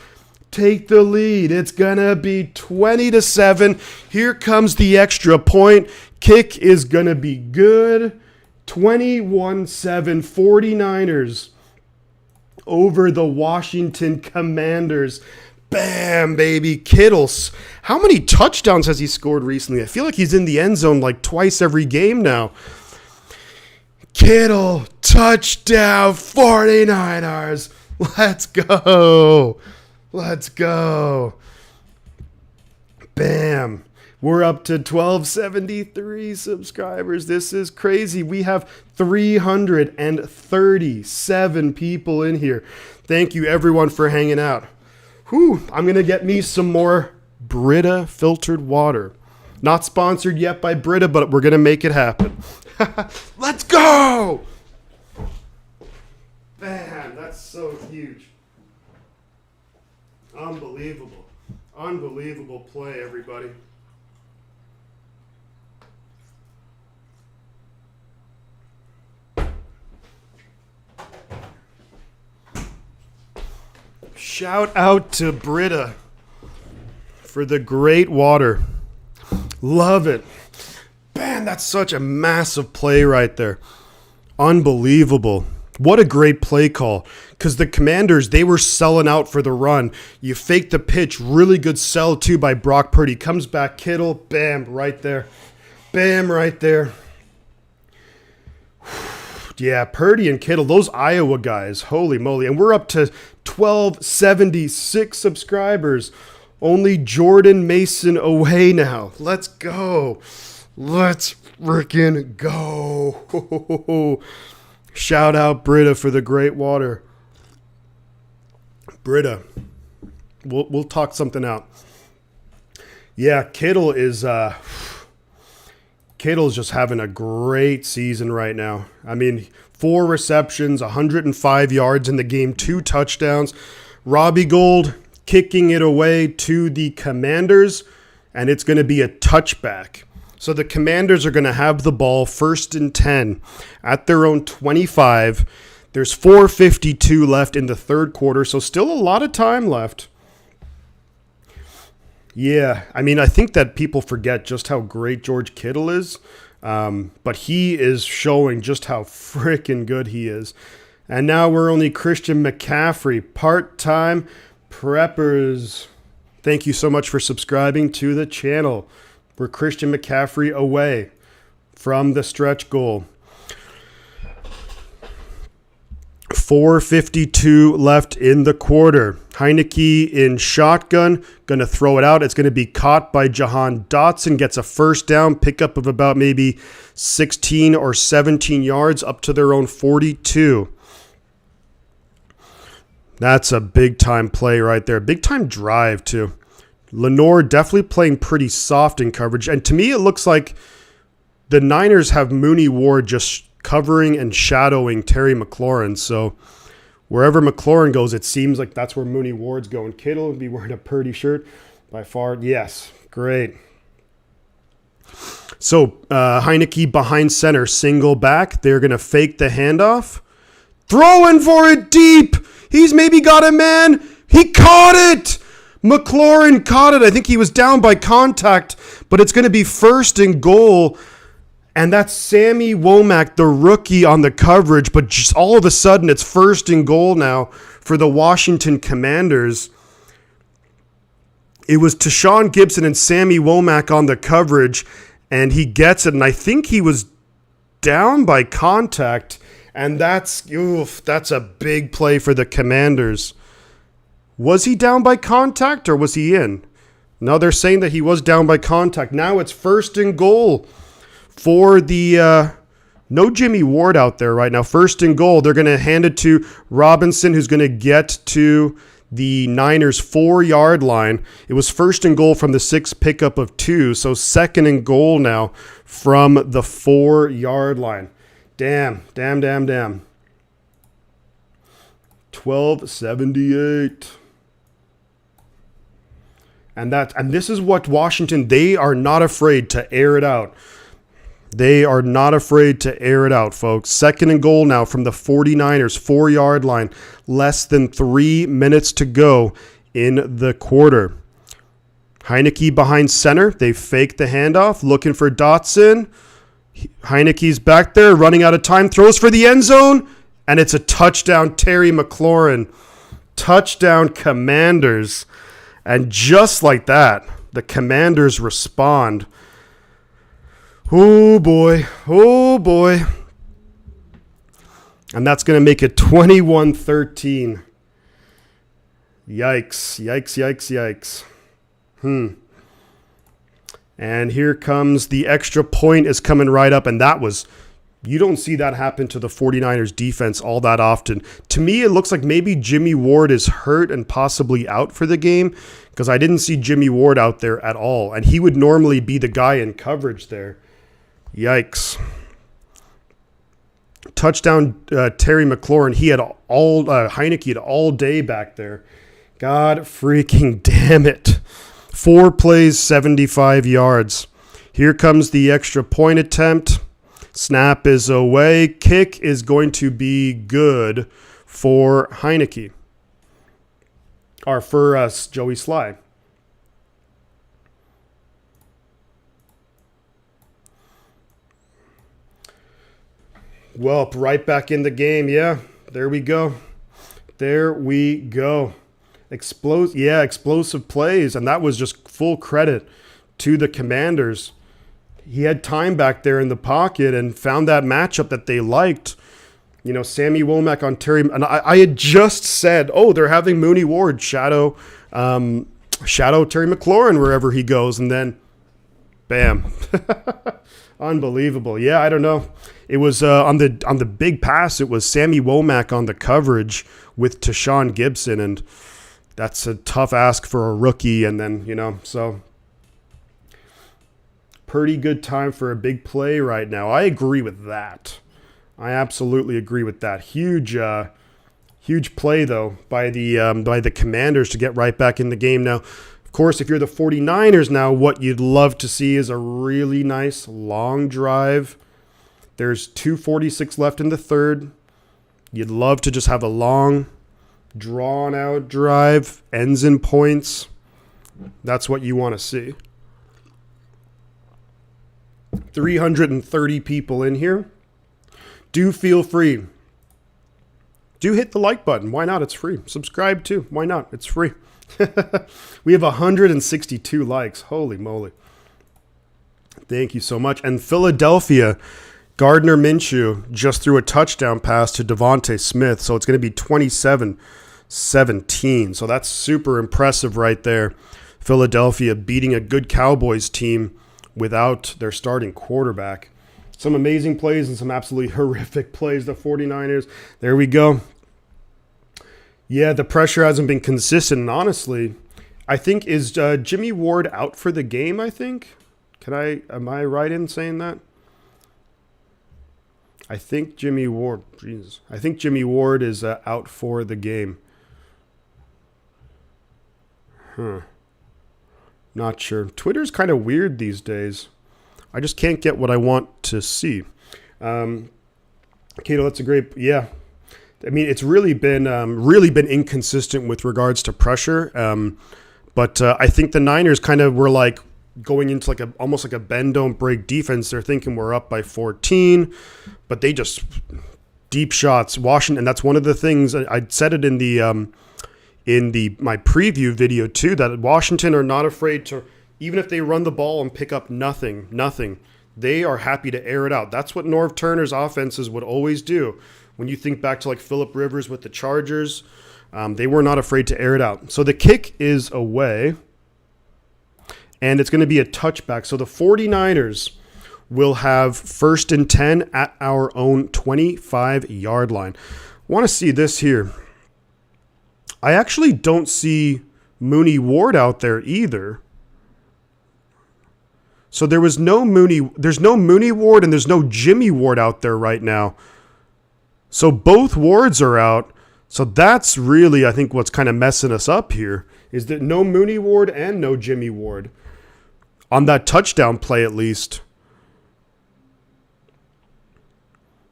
take the lead. It's going to be 20-7. Here comes the extra point. Kick is going to be good. 21-7 49ers over the Washington Commanders. Bam, baby. Kittles. How many touchdowns has he scored recently? I feel like he's in the end zone like twice every game now. Kittle, touchdown, 49ers. Let's go. Bam. We're up to 1273 subscribers. This is crazy. We have 337 people in here. Thank you, everyone, for hanging out. Whew, I'm going to get me some more Brita filtered water. Not sponsored yet by Brita, but we're going to make it happen. Let's go! Man, that's so huge. Unbelievable play, everybody. Shout out to Brita for the great water. Love it. Man, that's such a massive play right there. Unbelievable. What a great play call. Because the Commanders, they were selling out for the run. You fake the pitch. Really good sell, too, by Brock Purdy. Comes back, Kittle. Bam, right there. Bam, right there. Yeah, Purdy and Kittle, those Iowa guys, holy moly. And we're up to 1,276 subscribers. Only Jordan Mason away now. Let's go. Let's freaking go. Shout out Britta for the great water. Britta, we'll talk something out. Yeah, Kittle's just having a great season right now. I mean, 4 receptions, 105 yards in the game, 2 touchdowns. Robbie Gould kicking it away to the Commanders, and it's going to be a touchback. So the Commanders are going to have the ball 1st and 10 at their own 25. There's 4:52 left in the third quarter, so still a lot of time left. Yeah, I mean, I think that people forget just how great George Kittle is, but he is showing just how freaking good he is. And now we're only Christian McCaffrey, part-time preppers. Thank you so much for subscribing to the channel. We're Christian McCaffrey away from the stretch goal. 4:52 left in the quarter. Heineke in shotgun, going to throw it out. It's going to be caught by Jahan Dotson, gets a first down, pickup of about maybe 16 or 17 yards up to their own 42. That's a big-time play right there. Big-time drive, too. Lenore definitely playing pretty soft in coverage. And to me, it looks like the Niners have Mooney Ward just covering and shadowing Terry McLaurin. So wherever McLaurin goes, it seems like that's where Mooney Ward's going. Kittle would be wearing a Purdy shirt by far. Yes, great. So Heineke behind center, single back. They're going to fake the handoff. Throwing for it deep. He's maybe got a man. He caught it. McLaurin caught it. I think he was down by contact, but it's going to be 1st and goal. And that's Sammy Womack, the rookie, on the coverage. But just all of a sudden, it's 1st and goal now for the Washington Commanders. It was Tashawn Gibson and Sammy Womack on the coverage, and he gets it. And I think he was down by contact. And that's a big play for the Commanders. Was he down by contact or was he in? No, they're saying that he was down by contact. Now it's 1st and goal for the no Jimmy Ward out there right now. 1st and goal. They're going to hand it to Robinson, who's going to get to the Niners 4-yard line. It was 1st and goal from the 6 pickup of 2. So 2nd and goal now from the 4-yard line. Damn. 1278. And this is what Washington, they are not afraid to air it out. They are not afraid to air it out, folks. 2nd and goal now from the 49ers, 4-yard line. Less than 3 minutes to go in the quarter. Heineke behind center. They fake the handoff, looking for Dotson. Heineke's back there, running out of time, throws for the end zone, and it's a touchdown, Terry McLaurin. Touchdown, Commanders. And just like that, the Commanders respond. Oh, boy. And that's going to make it 21-13. Yikes. And here comes the extra point is coming right up. And you don't see that happen to the 49ers defense all that often. To me, it looks like maybe Jimmy Ward is hurt and possibly out for the game because I didn't see Jimmy Ward out there at all. And he would normally be the guy in coverage there. Yikes. Touchdown, Terry McLaurin. He had Heineke had all day back there. God freaking damn it. 4 plays, 75 yards. Here comes the extra point attempt. Snap is away. Kick is going to be good for Heineke. Or for Joey Sly. Well, right back in the game. Yeah, there we go. Explosive plays. And that was just full credit to the Commanders. He had time back there in the pocket and found that matchup that they liked. Sammy Womack on Terry. And I had just said, oh, they're having Mooney Ward shadow Terry McLaurin wherever he goes. And then, bam. Unbelievable. Yeah, I don't know. It was on the big pass, it was Sammy Womack on the coverage with Tashawn Gibson. And that's a tough ask for a rookie. And then, so pretty good time for a big play right now. I agree with that. I absolutely agree with that. Huge play, though, by the Commanders to get right back in the game now. Of course, if you're the 49ers now, what you'd love to see is a really nice long drive. There's 2:46 left in the third. You'd love to just have a long, drawn-out drive, ends in points. That's what you want to see. 330 people in here. Do feel free. Do hit the like button. Why not? It's free. Subscribe too. Why not? It's free. We have 162 likes. Holy moly. Thank you so much. And Philadelphia, Gardner Minshew just threw a touchdown pass to Devontae Smith. So it's going to be 27-17. So that's super impressive right there. Philadelphia beating a good Cowboys team without their starting quarterback. Some amazing plays and some absolutely horrific plays. The 49ers, there we go. Yeah, the pressure hasn't been consistent. And honestly, I think, is Jimmy Ward out for the game, I think? Am I right in saying that? I think Jimmy Ward is out for the game. Not sure. Twitter's kind of weird these days. I just can't get what I want to see. Kittle, that's a great, yeah. I mean, it's really been inconsistent with regards to pressure. But I think the Niners kind of were like going into almost like a bend don't break defense. They're thinking we're up by 14, but they just deep shots. Washington, and that's one of the things I said it in my preview video too, that Washington are not afraid to. Even if they run the ball and pick up nothing, they are happy to air it out. That's what Norv Turner's offenses would always do. When you think back to Phillip Rivers with the Chargers, they were not afraid to air it out. So the kick is away, and it's going to be a touchback. So the 49ers will have 1st and 10 at our own 25-yard line. I want to see this here. I actually don't see Mooney Ward out there either. So there's no Mooney Ward and there's no Jimmy Ward out there right now. So both Wards are out. So that's really, I think, what's kind of messing us up here, is that no Mooney Ward and no Jimmy Ward on that touchdown play at least.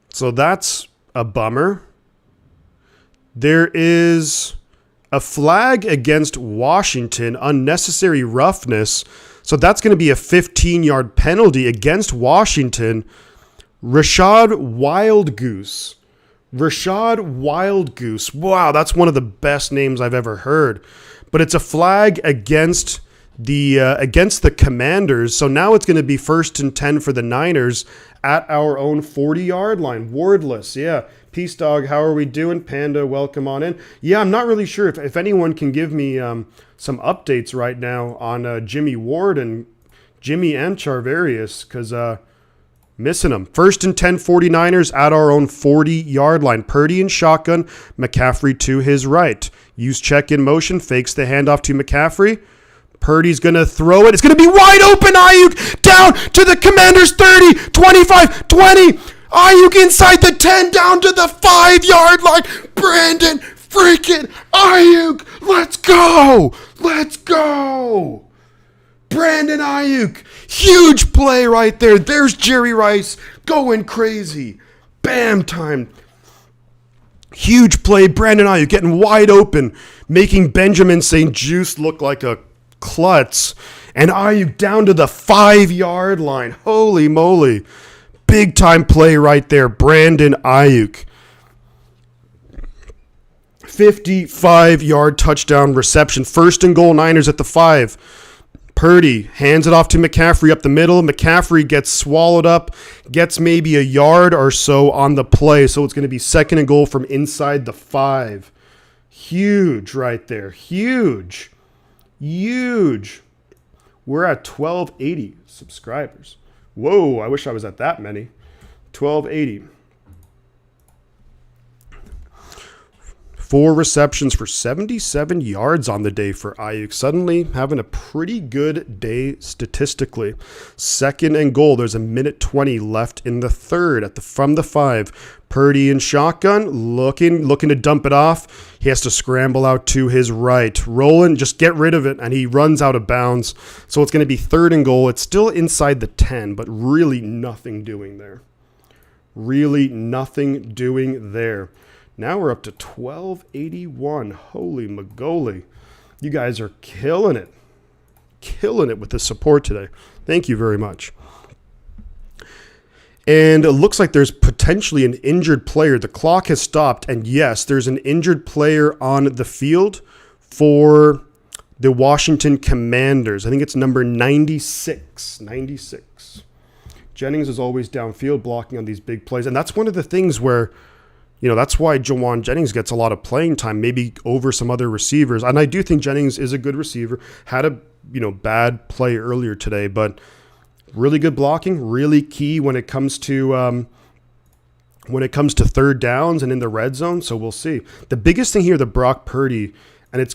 So that's a bummer. There is a flag against Washington, unnecessary roughness. So that's going to be a 15-yard penalty against Washington. Rashad Wildgoose. Wow, that's one of the best names I've ever heard. But it's a flag against the Commanders. So now it's going to be 1st and 10 for the Niners at our own 40-yard line. Wordless, yeah. Peace, dog. How are we doing? Panda, welcome on in. Yeah, I'm not really sure if anyone can give me some updates right now on Jimmy Ward and Charvarius, because missing them. 1st and 10 49ers at our own 40-yard line. Purdy in shotgun, McCaffrey to his right. Use check in motion, fakes the handoff to McCaffrey. Purdy's going to throw it. It's going to be wide open. Ayuk down to the Commanders 30, 25, 20. Ayuk inside the 10, down to the 5-yard line. Brandon freaking Ayuk. Let's go. Brandon Ayuk. Huge play right there. There's Jerry Rice going crazy. Bam time. Huge play. Brandon Ayuk getting wide open, making Benjamin St. Juste look like a klutz. And Ayuk down to the 5-yard line. Holy moly. Big time play right there. Brandon Ayuk. 55-yard touchdown reception. 1st and goal, Niners at the 5. Purdy hands it off to McCaffrey up the middle. McCaffrey gets swallowed up, gets maybe a yard or so on the play. So it's going to be 2nd and goal from inside the 5. Huge right there. Huge. Huge. We're at 1280 subscribers. Whoa, I wish I was at that many. 1280. 4 receptions for 77 yards on the day for Ayuk. Suddenly having a pretty good day statistically. 2nd and goal. There's a minute 20 left in the third from the 5. Purdy in shotgun, looking to dump it off. He has to scramble out to his right. Rolling, just get rid of it, and he runs out of bounds. So it's going to be 3rd and goal. It's still inside the 10, but really nothing doing there. Really nothing doing there. Now we're up to 1281. Holy magoli. You guys are killing it. Killing it with the support today. Thank you very much. And it looks like there's potentially an injured player. The clock has stopped. And yes, there's an injured player on the field for the Washington Commanders. I think it's number 96. 96. Jennings is always downfield blocking on these big plays. And that's one of the things where, that's why Jawan Jennings gets a lot of playing time, maybe over some other receivers. And I do think Jennings is a good receiver. Had a, bad play earlier today, but really good blocking, really key when it comes to third downs and in the red zone. So we'll see. The biggest thing here, the Brock Purdy, and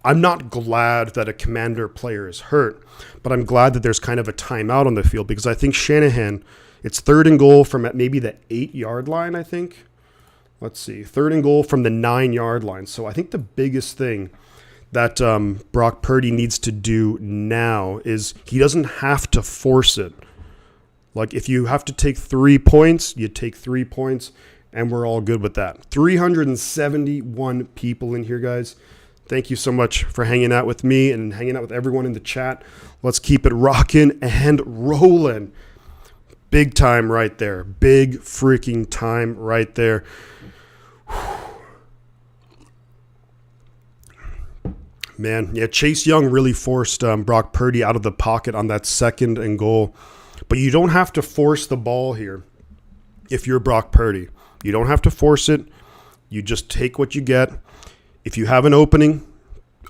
I'm not glad that a Commander player is hurt, but I'm glad that there's kind of a timeout on the field because I think Shanahan, it's 3rd and goal from maybe the 8-yard line, I think. Let's see, 3rd and goal from the 9-yard line. So I think the biggest thing that Brock Purdy needs to do now is he doesn't have to force it. Like if you have to take 3 points, you take 3 points, and we're all good with that. 371 people in here, guys. Thank you so much for hanging out with me and hanging out with everyone in the chat. Let's keep it rocking and rolling. Big time right there. Big freaking time right there. Man, yeah, Chase Young really forced Brock Purdy out of the pocket on that 2nd and goal. But you don't have to force the ball here if you're Brock Purdy. You don't have to force it. You just take what you get. If you have an opening,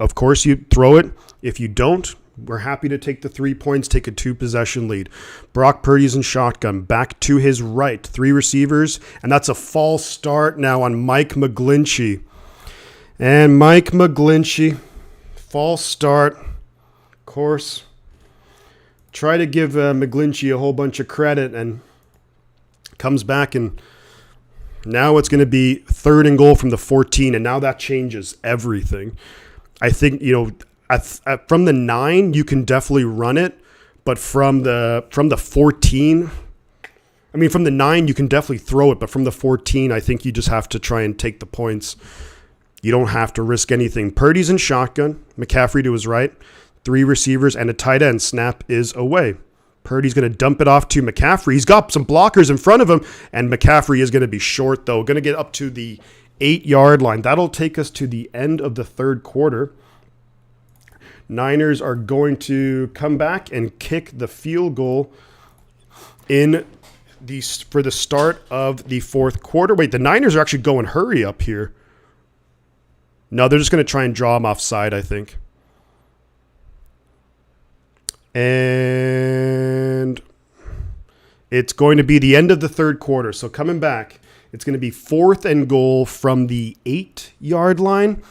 of course you throw it. If you don't, we're happy to take the 3 points, take a 2-possession lead. Brock Purdy's in shotgun, back to his right. 3 receivers, and that's a false start now on Mike McGlinchey. And Mike McGlinchey, false start. Of course, try to give McGlinchey a whole bunch of credit and comes back, and now it's going to be 3rd and goal from the 14, and now that changes everything. I think, from the 9, you can definitely run it, but from the 14, from the 9, you can definitely throw it, but from the 14, I think you just have to try and take the points. You don't have to risk anything. Purdy's in shotgun, McCaffrey to his right, 3 receivers, and a tight end. Snap is away. Purdy's going to dump it off to McCaffrey. He's got some blockers in front of him, and McCaffrey is going to be short, though. Going to get up to the 8-yard line. That'll take us to the end of the 3rd quarter. Niners are going to come back and kick the field goal for the start of the 4th quarter. Wait, the Niners are actually going hurry up here. No, they're just going to try and draw him offside, I think. And it's going to be the end of the 3rd quarter. So coming back, it's going to be 4th and goal from the 8-yard line.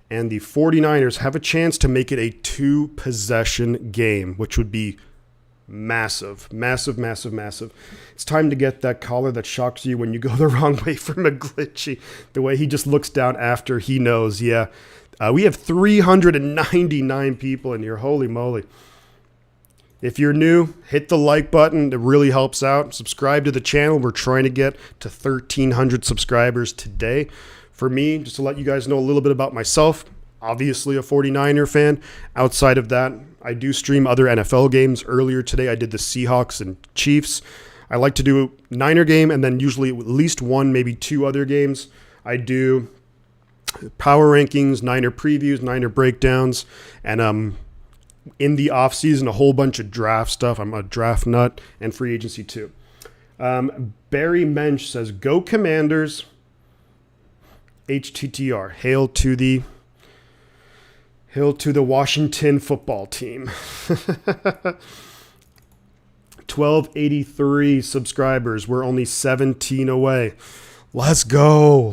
And the 49ers have a chance to make it a 2-possession game, which would be massive, massive, massive, massive. It's time to get that collar that shocks you when you go the wrong way for McGlinchey. The way he just looks down after he knows, yeah. We have 399 people in here. Holy moly. If you're new, hit the like button. It really helps out. Subscribe to the channel. We're trying to get to 1,300 subscribers today. For me, just to let you guys know a little bit about myself, obviously a 49er fan. Outside of that, I do stream other NFL games. Earlier today, I did the Seahawks and Chiefs. I like to do a Niner game and then usually at least 1, maybe 2 other games. I do power rankings, Niner previews, Niner breakdowns, and in the offseason, a whole bunch of draft stuff. I'm a draft nut, and free agency too. Barry Mensch says, "Go Commanders, HTTR. Hail to the Washington football team." 1283 subscribers. We're only 17 away. Let's go.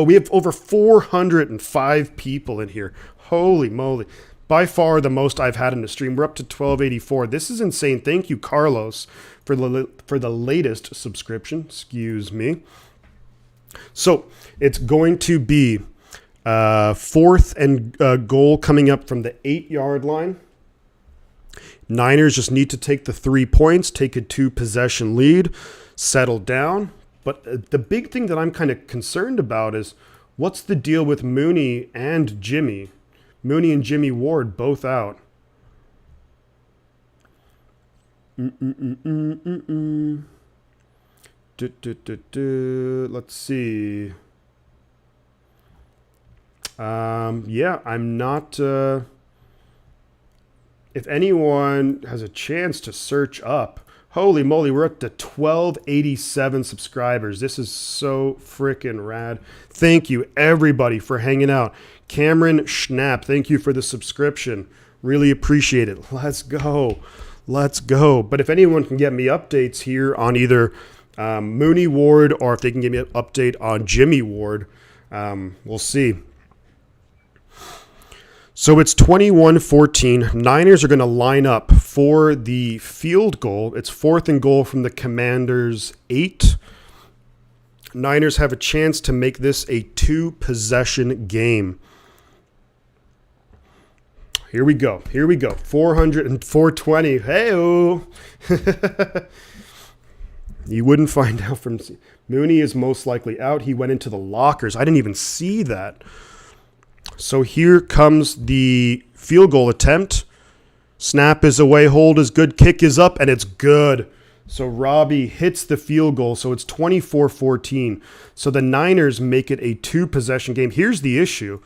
We have over 405 people in here. Holy moly. By far the most I've had in the stream. We're up to 1284. This is insane. Thank you, Carlos, for the latest subscription. Excuse me. So it's going to be fourth and goal coming up from the 8-yard line. Niners just need to take the 3 points, take a 2-possession lead, settle down. But the big thing that I'm kind of concerned about is what's the deal with Mooney and Jimmy? Mooney and Jimmy Ward both out. Let's see. Yeah, I'm not... if anyone has a chance to search up, holy moly, we're up to 1287 subscribers. This is so freaking rad. Thank you, everybody, for hanging out. Cameron Schnapp, thank you for the subscription. Really appreciate it. Let's go. But if anyone can get me updates here on either Mooney Ward or if they can give me an update on Jimmy Ward, we'll see. So it's 21-14. Niners are going to line up for the field goal. It's fourth and goal from the Commanders' 8. Niners have a chance to make this a 2-possession game. Here we go. 400 and 420. Hey-oh. You wouldn't find out from... Mooney is most likely out. He went into the lockers. I didn't even see that. So here comes the field goal attempt. Snap is away, hold is good, kick is up, and it's good. So Robbie hits the field goal, so it's 24-14. So the Niners make it a 2-possession game. Here's the issue,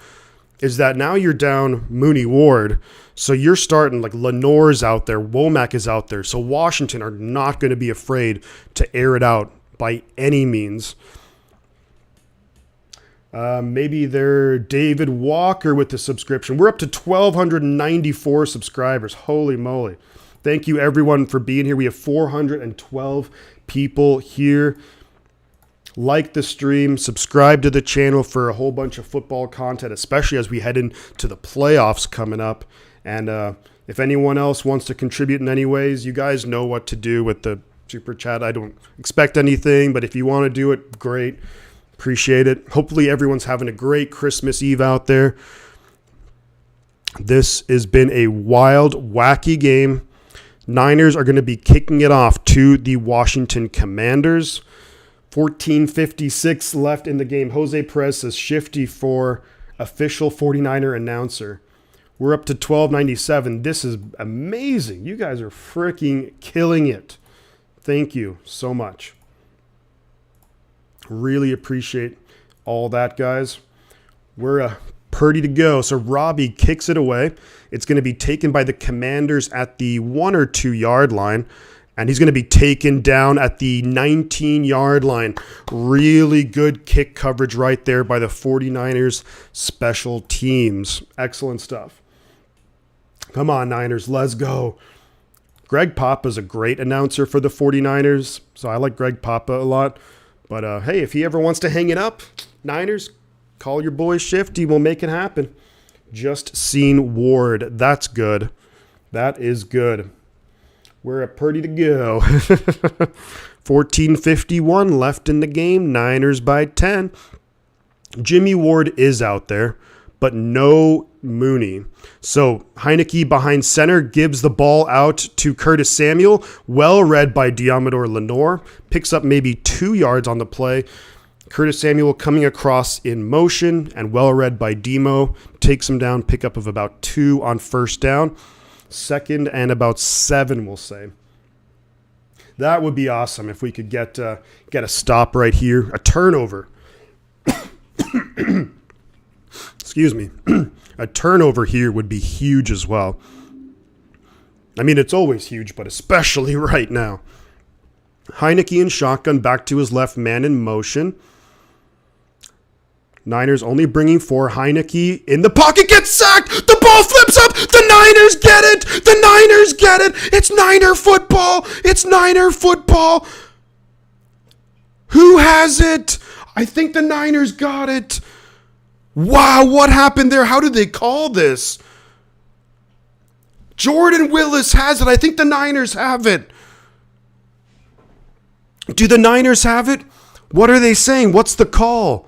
is that now you're down Mooney Ward, so you're starting, like Lenore's out there, Womack is out there, so Washington are not going to be afraid to air it out by any means. Maybe they're David Walker with the subscription. We're up to 1,294 subscribers. Holy moly. Thank you, everyone, for being here. We have 412 people here. Like the stream. Subscribe to the channel for a whole bunch of football content, especially as we head into the playoffs coming up. And if anyone else wants to contribute in any ways, you guys know what to do with the Super Chat. I don't expect anything, but if you want to do it, great. Appreciate it. Hopefully everyone's having a great Christmas Eve out there. This has been a wild, wacky game. Niners are going to be kicking it off to the Washington Commanders. 14:56 left in the game. Jose Perez says shifty for official 49er announcer. We're up to 1297. This is amazing. You guys are freaking killing it. Thank you so much. Really appreciate all that, guys. We're pretty to go. So Robbie kicks it away. It's going to be taken by the Commanders at the 1 or 2 yard line. And he's going to be taken down at the 19-yard line. Really good kick coverage right there by the 49ers special teams. Excellent stuff. Come on, Niners. Let's go. Greg Papa's a great announcer for the 49ers. So I like Greg Papa a lot. But, hey, if he ever wants to hang it up, Niners, call your boy Shifty. We'll make it happen. Just seen Ward. That's good. That is good. We're pretty to go. 14:51 left in the game. Niners by 10. Jimmy Ward is out there, but no Mooney. So Heineke behind center gives the ball out to Curtis Samuel. Well read by Diamador Lenore. Picks up maybe 2 yards on the play. Curtis Samuel coming across in motion and well read by Demo. Takes him down. Pickup of about 2 on first down. Second and about 7, we'll say. That would be awesome if we could get a stop right here. A turnover. Excuse me. A turnover here would be huge as well. I mean, it's always huge, but especially right now. Heineke in shotgun, back to his left, man in motion. Niners only bringing 4. Heineke in the pocket, gets sacked. The ball flips up. The Niners get it. The Niners get it. It's Niner football. It's Niner football. Who has it? I think the Niners got it. Wow, what happened there? How did they call this? Jordan Willis has it. I think the Niners have it. Do the Niners have it? What are they saying? What's the call?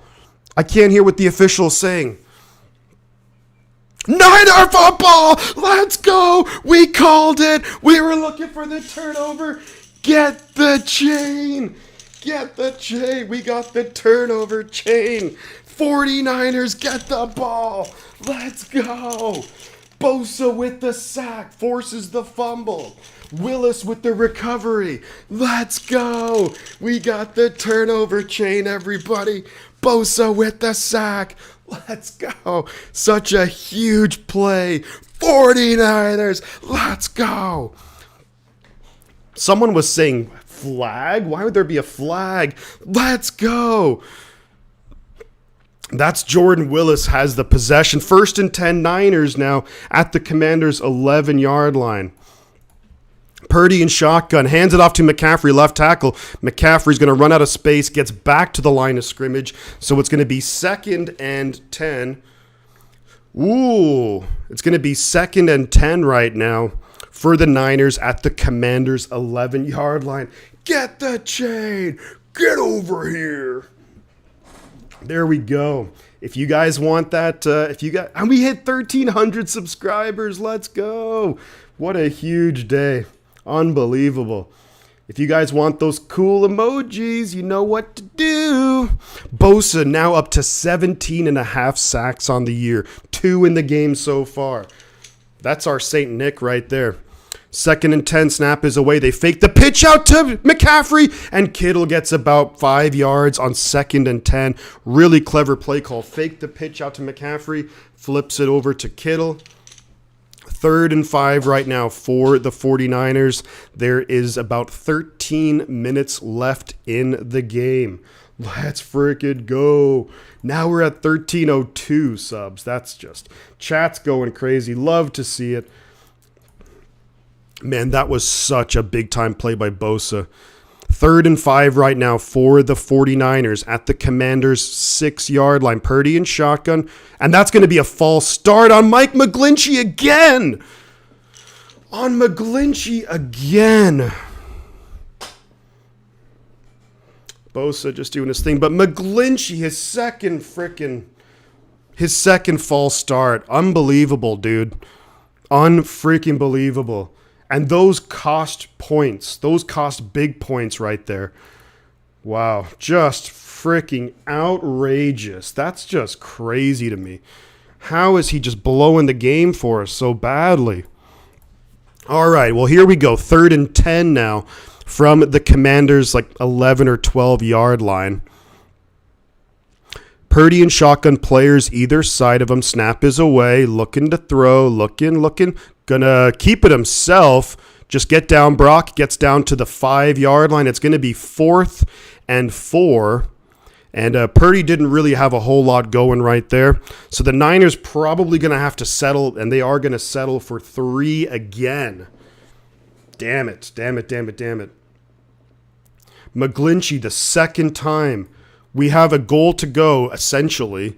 I can't hear what the official's saying. Niner football! Let's go! We called it! We were looking for the turnover. Get the chain! Get the chain! We got the turnover chain. 49ers get the ball. Let's go! Bosa with the sack, forces the fumble. Willis with the recovery. Let's go! We got the turnover chain, everybody. Bosa with the sack. Let's go. Such a huge play. 49ers. Let's go. Someone was saying flag? Why would there be a flag? Let's go. That's Jordan Willis has the possession. 1st and 10 Niners now at the Commanders' 11-yard line. Purdy in shotgun, hands it off to McCaffrey, left tackle. McCaffrey's going to run out of space, gets back to the line of scrimmage. So it's going to be 2nd and 10. Ooh, it's going to be 2nd and 10 right now for the Niners at the Commanders' 11-yard line. Get the chain. Get over here. There we go. If you guys want that, and we hit 1,300 subscribers. Let's go. What a huge day. Unbelievable. If you guys want those cool emojis, you know what to do. Bosa now up to 17.5 sacks on the year. 2 in the game so far. That's our St. Nick right there. 2nd and 10, snap is away. They fake the pitch out to McCaffrey, and Kittle gets about 5 yards on 2nd and 10. Really clever play call. Fake the pitch out to McCaffrey, flips it over to Kittle. 3rd and 5 right now for the 49ers. There is about 13 minutes left in the game. Let's freaking go. Now we're at 13:02 subs. That's just, chat's going crazy. Love to see it. Man, that was such a big-time play by Bosa. 3rd and 5 right now for the 49ers at the Commanders' 6-yard line. Purdy in shotgun. And that's going to be a false start on Mike McGlinchey again. On McGlinchey again. Bosa just doing his thing. But McGlinchey, his second false start. Unbelievable, dude. Unfreaking believable. And those cost points. Those cost big points right there. Wow. Just freaking outrageous. That's just crazy to me. How is he just blowing the game for us so badly? All right. Well, here we go. 3rd and 10 now from the Commanders' 11 or 12-yard line. Purdy and shotgun players either side of him. Snap is away. Looking to throw. Looking. Gonna keep it himself. Just get down. Brock gets down to the 5-yard line. It's going to be 4th and 4. And Purdy didn't really have a whole lot going right there. So the Niners probably going to have to settle, and they are going to settle for 3 again. Damn it. McGlinchey, the 2nd time. We have a goal to go, essentially.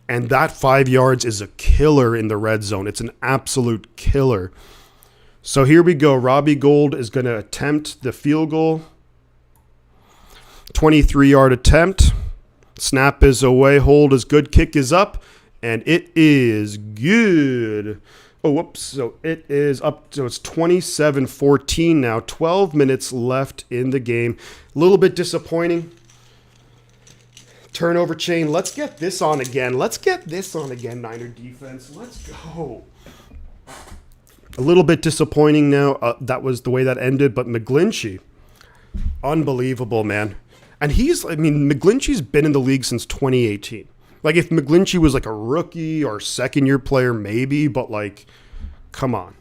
And that 5 yards is a killer in the red zone. It's an absolute killer. So here we go. Robbie Gould is going to attempt the field goal. 23-yard attempt. Snap is away. Hold is good. Kick is up. And it is good. Oh, whoops. So it is up. So it's 27-14 now. 12 minutes left in the game. A little bit disappointing. Turnover chain. Let's get this on again. Niner defense. Let's go. A little bit disappointing now. That was the way that ended. But McGlinchey, unbelievable, man. And McGlinchey's been in the league since 2018. If McGlinchey was a rookie or second-year player, maybe. But, come on.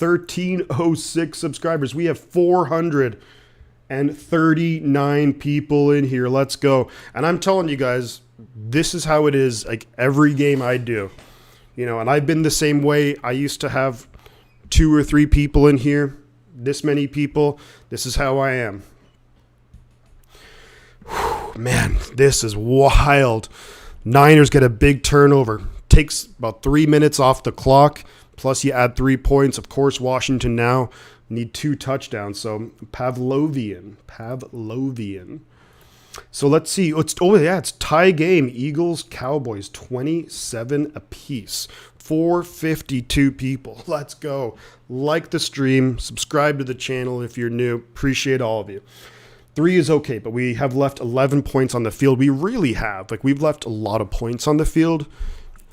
1306 subscribers. We have 439 people in here. Let's go. And I'm telling you guys, this is how it is like every game I do. You know, and I've been the same way. I used to have 2 or 3 people in here, this many people. This is how I am. Whew, man, this is wild. Niners get a big turnover. Takes about 3 minutes off the clock. Plus you add 3 points. Of course, Washington now need 2 touchdowns. So Pavlovian. So let's see. It's tie game. Eagles, Cowboys, 27 apiece. 452 people. Let's go. Like the stream. Subscribe to the channel if you're new. Appreciate all of you. 3 is okay, but we have left 11 points on the field. We really have. Like, we've left a lot of points on the field.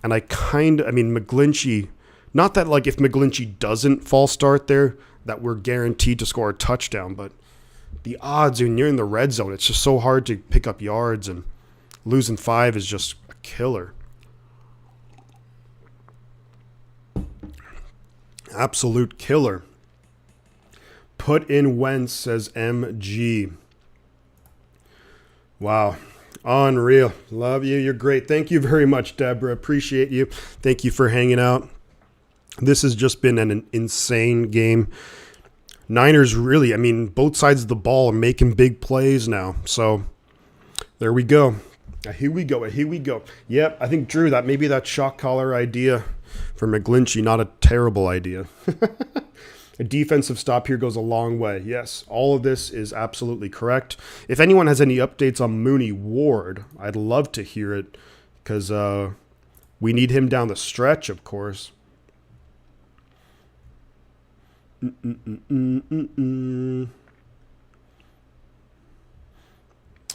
And McGlinchey, not that, like, if McGlinchey doesn't false start there, that we're guaranteed to score a touchdown, but the odds when you're in the red zone, it's just so hard to pick up yards, and losing 5 is just a killer. Absolute killer. Put in Wentz, says MG. Wow. Unreal. Love you. You're great. Thank you very much, Deborah. Appreciate you. Thank you for hanging out. This has just been an insane game. Niners really, both sides of the ball are making big plays now. So there we go. Here we go. Yep, I think, Drew, that maybe that shock collar idea for McGlinchey, not a terrible idea. A defensive stop here goes a long way. Yes, all of this is absolutely correct. If anyone has any updates on Mooney Ward, I'd love to hear it because we need him down the stretch, of course.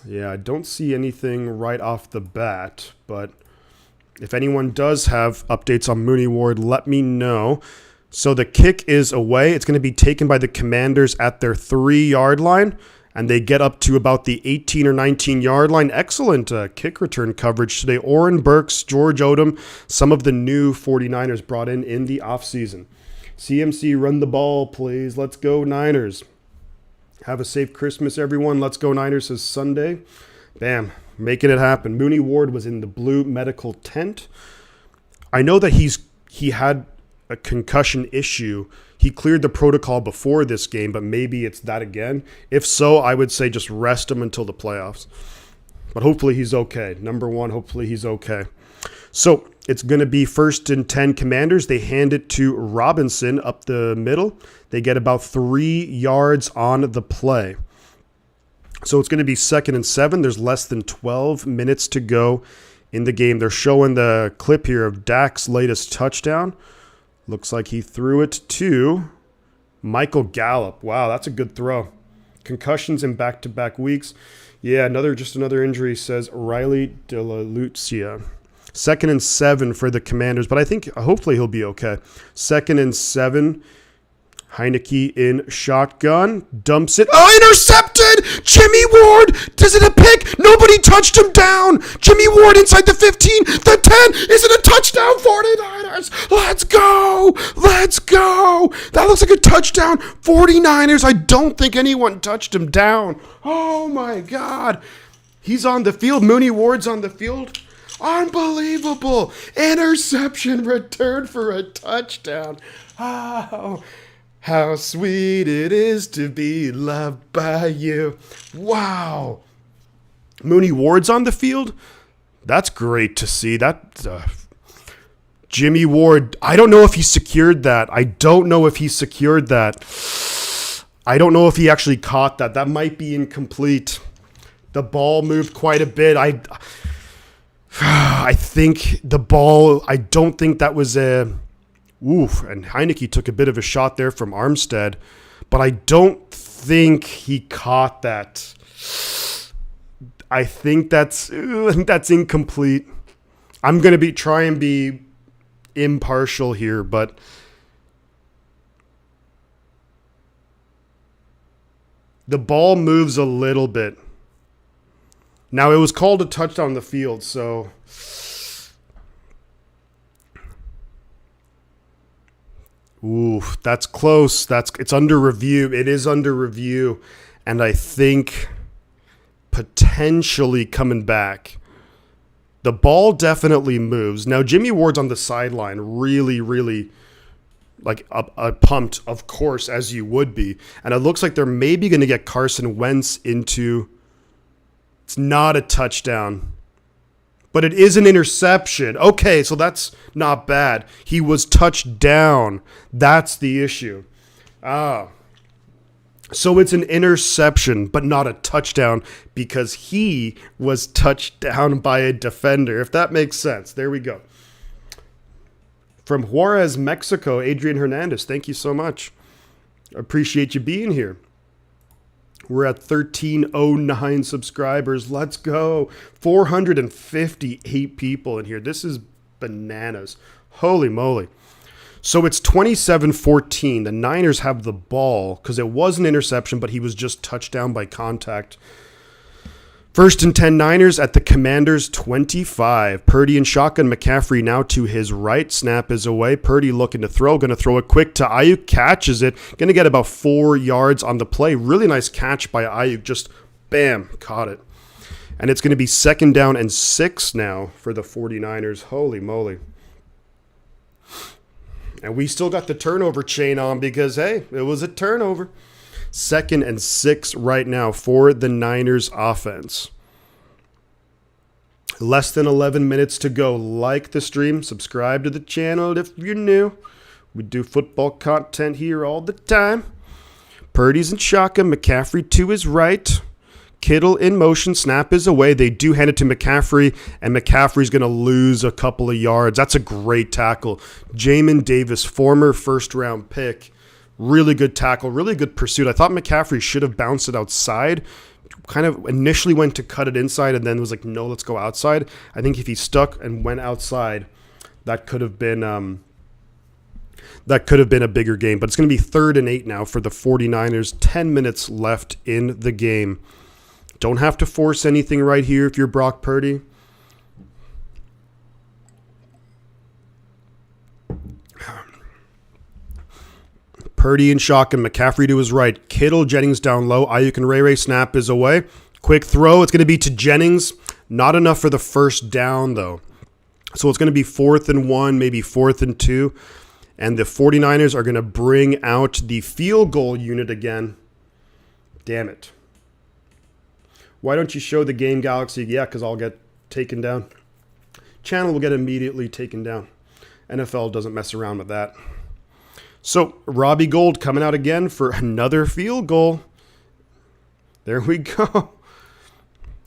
Yeah, I don't see anything right off the bat, but if anyone does have updates on Mooney Ward, let me know. So the kick is away. It's going to be taken by the Commanders at their 3-yard line, and they get up to about the 18 or 19-yard line. Excellent kick return coverage today. Oren Burks, George Odom, some of the new 49ers brought in the offseason. CMC, run the ball, please. Let's go, Niners. Have a safe Christmas, everyone. Let's go, Niners, says Sunday. Bam, making it happen. Mooney Ward was in the blue medical tent. I know that he had a concussion issue. He cleared the protocol before this game, but maybe it's that again. If so, I would say just rest him until the playoffs. But hopefully he's okay. Number one, hopefully he's okay. So it's going to be 1st and 10 Commanders. They hand it to Robinson up the middle. They get about 3 yards on the play. So it's going to be 2nd and 7. There's less than 12 minutes to go in the game. They're showing the clip here of Dak's latest touchdown. Looks like he threw it to Michael Gallup. Wow, that's a good throw. Concussions in back-to-back weeks. Yeah, another injury, says Riley De La Lucia. 2nd and 7 for the Commanders, but I think hopefully he'll be okay. 2nd and 7. Heineke in shotgun. Dumps it. Oh, intercepted! Jimmy Ward! Is it a pick? Nobody touched him down! Jimmy Ward inside the 15, the 10. Is it a touchdown, 49ers? Let's go! Let's go! That looks like a touchdown, 49ers. I don't think anyone touched him down. Oh, my God. He's on the field. Mooney Ward's on the field. Unbelievable. Interception returned for a touchdown. Oh, how sweet it is to be loved by you. Wow. Mooney Ward's on the field? That's great to see. That Jimmy Ward, I don't know if he secured that. I don't know if he actually caught that. That might be incomplete. The ball moved quite a bit. I think the ball, I don't think that was a... Oof, and Heineke took a bit of a shot there from Armstead, but I don't think he caught that. I think that's incomplete. I'm going to try and be impartial here, but the ball moves a little bit. Now, it was called a touchdown on the field, so... Ooh, that's close. It's under review. It is under review. And I think potentially coming back. The ball definitely moves. Now, Jimmy Ward's on the sideline, really, really like pumped, of course, as you would be. And it looks like they're maybe going to get Carson Wentz into... It's not a touchdown, but it is an interception. Okay, so that's not bad. He was touched down. That's the issue. So it's an interception, but not a touchdown because he was touched down by a defender, if that makes sense. There we go. From Juarez, Mexico, Adrian Hernandez, thank you so much. Appreciate you being here. We're at 1309 subscribers. Let's go. 458 people in here. This is bananas. Holy moly. So it's 27-14. The Niners have the ball because it was an interception, but he was just touched down by contact. First and 10 Niners at the Commanders' 25. Purdy and shotgun. McCaffrey now to his right. Snap is away. Purdy looking to throw. Going to throw it quick to Ayuk. Catches it. Going to get about 4 yards on the play. Really nice catch by Ayuk. Just bam, caught it. And it's going to be 2nd down and 6 now for the 49ers. Holy moly. And we still got the turnover chain on because, hey, it was a turnover. 2nd and 6 right now for the Niners offense. Less than 11 minutes to go. Like the stream. Subscribe to the channel if you're new. We do football content here all the time. Purdy's in shotgun. McCaffrey to his right. Kittle in motion. Snap is away. They do hand it to McCaffrey, and McCaffrey's going to lose a couple of yards. That's a great tackle. Jamin Davis, former first-round pick. Really good tackle, really good pursuit. I thought McCaffrey should have bounced it outside. Kind of initially went to cut it inside and then was like, no, let's go outside. I think if he stuck and went outside, that could have been a bigger game. But it's going to be 3rd and 8 now for the 49ers. 10 minutes left in the game. Don't have to force anything right here if you're Brock Purdy. Purdy and shotgun. McCaffrey to his right. Kittle, Jennings down low. Ayuk and Ray. Snap is away. Quick throw. It's going to be to Jennings. Not enough for the first down, though. So it's going to be 4th and 1, maybe 4th and 2. And the 49ers are going to bring out the field goal unit again. Damn it. Why don't you show the game, Galaxy? Yeah, because I'll get taken down. Channel will get immediately taken down. NFL doesn't mess around with that. So, Robbie Gould coming out again for another field goal. There we go.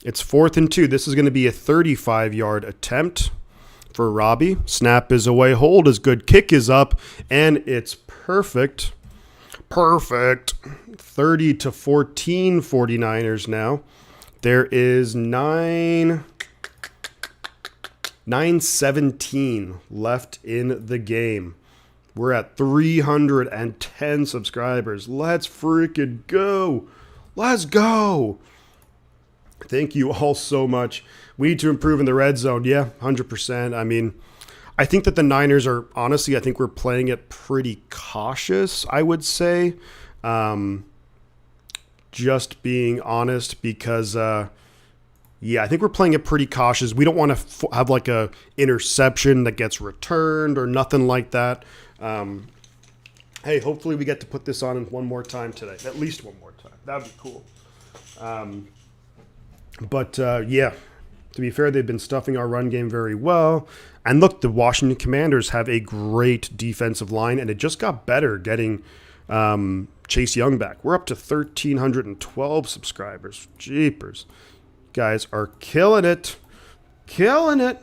It's 4th and 2. This is going to be a 35-yard attempt for Robbie. Snap is away. Hold is good. Kick is up. And it's perfect. Perfect. 30-14 49ers now. There is 9:17 left in the game. We're at 310 subscribers. Let's freaking go. Let's go. Thank you all so much. We need to improve in the red zone. Yeah, 100%. I mean, I think that the Niners are, honestly, I think we're playing it pretty cautious, I would say. Just being honest because, I think we're playing it pretty cautious. We don't want to have like a interception that gets returned or nothing like that. Hey, hopefully we get to put this on one more time today. At least one more time. That would be cool. To be fair, they've been stuffing our run game very well. And look, the Washington Commanders have a great defensive line, and it just got better getting Chase Young back. We're up to 1,312 subscribers. Jeepers. Guys are killing it. Killing it.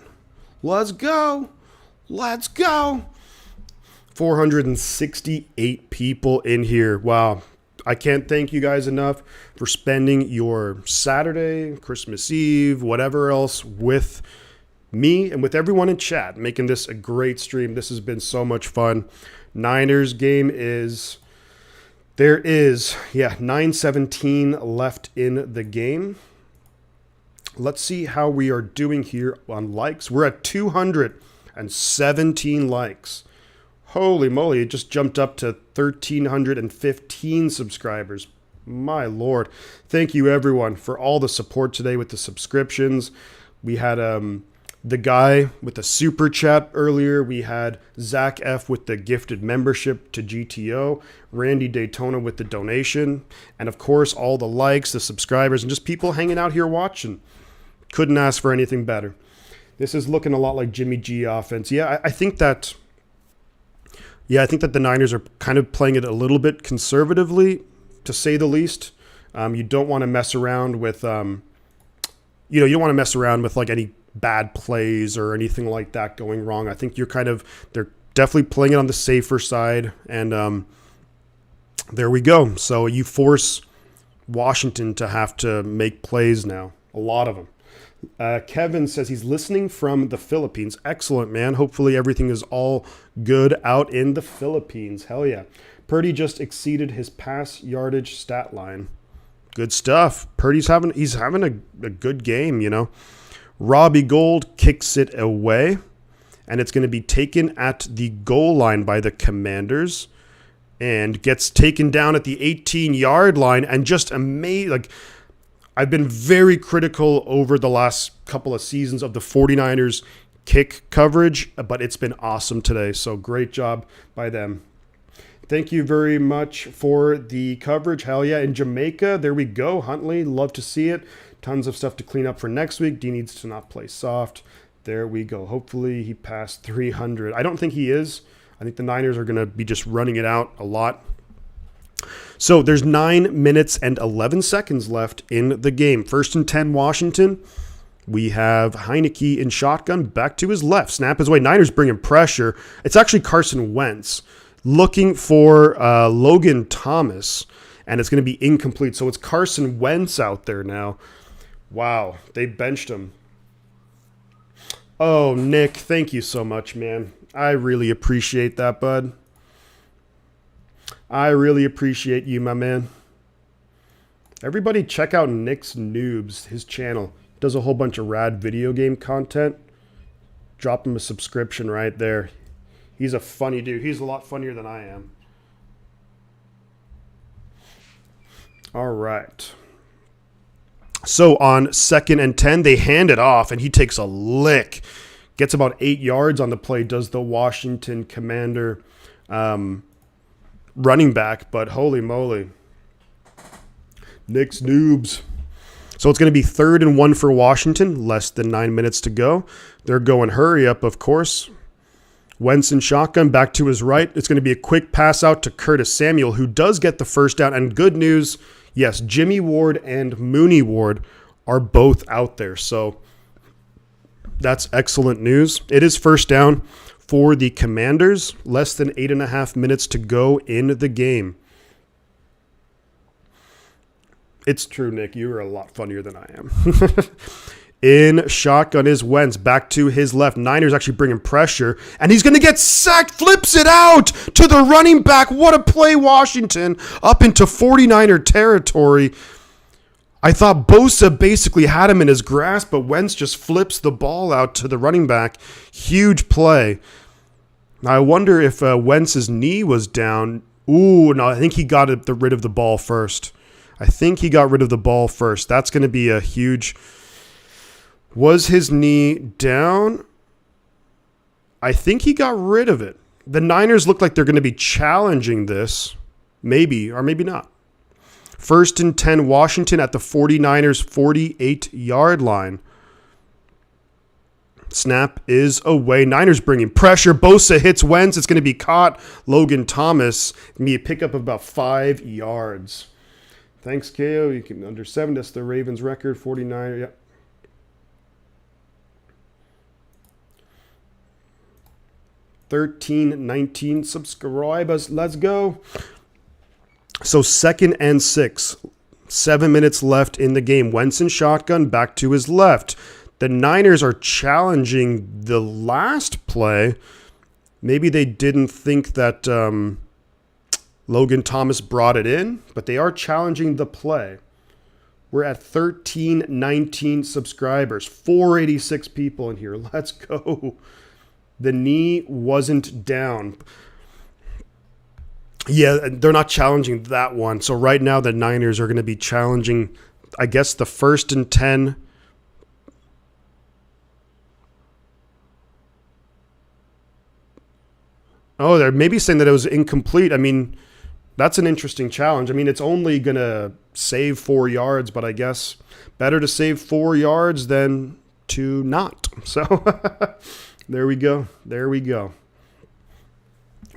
Let's go. Let's go. 468 people in here. Wow. I can't thank you guys enough for spending your Saturday, Christmas Eve, whatever else with me and with everyone in chat, making this a great stream. This has been so much fun. Niners game is, 9:17 left in the game. Let's see how we are doing here on likes. We're at 217 likes. Holy moly, it just jumped up to 1,315 subscribers. My lord. Thank you, everyone, for all the support today with the subscriptions. We had the guy with the super chat earlier. We had Zach F with the gifted membership to GTO, Randy Daytona with the donation, and of course all the likes, the subscribers, and just people hanging out here watching. Couldn't ask for anything better. This is looking a lot like Jimmy G offense. I think that the Niners are kind of playing it a little bit conservatively, to say the least. You don't want to mess around with you don't want to mess around with like any bad plays or anything like that going wrong. I think they're definitely playing it on the safer side, and there we go. So you force Washington to have to make plays now, a lot of them. Kevin says he's listening from the Philippines. Excellent, man. Hopefully everything is all good out in the Philippines. Hell yeah. Purdy just exceeded his pass yardage stat line. Good stuff. Purdy's having a good game, you know. Robbie Gold kicks it away, and it's going to be taken at the goal line by the Commanders and gets taken down at the 18-yard line, and just amazing. Like, I've been very critical over the last couple of seasons of the 49ers kick coverage, but it's been awesome today. So great job by them. Thank you very much for the coverage. Hell yeah. In Jamaica, there we go. Huntley, love to see it. Tons of stuff to clean up for next week. D needs to not play soft. There we go. Hopefully he passed 300. I don't think he is. I think the Niners are going to be just running it out a lot. So there's 9 minutes and 11 seconds left in the game. 1st and 10 Washington. We have Heineke in shotgun, back to his left. Snap his way. Niners bringing pressure. It's actually Carson Wentz looking for Logan Thomas, and it's going to be incomplete. So it's Carson Wentz out there now. Wow, they benched him. Oh, Nick, thank you so much, man. I really appreciate that, bud. I really appreciate you, my man. Everybody check out Nick's Noobs, his channel. He does a whole bunch of rad video game content. Drop him a subscription right there. He's a funny dude. He's a lot funnier than I am. All right. So on 2nd and 10, they hand it off, and he takes a lick. Gets about 8 yards on the play, does the Washington Commander running back, but holy moly. Nick's Noobs. So it's going to be 3rd and 1 for Washington, less than 9 minutes to go. They're going hurry up, of course. Wentz in shotgun, back to his right. It's going to be a quick pass out to Curtis Samuel, who does get the first down. And good news, yes, Jimmy Ward and Mooney Ward are both out there. So that's excellent news. It is first down for the Commanders. Less than 8.5 minutes to go in the game. It's true, Nick. You are a lot funnier than I am. In shotgun is Wentz, back to his left. Niners actually bringing pressure, and he's going to get sacked. Flips it out to the running back. What a play, Washington, up into 49er territory. I thought Bosa basically had him in his grasp, but Wentz just flips the ball out to the running back. Huge play. I wonder if Wentz's knee was down. Ooh, no, I think he got rid of the ball first. That's going to be a huge... Was his knee down? I think he got rid of it. The Niners look like they're going to be challenging this. Maybe, or maybe not. 1st and 10 Washington at the 49ers 48-yard line. Snap is away. Niners bringing pressure. Bosa hits Wentz. It's going to be caught. Logan Thomas. Me a pickup of about 5 yards. Thanks, KO. You can under 7. That's the Ravens record. 49. Yep. 13-19 subscribers. Let's go. So 2nd and 6. 7 minutes left in the game. Wentz in shotgun, back to his left. The Niners are challenging the last play. Maybe they didn't think that Logan Thomas brought it in, but they are challenging the play. We're at 13-19 subscribers. 486 people in here. Let's go. The knee wasn't down. Yeah, they're not challenging that one. So right now the Niners are going to be challenging, I guess, the 1st and 10. Oh, they're maybe saying that it was incomplete. I mean, that's an interesting challenge. I mean, it's only going to save 4 yards, but I guess better to save 4 yards than to not. So there we go. There we go.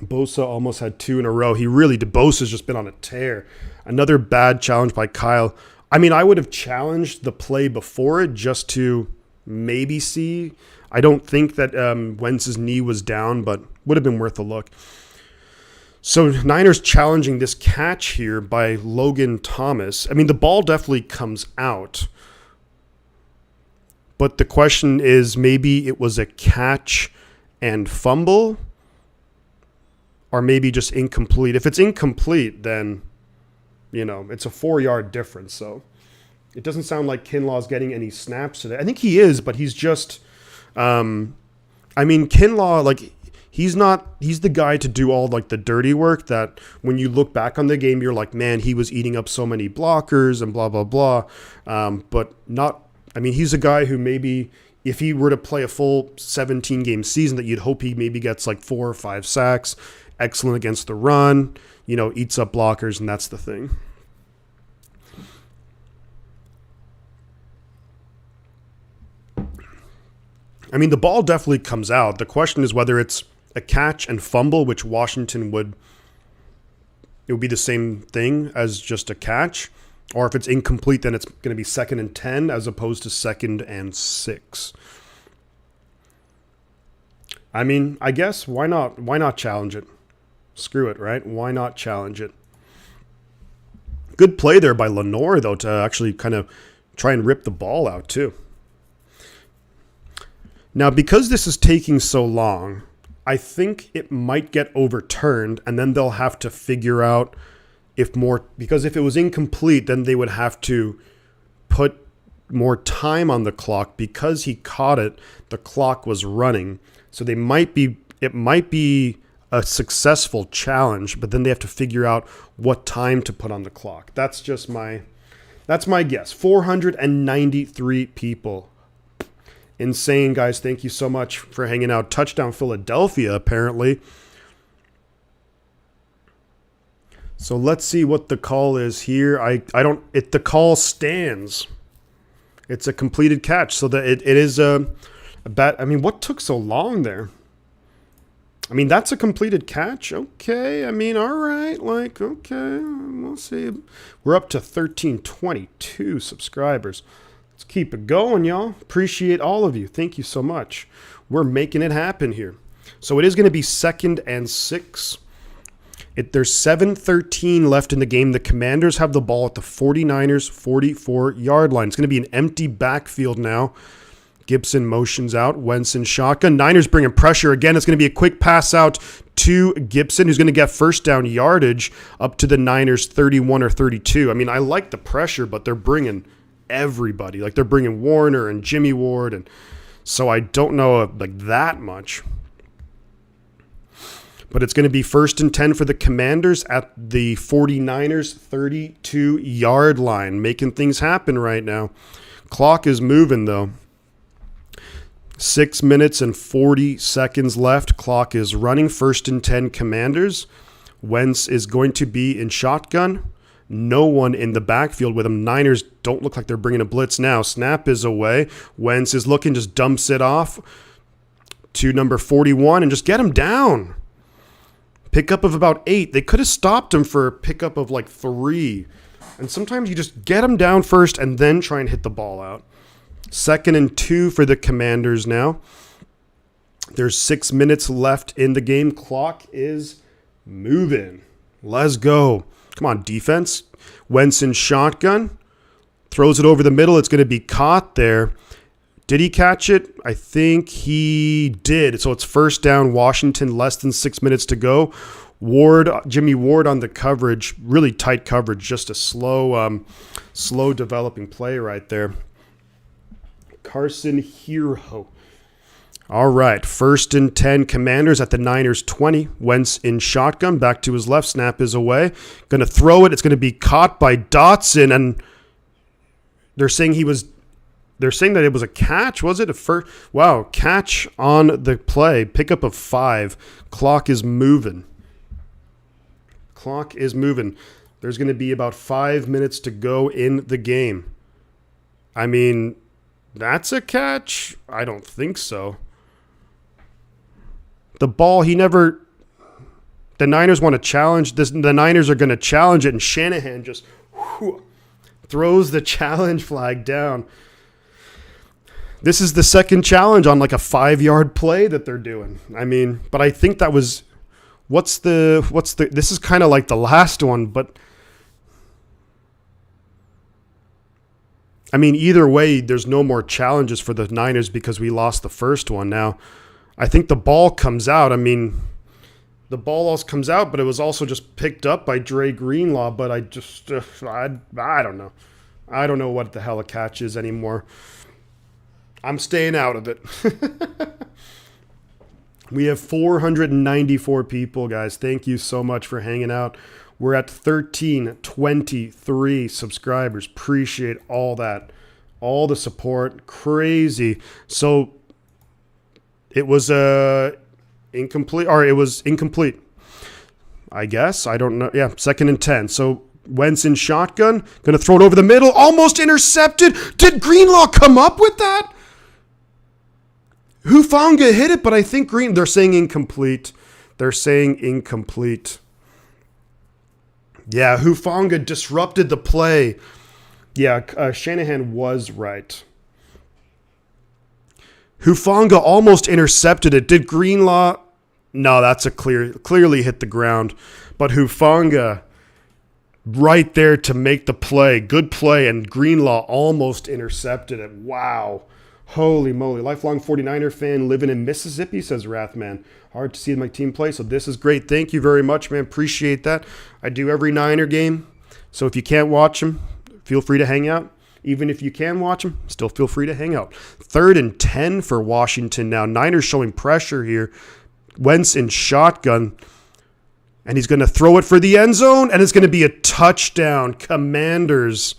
Bosa almost had 2 in a row. He really did. Bosa's just been on a tear. Another bad challenge by Kyle. I mean, I would have challenged the play before it just to maybe see. I don't think that Wentz's knee was down, but would have been worth a look. So Niners challenging this catch here by Logan Thomas. I mean, the ball definitely comes out. But the question is, maybe it was a catch and fumble, or maybe just incomplete. If it's incomplete, then, it's a 4-yard difference. So it doesn't sound like Kinlaw's getting any snaps today. I think he is, but he's just, Kinlaw, like, he's the guy to do all like the dirty work that when you look back on the game, you're like, man, he was eating up so many blockers and blah, blah, blah. He's a guy who maybe if he were to play a full 17 game season that you'd hope he maybe gets like 4 or 5 sacks, excellent against the run, eats up blockers, and that's the thing. I mean, the ball definitely comes out. The question is whether it's a catch and fumble, which Washington it would be the same thing as just a catch, or if it's incomplete, then it's going to be 2nd and 10 as opposed to 2nd and 6. I mean, I guess why not? Why not challenge it? Screw it, right? Why not challenge it? Good play there by Lenore, though, to actually kind of try and rip the ball out, too. Now, because this is taking so long, I think it might get overturned, and then they'll have to figure out because if it was incomplete, then they would have to put more time on the clock. Because he caught it, the clock was running. So it might be a successful challenge, but then they have to figure out what time to put on the clock. That's my guess. 493 people. Insane, guys. Thank you so much for hanging out. Touchdown Philadelphia, apparently. So let's see what the call is here. The call stands. It's a completed catch. So that it is a bat. I mean, what took so long there? I mean, that's a completed catch. Okay. I mean, all right. Like, okay. We'll see. We're up to 1322 subscribers. Let's keep it going, y'all. Appreciate all of you. Thank you so much. We're making it happen here. So it is going to be 2nd and 6. There's 7:13 left in the game. The Commanders have the ball at the 49ers 44-yard line. It's going to be an empty backfield now. Gibson motions out. Wentz in shotgun. Niners bringing pressure again. It's going to be a quick pass out to Gibson, who's going to get first down yardage up to the Niners 31 or 32. I mean, I like the pressure, but they're bringing everybody. Like, they're bringing Warner and Jimmy Ward, and so I don't know like that much. But it's going to be 1st and 10 for the Commanders at the 49ers 32-yard line. Making things happen right now. Clock is moving, though. 6 minutes and 40 seconds left. Clock is running. 1st and 10 Commanders. Wentz is going to be in shotgun. No one in the backfield with him. Niners don't look like they're bringing a blitz now. Snap is away. Wentz is looking, just dumps it off to number 41 and just get him down. Pickup of about 8. They could have stopped him for a pickup of like 3. And sometimes you just get him down first and then try and hit the ball out. 2nd and 2 for the Commanders now. There's 6 minutes left in the game. Clock is moving. Let's go. Come on, defense. Wentz in shotgun. Throws it over the middle. It's going to be caught there. Did he catch it? I think he did. So it's 1st down, Washington, less than 6 minutes to go. Jimmy Ward on the coverage, really tight coverage, just a slow developing play right there. Carson Hero. All right, 1st and 10, Commanders at the Niners 20. Wentz in shotgun, back to his left, snap is away. Going to throw it. It's going to be caught by Dotson, and they're saying that it was a catch. Was it a first? Wow, catch on the play. Pickup of 5. Clock is moving. There's going to be about 5 minutes to go in the game. I mean, that's a catch? I don't think so. The ball, the Niners want to challenge this. The Niners are going to challenge it, and Shanahan just throws the challenge flag down. This is the second challenge on like a 5-yard play that they're doing. I mean, but I think that was, this is kind of like the last one, but I mean, either way, there's no more challenges for the Niners because we lost the first one. Now, I think the ball comes out. I mean, the ball also comes out, but it was also just picked up by Dre Greenlaw. But I just, I don't know. I don't know what the hell a catch is anymore. I'm staying out of it. We have 494 people, guys. Thank you so much for hanging out. We're at 1323 subscribers. Appreciate all that. All the support. Crazy. So it was incomplete, or it was incomplete, I guess. I don't know. Yeah, 2nd and 10. So Wentz in shotgun. Going to throw it over the middle. Almost intercepted. Did Greenlaw come up with that? Hufanga hit it, but I think they're saying incomplete. Yeah, Hufanga disrupted the play. Yeah, Shanahan was right. Hufanga almost intercepted it. Did Greenlaw? No, that's clearly hit the ground. But Hufanga right there to make the play. Good play, and Greenlaw almost intercepted it. Wow. Holy moly. Lifelong 49er fan living in Mississippi, says Wrathman. Hard to see my team play, so this is great. Thank you very much, man. Appreciate that. I do every Niner game, so if you can't watch them, feel free to hang out. Even if you can watch them, still feel free to hang out. 3rd and 10 for Washington now. Niners showing pressure here. Wentz in shotgun, and he's going to throw it for the end zone, and it's going to be a touchdown. Commanders.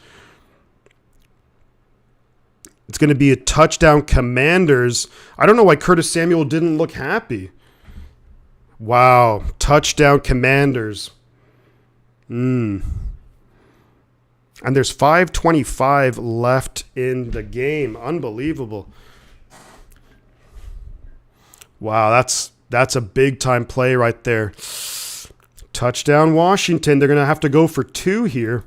It's going to be a touchdown, Commanders. I don't know why Curtis Samuel didn't look happy. Wow. Touchdown, Commanders. And there's 5:25 left in the game. Unbelievable. Wow, that's a big-time play right there. Touchdown, Washington. They're going to have to go for 2 here.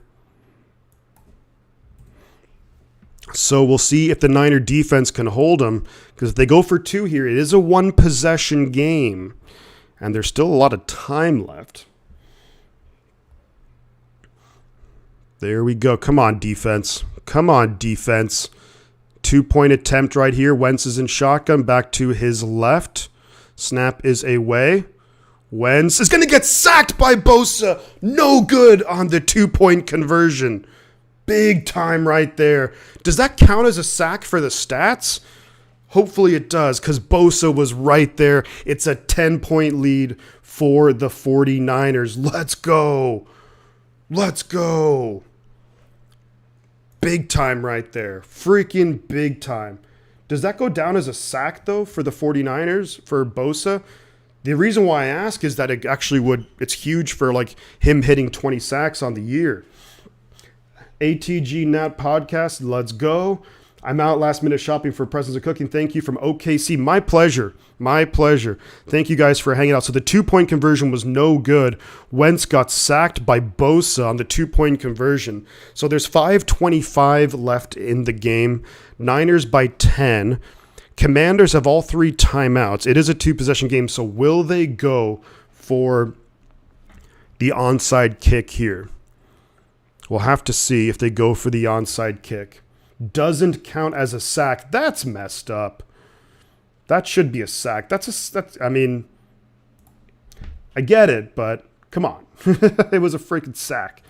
So we'll see if the Niner defense can hold them, because if they go for 2 here, it is a 1-possession game, and there's still a lot of time left. There we go. Come on, defense. 2-point attempt right here. Wentz is in shotgun, back to his left. Snap is away. Wentz is going to get sacked by Bosa. No good on the 2-point conversion. Big time right there. Does that count as a sack for the stats? Hopefully it does, because Bosa was right there. It's a 10-point lead for the 49ers. Let's go. Big time right there. Freaking big time. Does that go down as a sack, though, for the 49ers, for Bosa? The reason why I ask is that it actually would, it's huge for like him hitting 20 sacks on the year. ATG Nat Podcast, let's go. I'm out last minute shopping for presents and cooking. Thank you from OKC. My pleasure. Thank you guys for hanging out. So the 2-point conversion was no good. Wentz got sacked by Bosa on the 2-point conversion. So there's 5:25 left in the game. Niners by 10. Commanders have all 3 timeouts. It is a 2-possession game, so will they go for the onside kick here? We'll have to see if they go for the onside kick. Doesn't count as a sack. That's messed up. That should be a sack. I mean, I get it, but come on. It was a freaking sack.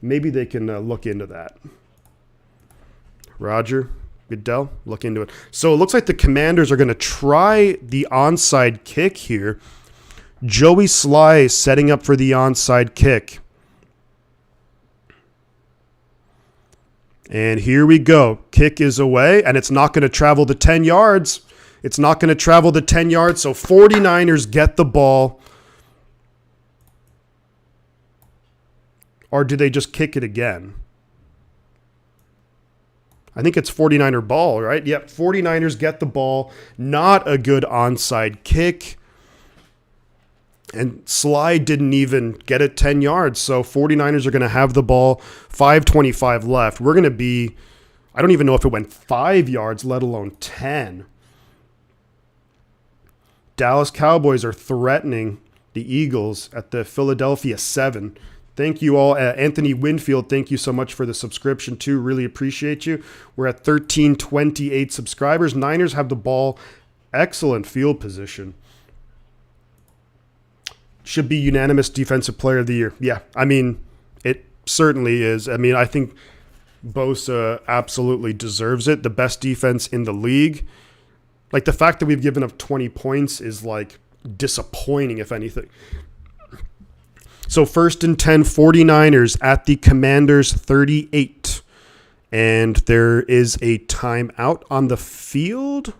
Maybe they can look into that. Roger. Goodell, look into it. So it looks like the Commanders are going to try the onside kick here. Joey Sly setting up for the onside kick. And here we go. Kick is away, and it's not going to travel the 10 yards. It's not going to travel the 10 yards, so 49ers get the ball. Or do they just kick it again? I think it's 49er ball, right? Yep, 49ers get the ball. Not a good onside kick. And Sly didn't even get it 10 yards. So 49ers are going to have the ball. 5:25 left. We're going to be, I don't even know if it went 5 yards, let alone 10. Dallas Cowboys are threatening the Eagles at the Philadelphia 7. Thank you all. Anthony Winfield, thank you so much for the subscription too. Really appreciate you. We're at 1328 subscribers. Niners have the ball. Excellent field position. Should be unanimous defensive player of the year. Yeah, I mean, it certainly is. I mean, I think Bosa absolutely deserves it. The best defense in the league. Like, the fact that we've given up 20 points is, like, disappointing, if anything. So 1st and 10, 49ers at the Commanders 38. And there is a timeout on the field.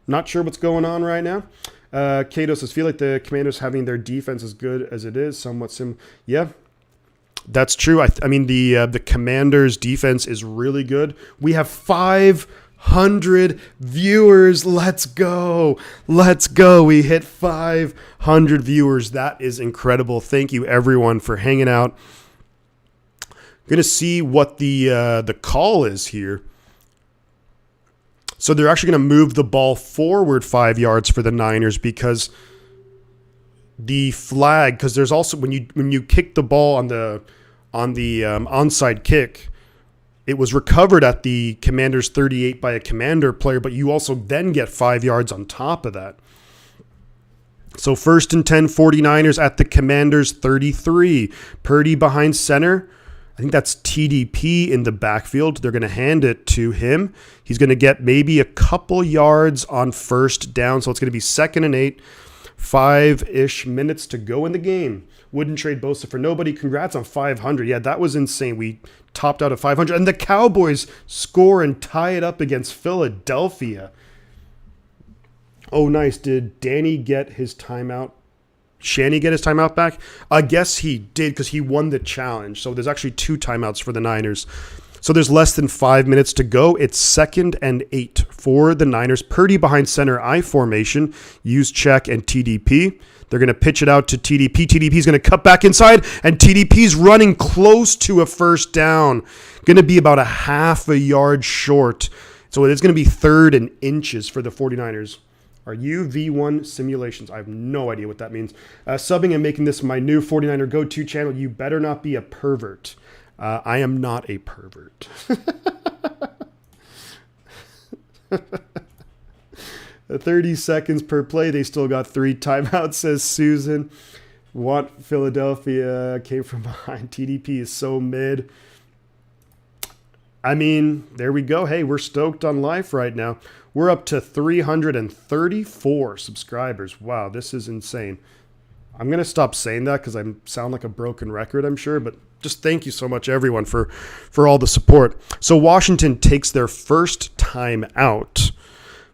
Not sure what's going on right now. Cato says, feel like the Commanders having their defense as good as it is, somewhat similar. Yeah, that's true. I mean, the Commanders defense is really good. We have 500 viewers. Let's go. Let's go. We hit 500 viewers. That is incredible. Thank you, everyone, for hanging out. Going to see what the call is here. So they're actually going to move the ball forward 5 yards for the Niners because the flag, because there's also when you kick the ball on the onside kick, it was recovered at the Commanders 38 by a Commander player, but you also then get 5 yards on top of that. So 1st and 10, 49ers at the Commanders 33. Purdy behind center. I think that's TDP in the backfield. They're going to hand it to him. He's going to get maybe a couple yards on 1st down. So it's going to be 2nd and 8. 5-ish minutes to go in the game. Wouldn't trade Bosa for nobody. Congrats on 500. Yeah, that was insane. We topped out at 500. And the Cowboys score and tie it up against Philadelphia. Oh, nice. Did Danny get his timeout? Shanny get his timeout back? I guess he did because he won the challenge. So there's actually 2 timeouts for the Niners. So there's less than 5 minutes to go. It's 2nd and 8 for the Niners. Purdy behind center I formation. Use check and TDP. They're going to pitch it out to TDP. TDP is going to cut back inside, and TDP's running close to a 1st down. Going to be about a half a yard short. So it's going to be 3rd and inches for the 49ers. Are you V1 simulations? I have no idea what that means. Subbing and making this my new 49er go-to channel. You better not be a pervert. I am not a pervert. 30 seconds per play. They still got 3 timeouts, says Susan. Want Philadelphia. Came from behind. TDP is so mid. I mean, there we go. Hey, we're stoked on life right now. We're up to 334 subscribers. Wow, this is insane. I'm going to stop saying that because I sound like a broken record, I'm sure. But just thank you so much, everyone, for all the support. So Washington takes their first time out.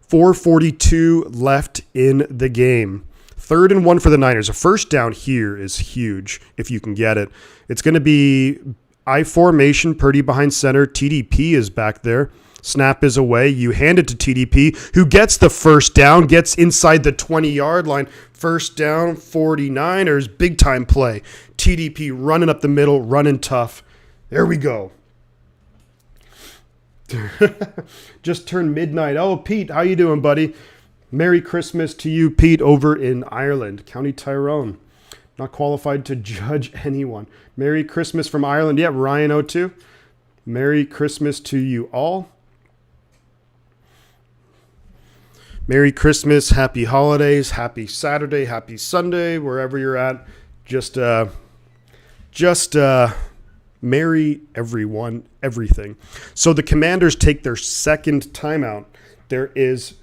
4:42 left in the game. 3rd and 1 for the Niners. A 1st down here is huge if you can get it. It's going to be I formation, Purdy behind center. TDP is back there. Snap is away. You hand it to TDP, who gets the 1st down, gets inside the 20-yard line. 1st down, 49ers, big-time play. TDP running up the middle, running tough. There we go. Just turned midnight. Oh, Pete, how you doing, buddy? Merry Christmas to you, Pete, over in Ireland, County Tyrone. Not qualified to judge anyone. Merry Christmas from Ireland. Yeah, Ryan02. Merry Christmas to you all. Merry Christmas, happy holidays, happy Saturday, happy Sunday, wherever you're at. Just Marry everyone, everything. So the Commanders take their second timeout. There is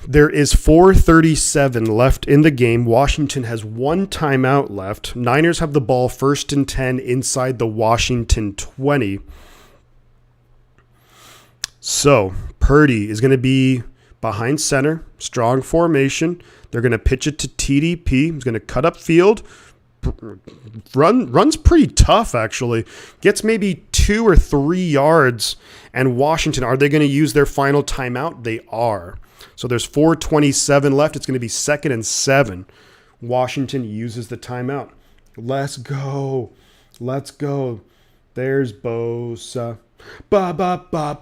4:37 left in the game. Washington has one timeout left. Niners have the ball 1st and 10 inside the Washington 20. So Purdy is going to be behind center, strong formation. They're going to pitch it to TDP. He's going to cut up field. Runs pretty tough, actually. Gets maybe 2 or 3 yards. And Washington, are they going to use their final timeout? They are. So there's 4:27 left. It's going to be 2nd and 7. Washington uses the timeout. Let's go. Let's go. There's Bosa. Bosa.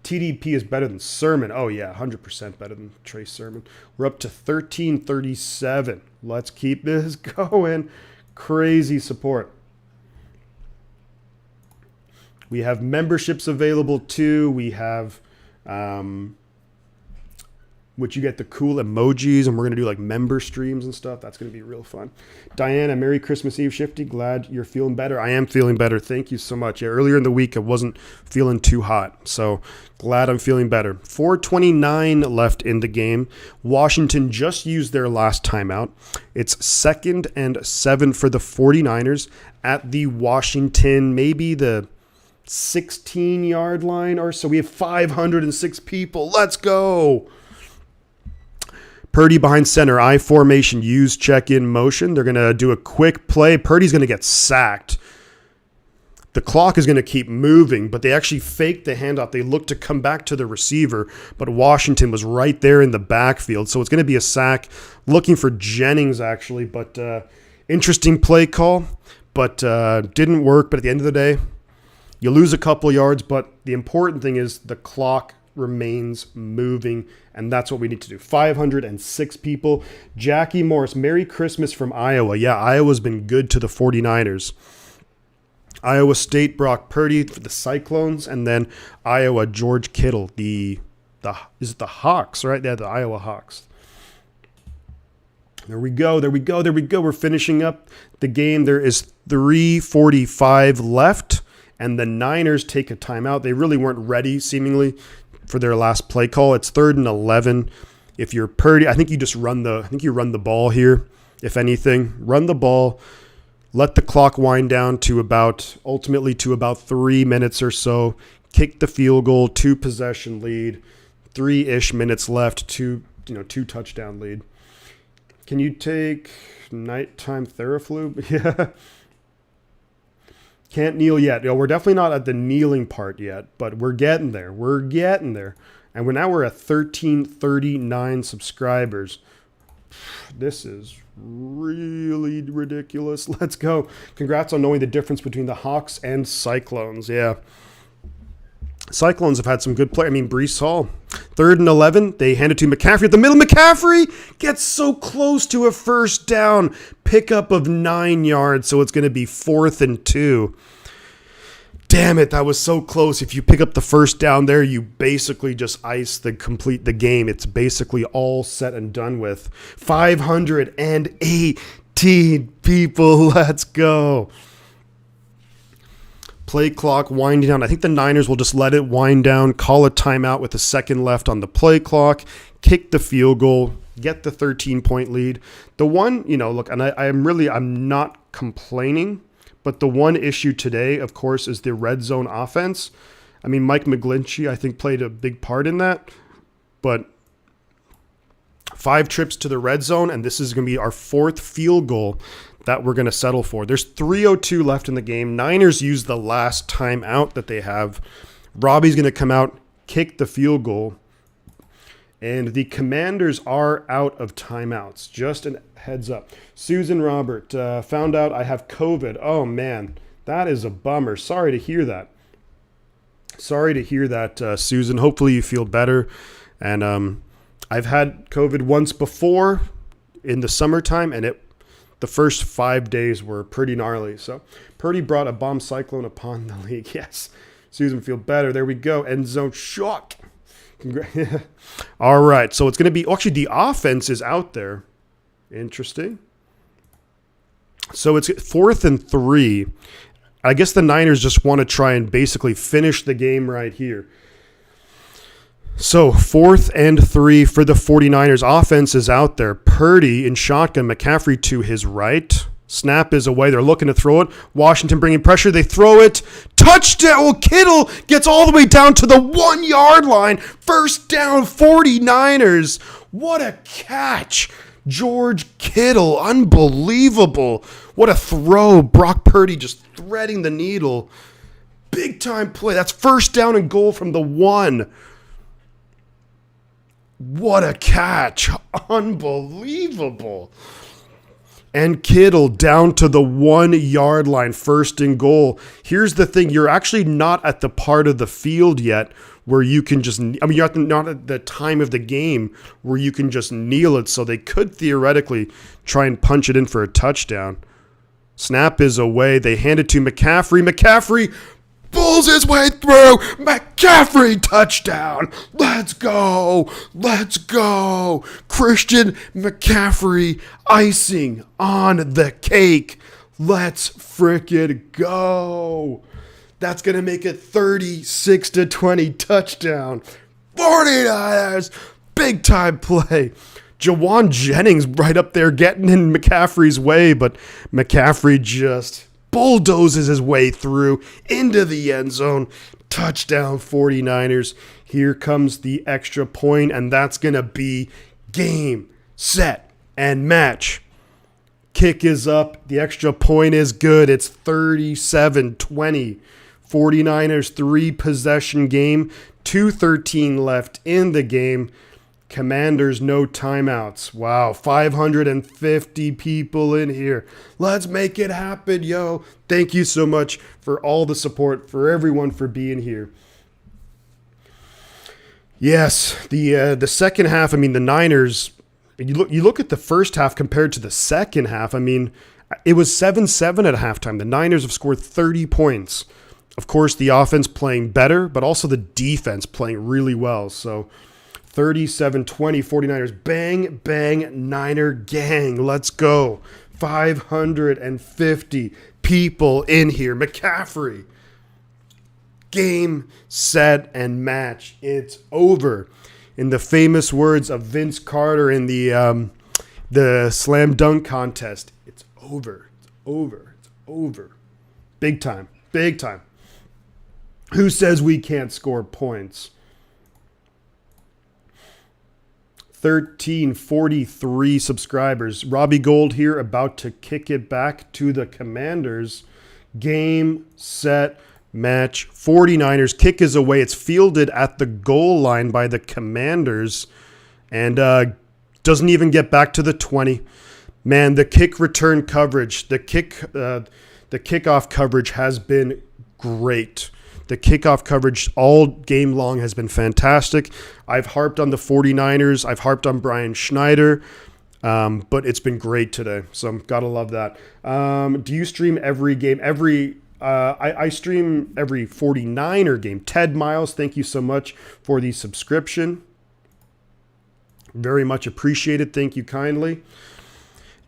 TDP is better than Sermon. Oh, yeah, 100% better than Trey Sermon. We're up to 13:37. Let's keep this going. Crazy support. We have memberships available, too. We have, which you get the cool emojis, and we're going to do, like, member streams and stuff. That's going to be real fun. Diana, Merry Christmas Eve, Shifty. Glad you're feeling better. I am feeling better. Thank you so much. Yeah, earlier in the week, I wasn't feeling too hot, so glad I'm feeling better. 4:29 left in the game. Washington just used their last timeout. It's 2nd and 7 for the 49ers at the Washington, maybe the 16-yard line or so. We have 506 people. Let's go. Purdy behind center, I formation, use check-in motion. They're going to do a quick play. Purdy's going to get sacked. The clock is going to keep moving, but they actually faked the handoff. They looked to come back to the receiver, but Washington was right there in the backfield. So it's going to be a sack. Looking for Jennings, actually, but interesting play call, but didn't work. But at the end of the day, you lose a couple yards, but the important thing is the clock remains moving, and that's what we need to do. 506 people. Jackie Morris, Merry Christmas from Iowa. Yeah, Iowa's been good to the 49ers. Iowa State, Brock Purdy for the Cyclones, and then Iowa, George Kittle, is it the Hawks, right? Yeah, the Iowa Hawks. There we go. We're finishing up the game. There is 3:45 left. And the Niners take a timeout. They really weren't ready, seemingly, for their last play call. It's 3rd and 11. If you're Purdy, I think you run the ball here. If anything, run the ball. Let the clock wind down to about 3 minutes or so. Kick the field goal, 2-possession lead, 3-ish minutes left, two touchdown lead. Can you take nighttime Theraflu? Yeah. Can't kneel yet. We're definitely not at the kneeling part yet, but we're getting there. And we're at 1339 subscribers. This is really ridiculous. Let's go. Congrats on knowing the difference between the Hawks and Cyclones. Yeah. Cyclones have had some good play. Breece Hall. 3rd and 11. They hand it to McCaffrey at the middle. McCaffrey gets so close to a first down. Pickup of 9 yards, so it's going to be 4th and 2. Damn it, that was so close. If you pick up the first down there, you basically just complete the game. It's basically all set and done with. 518 people. Let's go. Play clock winding down. I think the Niners will just let it wind down, call a timeout with a second left on the play clock, kick the field goal, get the 13-point lead. The one, look, and I'm not complaining, but the one issue today, of course, is the red zone offense. Mike McGlinchey, I think, played a big part in that, but 5 trips to the red zone, and this is going to be our 4th field goal that we're going to settle for. There's 3:02 left in the game. Niners use the last timeout that they have. Robbie's going to come out, kick the field goal, and the Commanders are out of timeouts. Just a heads up. Susan Robert, found out I have COVID. Oh, man, that is a bummer. Sorry to hear that. Susan. Hopefully you feel better. And I've had COVID once before in the summertime, and the first 5 days were pretty gnarly. So Purdy brought a bomb cyclone upon the league. Yes. Susan, feel better. There we go. End zone shock. All right. So it's going to be, actually, the offense is out there. Interesting. So it's 4th and 3. I guess the Niners just want to try and basically finish the game right here. So 4th and 3 for the 49ers. Offense is out there. Purdy in shotgun. McCaffrey to his right. Snap is away. They're looking to throw it. Washington bringing pressure. They throw it. Touchdown. Oh, Kittle gets all the way down to the 1 yard line. First down, 49ers. What a catch. George Kittle. Unbelievable. What a throw. Brock Purdy just threading the needle. Big time play. That's first down and goal from the 1. What a catch. Unbelievable. And Kittle down to the 1 yard line, first and goal. Here's the thing. You're actually not at the part of the field yet where you can just, you're not at the time of the game where you can just kneel it. So they could theoretically try and punch it in for a touchdown. Snap is away. They hand it to McCaffrey. McCaffrey pulls his way through. McCaffrey touchdown. Let's go. Let's go. Christian McCaffrey icing on the cake. Let's frickin' go. That's going to make it 36-20 touchdown. 49ers. Big time play. Jawan Jennings right up there getting in McCaffrey's way, but McCaffrey just bulldozes his way through into the end zone. Touchdown 49ers. Here comes the extra point, and that's going to be game, set, and match. Kick is up. The extra point is good. It's 37-20. 49ers 3-possession game. 2:13 left in the game. Commanders, no timeouts. Wow, 550 people in here. Let's make it happen, yo. Thank you so much for all the support, for everyone for being here. Yes, the second half, the Niners, you look at the first half compared to the second half, it was 7-7 at halftime. The Niners have scored 30 points. Of course, the offense playing better, but also the defense playing really well. So 37-20, 49ers. Bang, bang, Niner gang. Let's go. 550 people in here. McCaffrey. Game, set, and match. It's over. In the famous words of Vince Carter in the slam dunk contest, it's over. It's over. It's over. Big time. Big time. Who says we can't score points? 1343 subscribers. Robbie Gold here, about to kick it back to the Commanders. Game, set, match. 49ers. Kick is away. It's fielded at the goal line by the Commanders. And doesn't even get back to the 20. Man, the kick return coverage, the kickoff coverage has been great. The kickoff coverage all game long has been fantastic. I've harped on the 49ers. I've harped on Brian Schneider. But it's been great today. So gotta love that. Do you stream every game? I stream every 49er game. Ted Miles, thank you so much for the subscription. Very much appreciated. Thank you kindly.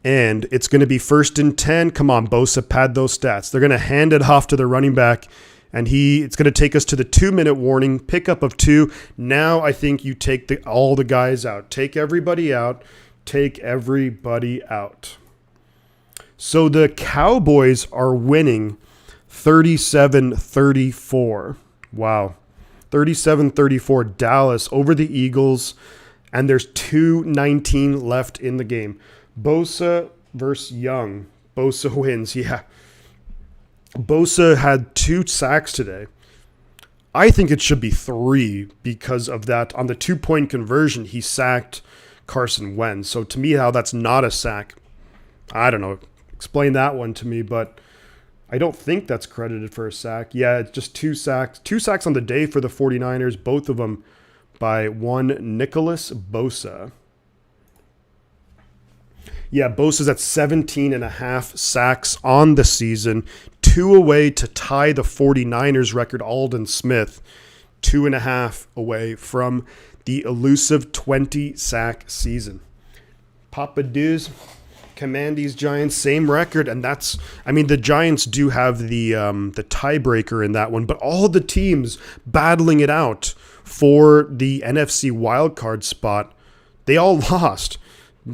And it's going to be 1st and 10. Come on, Bosa, pad those stats. They're going to hand it off to the running back. And it's going to take us to the 2-minute warning, pickup of 2. Now I think you take all the guys out. Take everybody out. Take everybody out. So the Cowboys are winning 37-34. Wow. 37-34 Dallas over the Eagles. And there's 2:19 left in the game. Bosa versus Young. Bosa wins, yeah. Bosa had 2 sacks today. I think it should be 3 because of that. On the 2-point conversion, he sacked Carson Wentz. So to me, how that's not a sack, I don't know. Explain that one to me, but I don't think that's credited for a sack. Yeah, it's just 2 sacks. 2 sacks on the day for the 49ers, both of them by one Nicholas Bosa. Yeah, Bosa's at 17.5 sacks on the season. 2 away to tie the 49ers record, Aldon Smith. 2.5 away from the elusive 20-sack season. Papa Deuce, Commandees, Giants, same record, and that's, I mean, the Giants do have the tiebreaker in that one, but all the teams battling it out for the NFC wildcard spot, they all lost.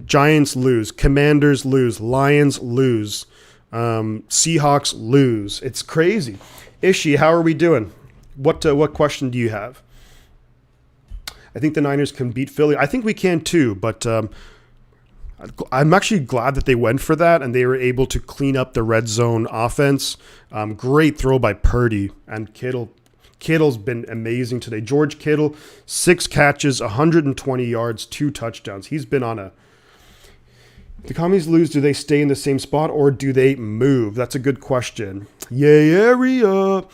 Giants lose, Commanders lose, Lions lose, Seahawks lose. It's crazy. Ishi, how are we doing? What question do you have? I think the Niners can beat Philly. I think we can too, but I'm actually glad that they went for that and they were able to clean up the red zone offense. Great throw by Purdy and Kittle. Kittle's been amazing today. George Kittle, 6 catches, 120 yards, 2 touchdowns. He's been on a... The Commies lose, do they stay in the same spot or do they move? That's a good question. Yay, area.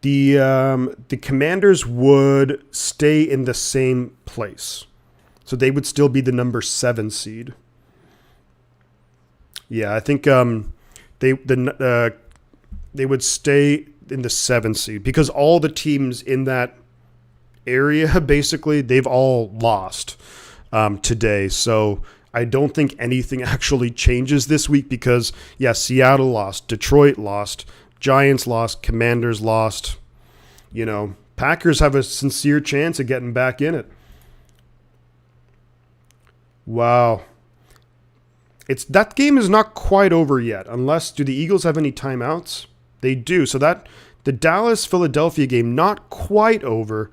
The Commanders would stay in the same place. So they would still be the number 7 seed. Yeah, I think they would stay in the 7 seed because all the teams in that area, basically, they've all lost today. So I don't think anything actually changes this week because, yeah, Seattle lost, Detroit lost, Giants lost, Commanders lost. You know, Packers have a sincere chance of getting back in it. Wow. That game is not quite over yet. Unless, do the Eagles have any timeouts? They do. So that the Dallas-Philadelphia game, not quite over.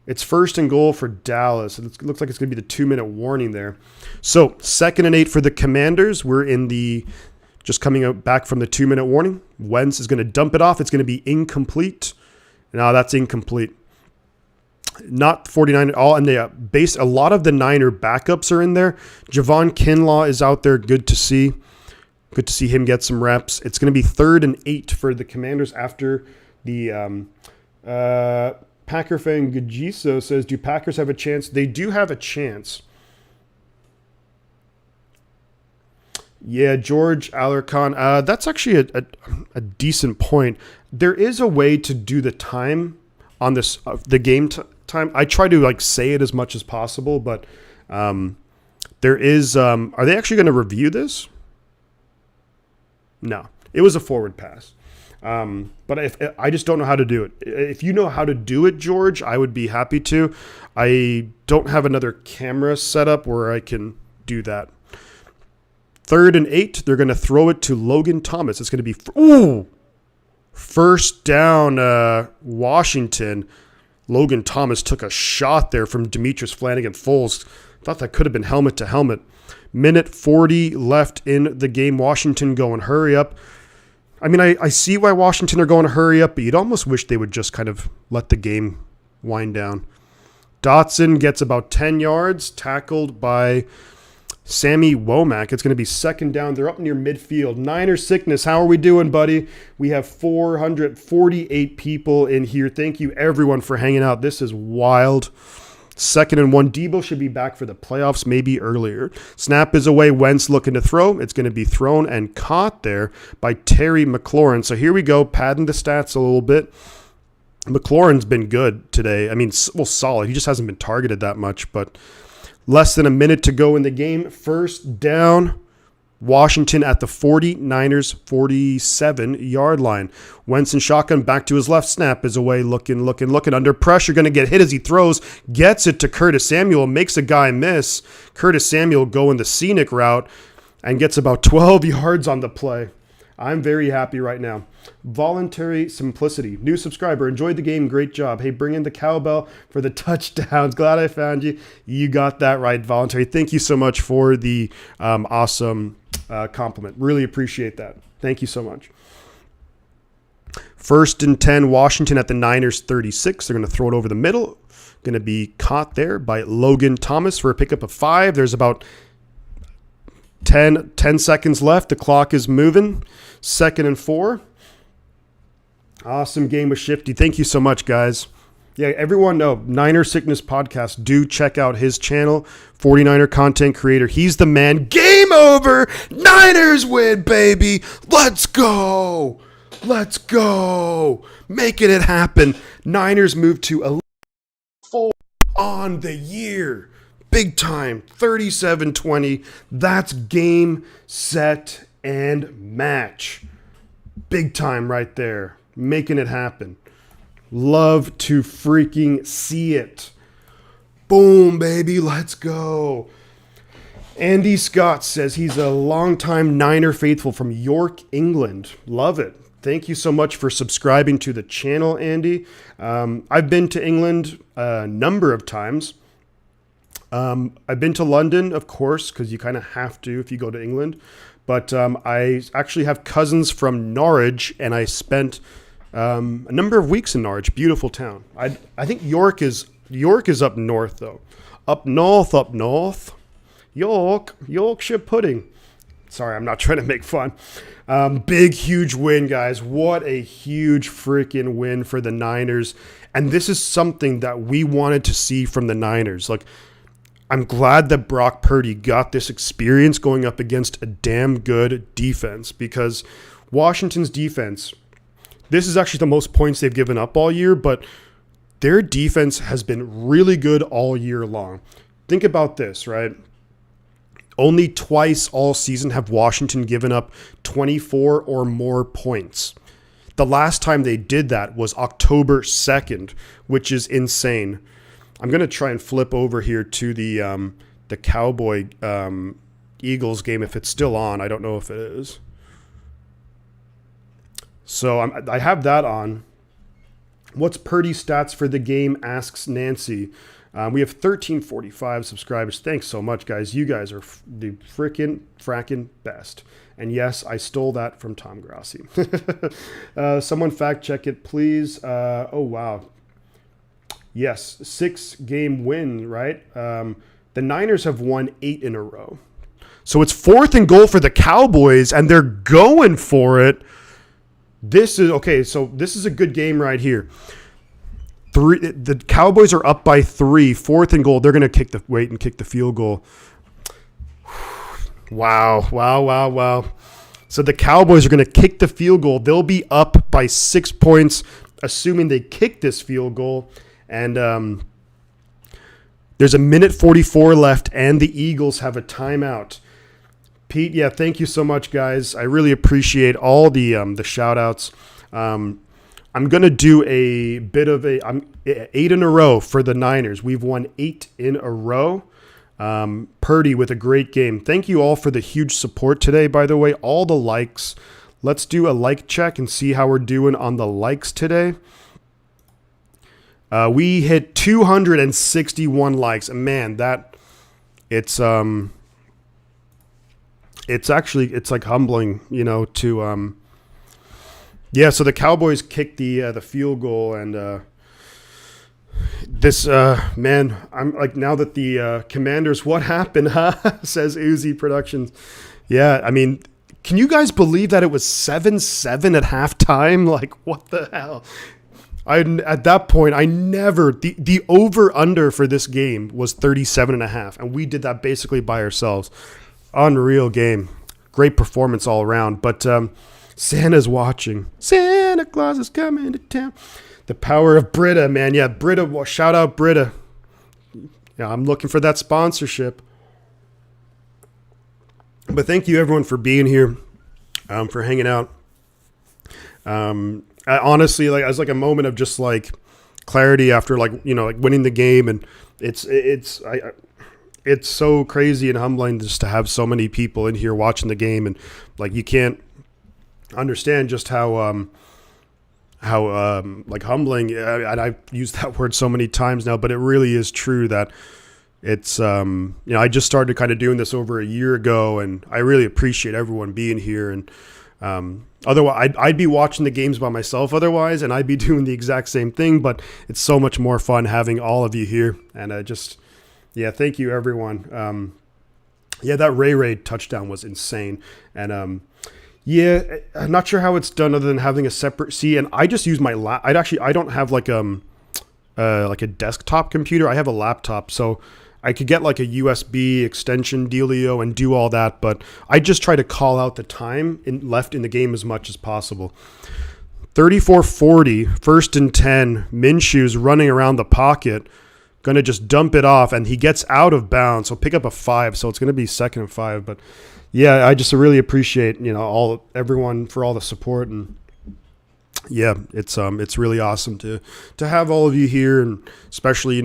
It's 1st and goal for Dallas. It looks like it's going to be the 2-minute warning there. So 2nd and 8 for the Commanders. We're in the, just coming out back from the 2-minute warning. Wentz is going to dump it off. It's going to be incomplete. No, that's incomplete. Not 49 at all. And a lot of the Niner backups are in there. Javon Kinlaw is out there. Good to see. Good to see him get some reps. It's going to be 3rd and 8 for the Commanders after the Packer fan Gajiso says, do Packers have a chance? They do have a chance. Yeah, George Alarcon. That's actually a decent point. There is a way to do the time on this the game time. I try to say it as much as possible, but there is. Are they actually going to review this? No, it was a forward pass. But if I just don't know how to do it. If you know how to do it, George, I would be happy to. I don't have another camera set up where I can do that. 3rd and 8, they're going to throw it to Logan Thomas. It's going to be, first down, Washington. Logan Thomas took a shot there from Demetrius Flanagan-Foles. Thought that could have been helmet to helmet. Minute 40 left in the game. Washington going, hurry up. I mean, I see why Washington are going to hurry up, but you'd almost wish they would just kind of let the game wind down. Dotson gets about 10 yards, tackled by Sammy Womack. It's going to be 2nd down. They're up near midfield. Niner sickness. How are we doing, buddy? We have 448 people in here. Thank you, everyone, for hanging out. This is wild. 2nd and 1. Debo should be back for the playoffs, maybe earlier. Snap is away. Wentz looking to throw. It's going to be thrown and caught there by Terry McLaurin. So here we go, padding the stats a little bit. McLaurin's been good today. I mean, well, solid. He just hasn't been targeted that much, but less than a minute to go in the game. 1st down. Washington at the 49ers 47-yard line. Wentz and shotgun back to his left. Snap is away. Looking. Under pressure. Going to get hit as he throws. Gets it to Curtis Samuel. Makes a guy miss. Curtis Samuel going the scenic route and gets about 12 yards on the play. I'm very happy right now. Voluntary Simplicity. New subscriber. Enjoyed the game. Great job. Hey, bring in the cowbell for the touchdowns. Glad I found you. You got that right, Voluntary. Thank you so much for the awesome compliment. Really appreciate that. Thank you so much. 1st and 10, Washington at the Niners 36. They're going to throw it over the middle. Going to be caught there by Logan Thomas for a pickup of 5. There's about 10 seconds left. The clock is moving. 2nd and 4. Awesome game with Shifty. Thank you so much, guys. Yeah, everyone know Niner Sickness Podcast. Do check out his channel, 49er content creator. He's the man. Game over. Niners win, baby. Let's go. Let's go. Making it happen. Niners move to 4 on the year. big time, 37-20. That's game, set, and match. Big time right there, making it happen. Love to freaking see it. Boom, baby, let's go. Andy Scott says he's a longtime Niner faithful from York, England. Love it. Thank you so much for subscribing to the channel, Andy. I've been to England a number of times. I've been to London, of course, because you kind of have to if you go to England. But I actually have cousins from Norwich, and I spent a number of weeks in Norwich. Beautiful town. I think York is up north, though. Up north. Yorkshire pudding. Sorry, I'm not trying to make fun. Big, huge win, guys. What a huge freaking win for the Niners. And this is something that we wanted to see from the Niners. Like, I'm glad that Brock Purdy got this experience going up against a damn good defense, because Washington's defense, this is actually the most points they've given up all year, but their defense has been really good all year long. Think about this, right? Only twice all season have Washington given up 24 or more points. The last time they did that was October 2nd, which is insane. I'm going to try and flip over here to the Cowboy Eagles game if it's still on. I don't know if it is. So I have that on. What's Purdy's stats for the game, asks Nancy. We have 1345 subscribers. Thanks so much, guys. You guys are the frackin' best. And yes, I stole that from Tom Grassi. Someone fact check it, please. Oh, wow. Yes, 6-game win, right? The Niners have won 8 in a row. So it's 4th and goal for the Cowboys, and they're going for it. This is a good game right here. The Cowboys are up by 3, 4th and goal. They're going to kick the field goal. Wow. So the Cowboys are going to kick the field goal. They'll be up by 6 points, assuming they kick this field goal. And there's 1:44 left, and the Eagles have a timeout. Pete, yeah, thank you so much, guys. I really appreciate all the shout-outs. I'm going to do a bit of 8 in a row for the Niners. We've won 8 in a row. Purdy with a great game. Thank you all for the huge support today, by the way. All the likes. Let's do a like check and see how we're doing on the likes today. We hit 261 likes. And man, it's like humbling, to yeah, so the Cowboys kicked the field goal, and this man, I'm like, now that the Commanders, what happened, huh? Says Uzi Productions. Yeah, I mean, can you guys believe that it was 7-7 at halftime? Like, what the hell? At that point, the over-under for this game was 37.5, and we did that basically by ourselves. Unreal game. Great performance all around. But Santa's watching. Santa Claus is coming to town. The power of Brita, man. Yeah, Brita. Shout out Brita. Yeah, I'm looking for that sponsorship. But thank you, everyone, for being here, for hanging out. Honestly, like, it was like a moment of just like clarity after like winning the game, and it's so crazy and humbling just to have so many people in here watching the game, and like you can't understand just how like humbling. And I've used that word so many times now, but it really is true that it's I just started kind of doing this over a year ago, and I really appreciate everyone being here. And otherwise, I'd be watching the games by myself otherwise, and I'd be doing the exact same thing. But it's so much more fun having all of you here, and yeah, thank you, everyone. Yeah, that Ray touchdown was insane. And yeah, I'm not sure how it's done other than having a separate – see, and I just use my I don't have like a desktop computer. I have a laptop, so I could get like a USB extension dealio and do all that. But I just try to call out the time left in the game as much as possible. 34-40, 1st and 10. Minshew's running around the pocket. going to just dump it off, and he gets out of bounds. So pick up a 5. So it's going to be 2nd and 5. But yeah, I just really appreciate, everyone for all the support, and yeah, it's really awesome to have all of you here, and especially,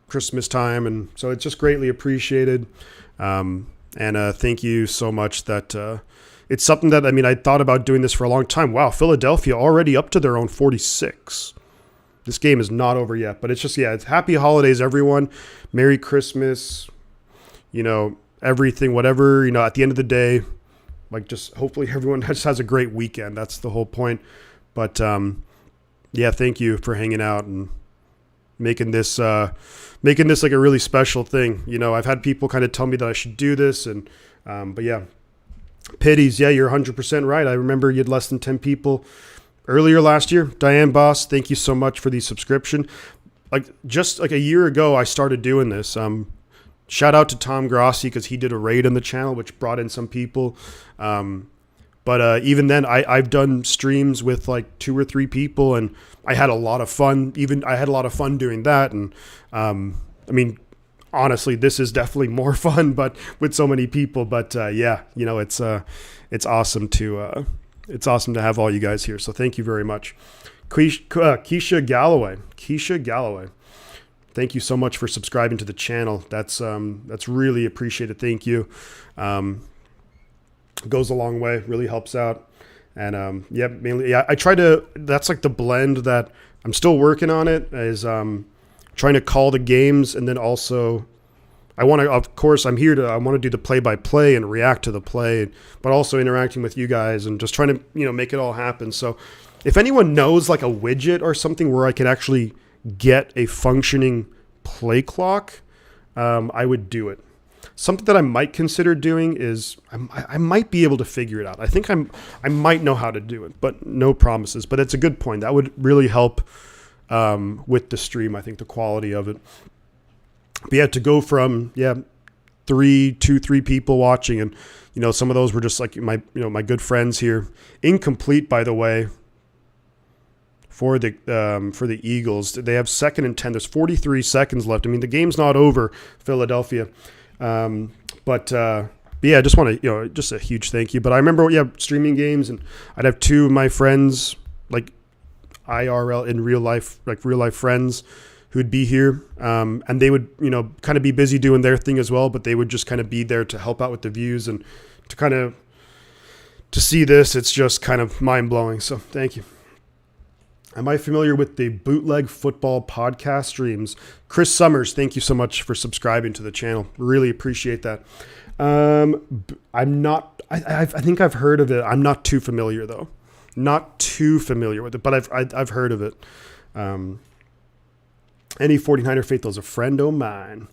Christmas time. And so it's just greatly appreciated. And thank you so much that, it's something that, I thought about doing this for a long time. Wow, Philadelphia already up to their own 46. This game is not over yet, but it's just, it's happy holidays, everyone. Merry Christmas, everything, whatever, at the end of the day, just hopefully everyone just has a great weekend. That's the whole point. But, thank you for hanging out and making this like a really special thing. I've had people kind of tell me that I should do this, and, but yeah. Pities, you're 100% right. I remember you had less than 10 people earlier last year. Diane Boss, thank you so much for the subscription. Just a year ago, I started doing this. Shout out to Tom Grossi, because he did a raid on the channel, which brought in some people. But even then, I've done streams with 2 or 3 people, and I had a lot of fun. I had a lot of fun doing that. And honestly, this is definitely more fun, but with so many people. But it's awesome to have all you guys here. So thank you very much, Keisha Galloway. Thank you so much for subscribing to the channel. That's really appreciated. Thank you. Goes a long way. Really helps out. And mainly, I try to. That's the blend that I'm still working on. It is trying to call the games, and then also I want to, of course, I want to do the play-by-play and react to the play, but also interacting with you guys and just trying to, make it all happen. So if anyone knows a widget or something where I can actually get a functioning play clock, I would do it. Something that I might consider doing is I might be able to figure it out. I think I might know how to do it, but no promises. But it's a good point. That would really help with the stream. I think the quality of it. But to go from 3 people watching, and some of those were just my my good friends here. Incomplete, by the way, for the Eagles. They have 2nd and 10. There's 43 seconds left. The game's not over, Philadelphia. But I just want to, just a huge thank you. But I remember, streaming games, and I'd have 2 of my friends, IRL in real life, real life friends, who'd be here. And they would, kind of be busy doing their thing as well, but they would just kind of be there to help out with the views and to see this. It's just kind of mind blowing. So thank you. Am I familiar with the Bootleg Football podcast streams? Chris Summers, thank you so much for subscribing to the channel. Really appreciate that. I'm not, I think I've heard of it. I'm not too familiar though. Not too familiar with it, but I've heard of it. Any 49er faithful is a friend of mine.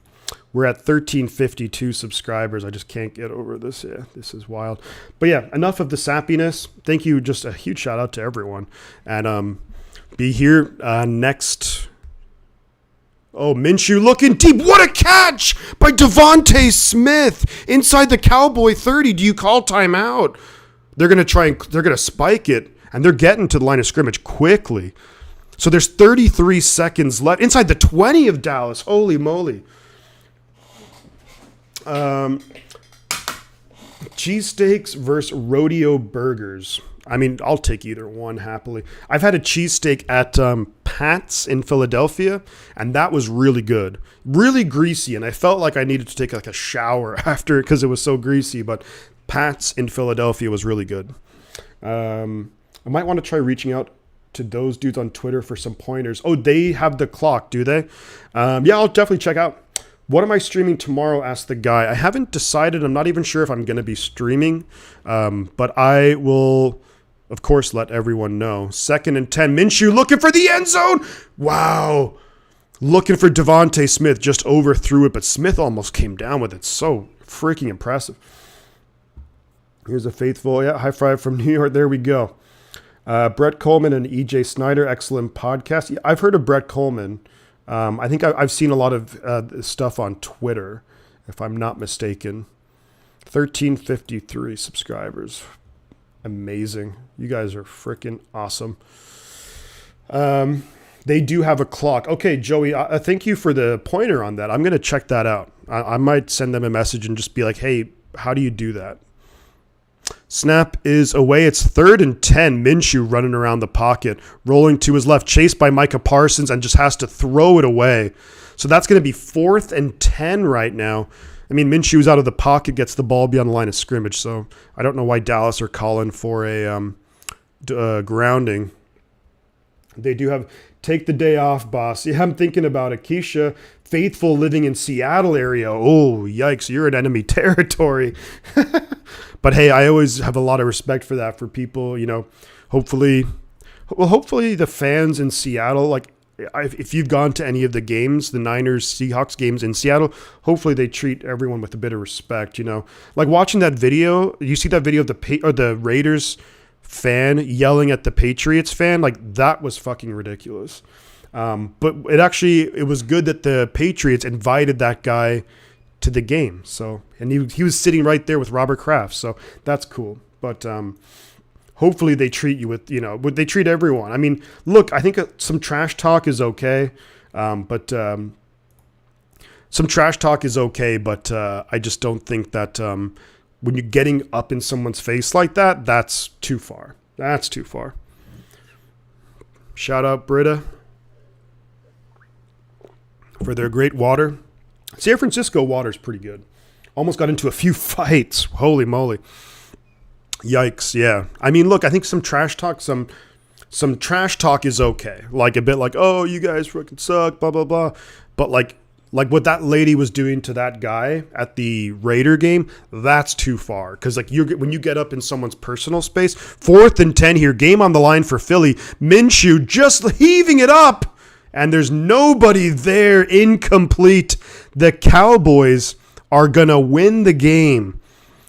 We're at 1352 subscribers. I just can't get over this. Yeah, this is wild. But enough of the sappiness. Thank you. Just a huge shout out to everyone. And be here next. Oh, Minshew looking deep. What a catch by Devontae Smith inside the Cowboy 30. Do you call timeout? They're going to spike it, and they're getting to the line of scrimmage quickly. So there's 33 seconds left inside the 20 of Dallas. Holy moly. Cheesesteaks versus rodeo burgers. I'll take either one happily. I've had a cheesesteak at Pat's in Philadelphia, and that was really good. Really greasy, and I felt like I needed to take a shower after because it was so greasy, but Pat's in Philadelphia was really good. I might want to try reaching out to those dudes on Twitter for some pointers. Oh, they have the clock, do they? I'll definitely check out. What am I streaming tomorrow? Asked the guy. I haven't decided. I'm not even sure if I'm going to be streaming, but I will, of course, let everyone know. 2nd and 10. Minshew looking for the end zone. Wow. Looking for Devontae Smith. Just overthrew it, but Smith almost came down with it. So freaking impressive. Here's a faithful. High five from New York. There we go. Brett Coleman and EJ Snyder, excellent podcast. I've heard of Brett Coleman. I think I've seen a lot of stuff on Twitter, if I'm not mistaken. 1353 subscribers. Amazing. You guys are freaking awesome. They do have a clock. Okay, Joey, thank you for the pointer on that. I'm going to check that out. I might send them a message and just be like, hey, how do you do that? Snap is away. It's 3rd and 10. Minshew running around the pocket, rolling to his left, chased by Micah Parsons, and just has to throw it away. So that's going to be 4th and 10 right now. I mean, Minshew's out of the pocket, gets the ball beyond the line of scrimmage. So I don't know why Dallas are calling for a grounding. They do have take the day off, boss. Yeah, I'm thinking about it. Keisha, faithful living in Seattle area. Oh, yikes. You're in enemy territory. But hey, I always have a lot of respect for that, for people, hopefully the fans in Seattle, like if you've gone to any of the games, the Niners Seahawks games in Seattle, hopefully they treat everyone with a bit of respect, like watching that video. You see that video of the Raiders fan yelling at the Patriots fan, like that was fucking ridiculous. But it was good that the Patriots invited that guy to the game. So, and he was sitting right there with Robert Kraft. So that's cool. But hopefully they treat you with, they treat everyone. I mean, look, I think some trash talk is okay. But I just don't think that when you're getting up in someone's face like that, that's too far. That's too far. Shout out Brita for their great water. San Francisco water is pretty good. Almost got into a few fights. Holy moly. Yikes, yeah. I mean, look, I think some trash talk is okay. Like a bit like, oh, you guys fucking suck, blah, blah, blah. But like what that lady was doing to that guy at the Raider game, that's too far. Because like when you get up in someone's personal space, 4th and 10 here, game on the line for Philly. Minshew just heaving it up. And there's nobody there, incomplete. The Cowboys are going to win the game.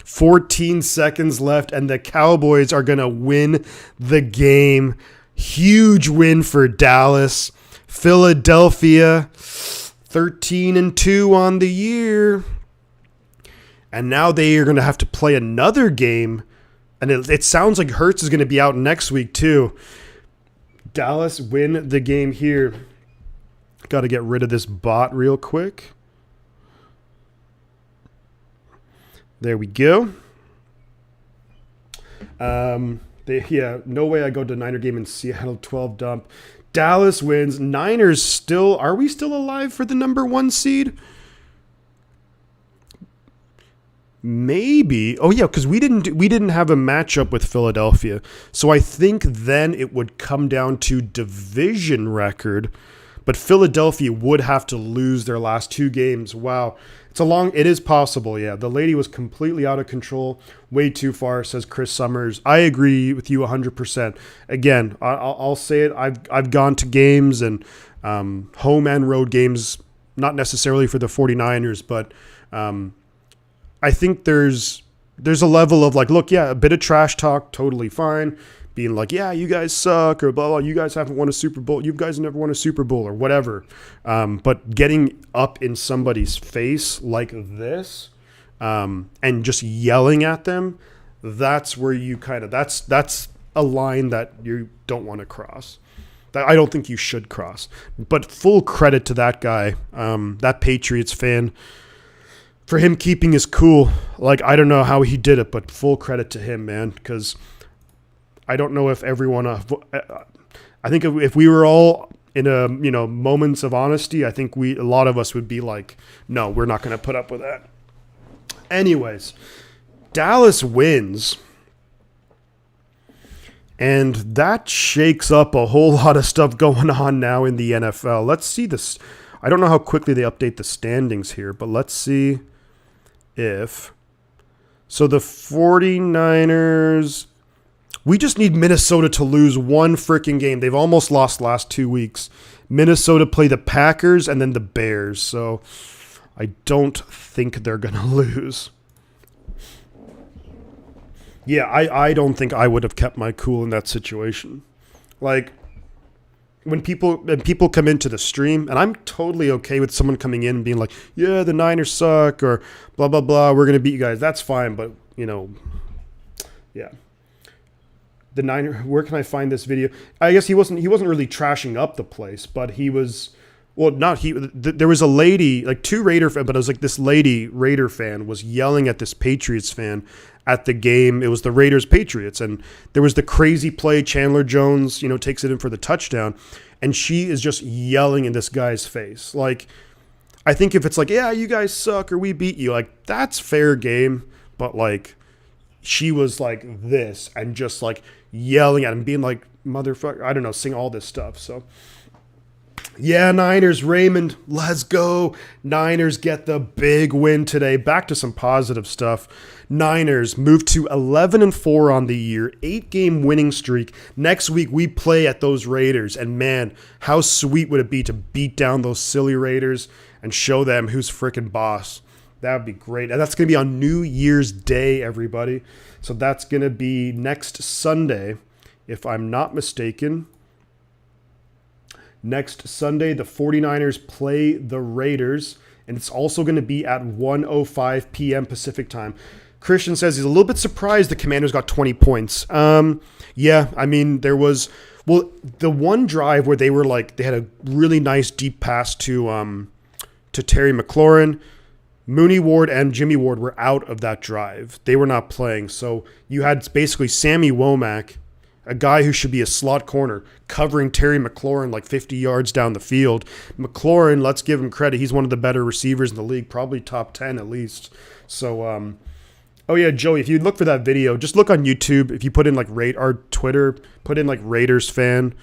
14 seconds left, and the Cowboys are going to win the game. Huge win for Dallas. Philadelphia, 13-2 on the year. And now they are going to have to play another game. And it sounds like Hurts is going to be out next week, too. Dallas win the game here. Got to get rid of this bot real quick. There we go. No way I go to Niner game in Seattle, 12 dump. Dallas wins. Niners are we still alive for the number 1 seed? Maybe. Oh yeah, because we didn't have a matchup with Philadelphia. So I think then it would come down to division record. But Philadelphia would have to lose their last 2 games. Wow. It is possible, yeah. The lady was completely out of control, way too far, says Chris Summers. I agree with you 100%. Again, I'll say it. I've gone to games and home and road games, not necessarily for the 49ers, but I think there's a level of like, look, yeah, a bit of trash talk, totally fine. Being like, yeah, you guys suck, or blah, blah, you guys haven't won a Super Bowl. You guys never won a Super Bowl, or whatever. But getting up in somebody's face like this and just yelling at them, that's where you that's a line that you don't want to cross. That I don't think you should cross. But full credit to that guy, that Patriots fan, for him keeping his cool. Like, I don't know how he did it, but full credit to him, man, because I don't know if everyone. I think if we were all in moments of honesty, I think a lot of us would be like, no, we're not going to put up with that. Anyways, Dallas wins, and that shakes up a whole lot of stuff going on now in the NFL. Let's see this. I don't know how quickly they update the standings here, but let's see if. So the 49ers. We just need Minnesota to lose one freaking game. They've almost lost last 2 weeks. Minnesota play the Packers and then the Bears. So I don't think they're going to lose. Yeah, I don't think I would have kept my cool in that situation. Like, when people come into the stream, and I'm totally okay with someone coming in and being like, yeah, the Niners suck, or blah, blah, blah, we're going to beat you guys. That's fine, but, yeah. the Niner. Where can I find this video? I guess he wasn't really trashing up the place, but he was. Well, not he. There was a lady, like two Raider fan, but it was like this lady Raider fan was yelling at this Patriots fan at the game. It was the Raiders Patriots, and there was the crazy play. Chandler Jones, takes it in for the touchdown, and she is just yelling in this guy's face. Like, I think if it's like, yeah, you guys suck or we beat you, like that's fair game, but like she was like this and just like yelling at him, being like, motherfucker, I don't know, sing all this stuff. So yeah, Niners, Raymond, let's go. Niners get the big win today. Back to some positive stuff. Niners move to 11-4 on the year, 8-game winning streak. Next week we play at those Raiders, and man, how sweet would it be to beat down those silly Raiders and show them who's freaking boss. That would be great. And that's going to be on New Year's Day, everybody. So that's going to be next Sunday, if I'm not mistaken. Next Sunday, the 49ers play the Raiders, and it's also going to be at 1:05 p.m. Pacific time. Christian says he's a little bit surprised the Commanders got 20 points. Yeah, I mean, there was, the one drive where they had a really nice deep pass to Terry McLaurin. Mooney Ward and Jimmy Ward were out of that drive. They were not playing. So you had basically Sammy Womack, a guy who should be a slot corner, covering Terry McLaurin like 50 yards down the field. McLaurin, let's give him credit. He's one of the better receivers in the league, probably top 10 at least. So, oh yeah, Joey, if you look for that video, just look on YouTube. If you put in like our Twitter, put in like Raiders fan,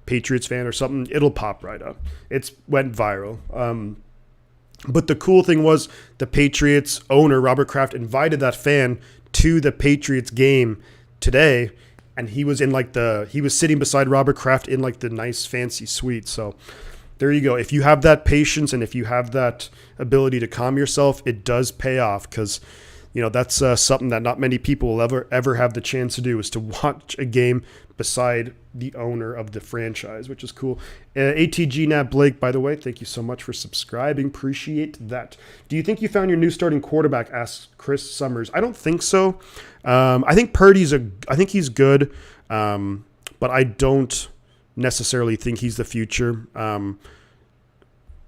Patriots fan or something, it'll pop right up. It's went viral. But the cool thing was the Patriots owner, Robert Kraft, invited that fan to the Patriots game today. And he was he was sitting beside Robert Kraft in like the nice fancy suite. So there you go. If you have that patience and if you have that ability to calm yourself, it does pay off, because that's something that not many people will ever have the chance to do, is to watch a game beside the owner of the franchise, which is cool. ATG Nat Blake, by the way, thank you so much for subscribing. Appreciate that. Do you think you found your new starting quarterback? Asks Chris Summers. I don't think so. I think I think he's good, but I don't necessarily think he's the future.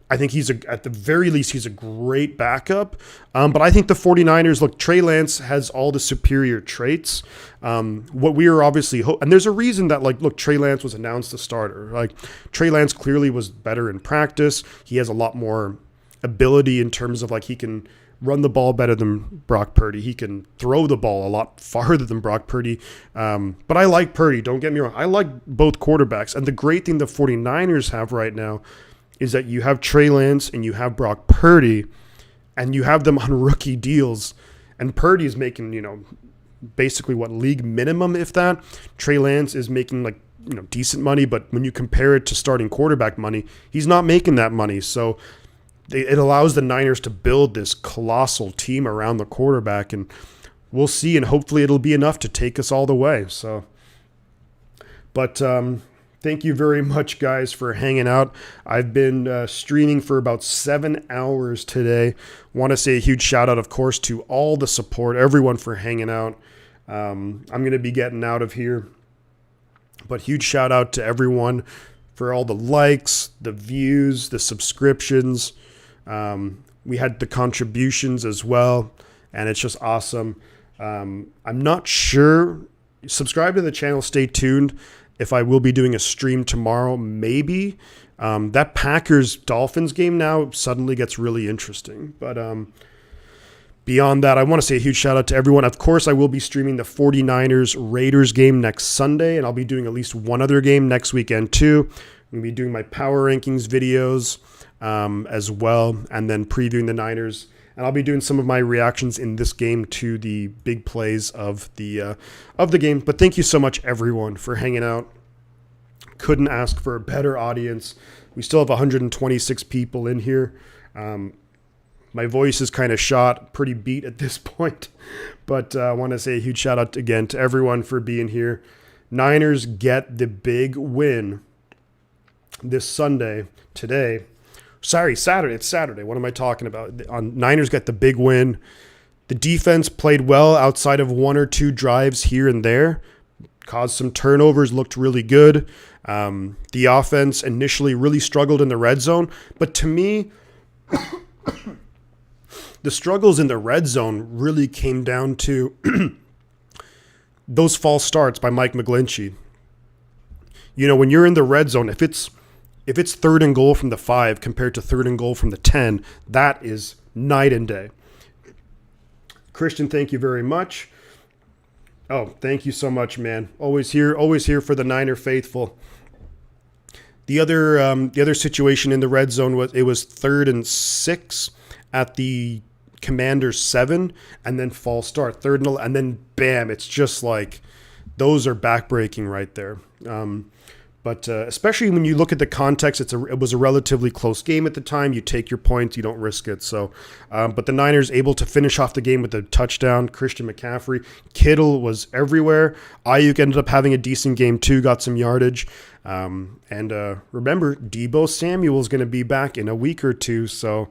I think at the very least, he's a great backup. But I think the 49ers, look, Trey Lance has all the superior traits. What we are obviously, and there's a reason that, look, Trey Lance was announced the starter. Like, Trey Lance clearly was better in practice. He has a lot more ability in terms of, he can run the ball better than Brock Purdy. He can throw the ball a lot farther than Brock Purdy. But I like Purdy, don't get me wrong. I like both quarterbacks. And the great thing the 49ers have right now is that you have Trey Lance and you have Brock Purdy, and you have them on rookie deals. And Purdy is making, basically what, league minimum, if that. Trey Lance is making decent money, but when you compare it to starting quarterback money, he's not making that money. So it allows the Niners to build this colossal team around the quarterback, and we'll see, and hopefully it'll be enough to take us all the way. So, but thank you very much, guys, for hanging out. I've been streaming for about 7 hours today. Want to say a huge shout out, of course, to all the support, everyone for hanging out. I'm going to be getting out of here, but huge shout out to everyone for all the likes, the views, the subscriptions. We had the contributions as well, and it's just awesome. I'm not sure. Subscribe to the channel. Stay tuned. If I will be doing a stream tomorrow, maybe. That Packers-Dolphins game now suddenly gets really interesting. But beyond that, I want to say a huge shout out to everyone. Of course, I will be streaming the 49ers-Raiders game next Sunday, and I'll be doing at least one other game next weekend too. I'm going to be doing my power rankings videos as well, and then previewing the Niners. And I'll be doing some of my reactions in this game to the big plays of the game. But thank you so much, everyone, for hanging out. Couldn't ask for a better audience. We still have 126 people in here. My voice is kind of shot, pretty beat at this point. But I want to say a huge shout out again to everyone for being here. Niners get the big win this Sunday, today. Sorry, Saturday. It's Saturday. What am I talking about? Niners got the big win. The defense played well outside of one or two drives here and there. caused some turnovers, looked really good. The offense initially really struggled in the red zone, but to me, the struggles in the red zone really came down to those false starts by Mike McGlinchey. You know, when you're in the red zone, if it's 3rd and goal from the 5 compared to 3rd and goal from the 10, that is night and day. Christian, thank you very much. Oh, thank you so much, man. Always here for the Niner faithful. The other situation in the red zone was 3rd and 6 at the Commanders 7, and then false start 3rd and then bam, it's just like those are backbreaking right there. But especially when you look at the context, it was a relatively close game at the time. You take your points, you don't risk it. So, but the Niners able to finish off the game with a touchdown. Christian McCaffrey, Kittle was everywhere. Ayuk ended up having a decent game too, got some yardage. And remember, Deebo Samuel's going to be back in a week or two. So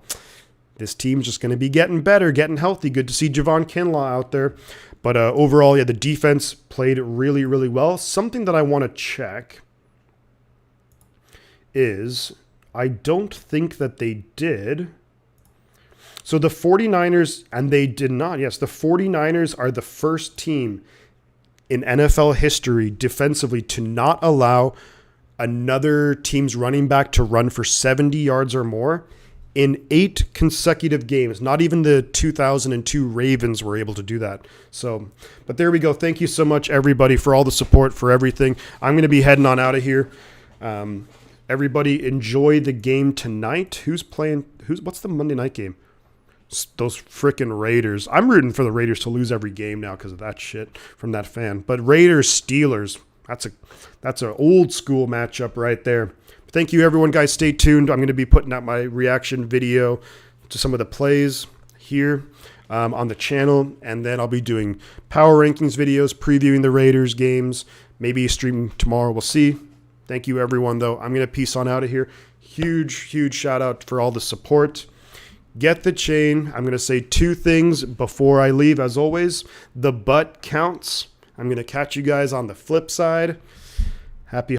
this team's just going to be getting better, getting healthy. Good to see Javon Kinlaw out there. But overall, yeah, the defense played really, really well. Something that I want to check is I don't think that they did. So the 49ers, and they did not. Yes, the 49ers are the first team in NFL history defensively to not allow another team's running back to run for 70 yards or more in 8 consecutive games. Not even the 2002 Ravens were able to do that. So, but there we go. Thank you so much, everybody, for all the support, for everything. I'm going to be heading on out of here. Everybody enjoy the game tonight. What's the Monday night game? Those frickin' Raiders. I'm rooting for the Raiders to lose every game now because of that shit from that fan. But Raiders-Steelers, that's an old school matchup right there. Thank you, everyone, guys. Stay tuned. I'm going to be putting out my reaction video to some of the plays here on the channel, and then I'll be doing power rankings videos, previewing the Raiders games, maybe streaming tomorrow. We'll see. Thank you, everyone, though. I'm going to peace on out of here. Huge shout out for all the support. Get the chain. I'm going to say 2 things before I leave. As always, the butt counts. I'm going to catch you guys on the flip side. Happy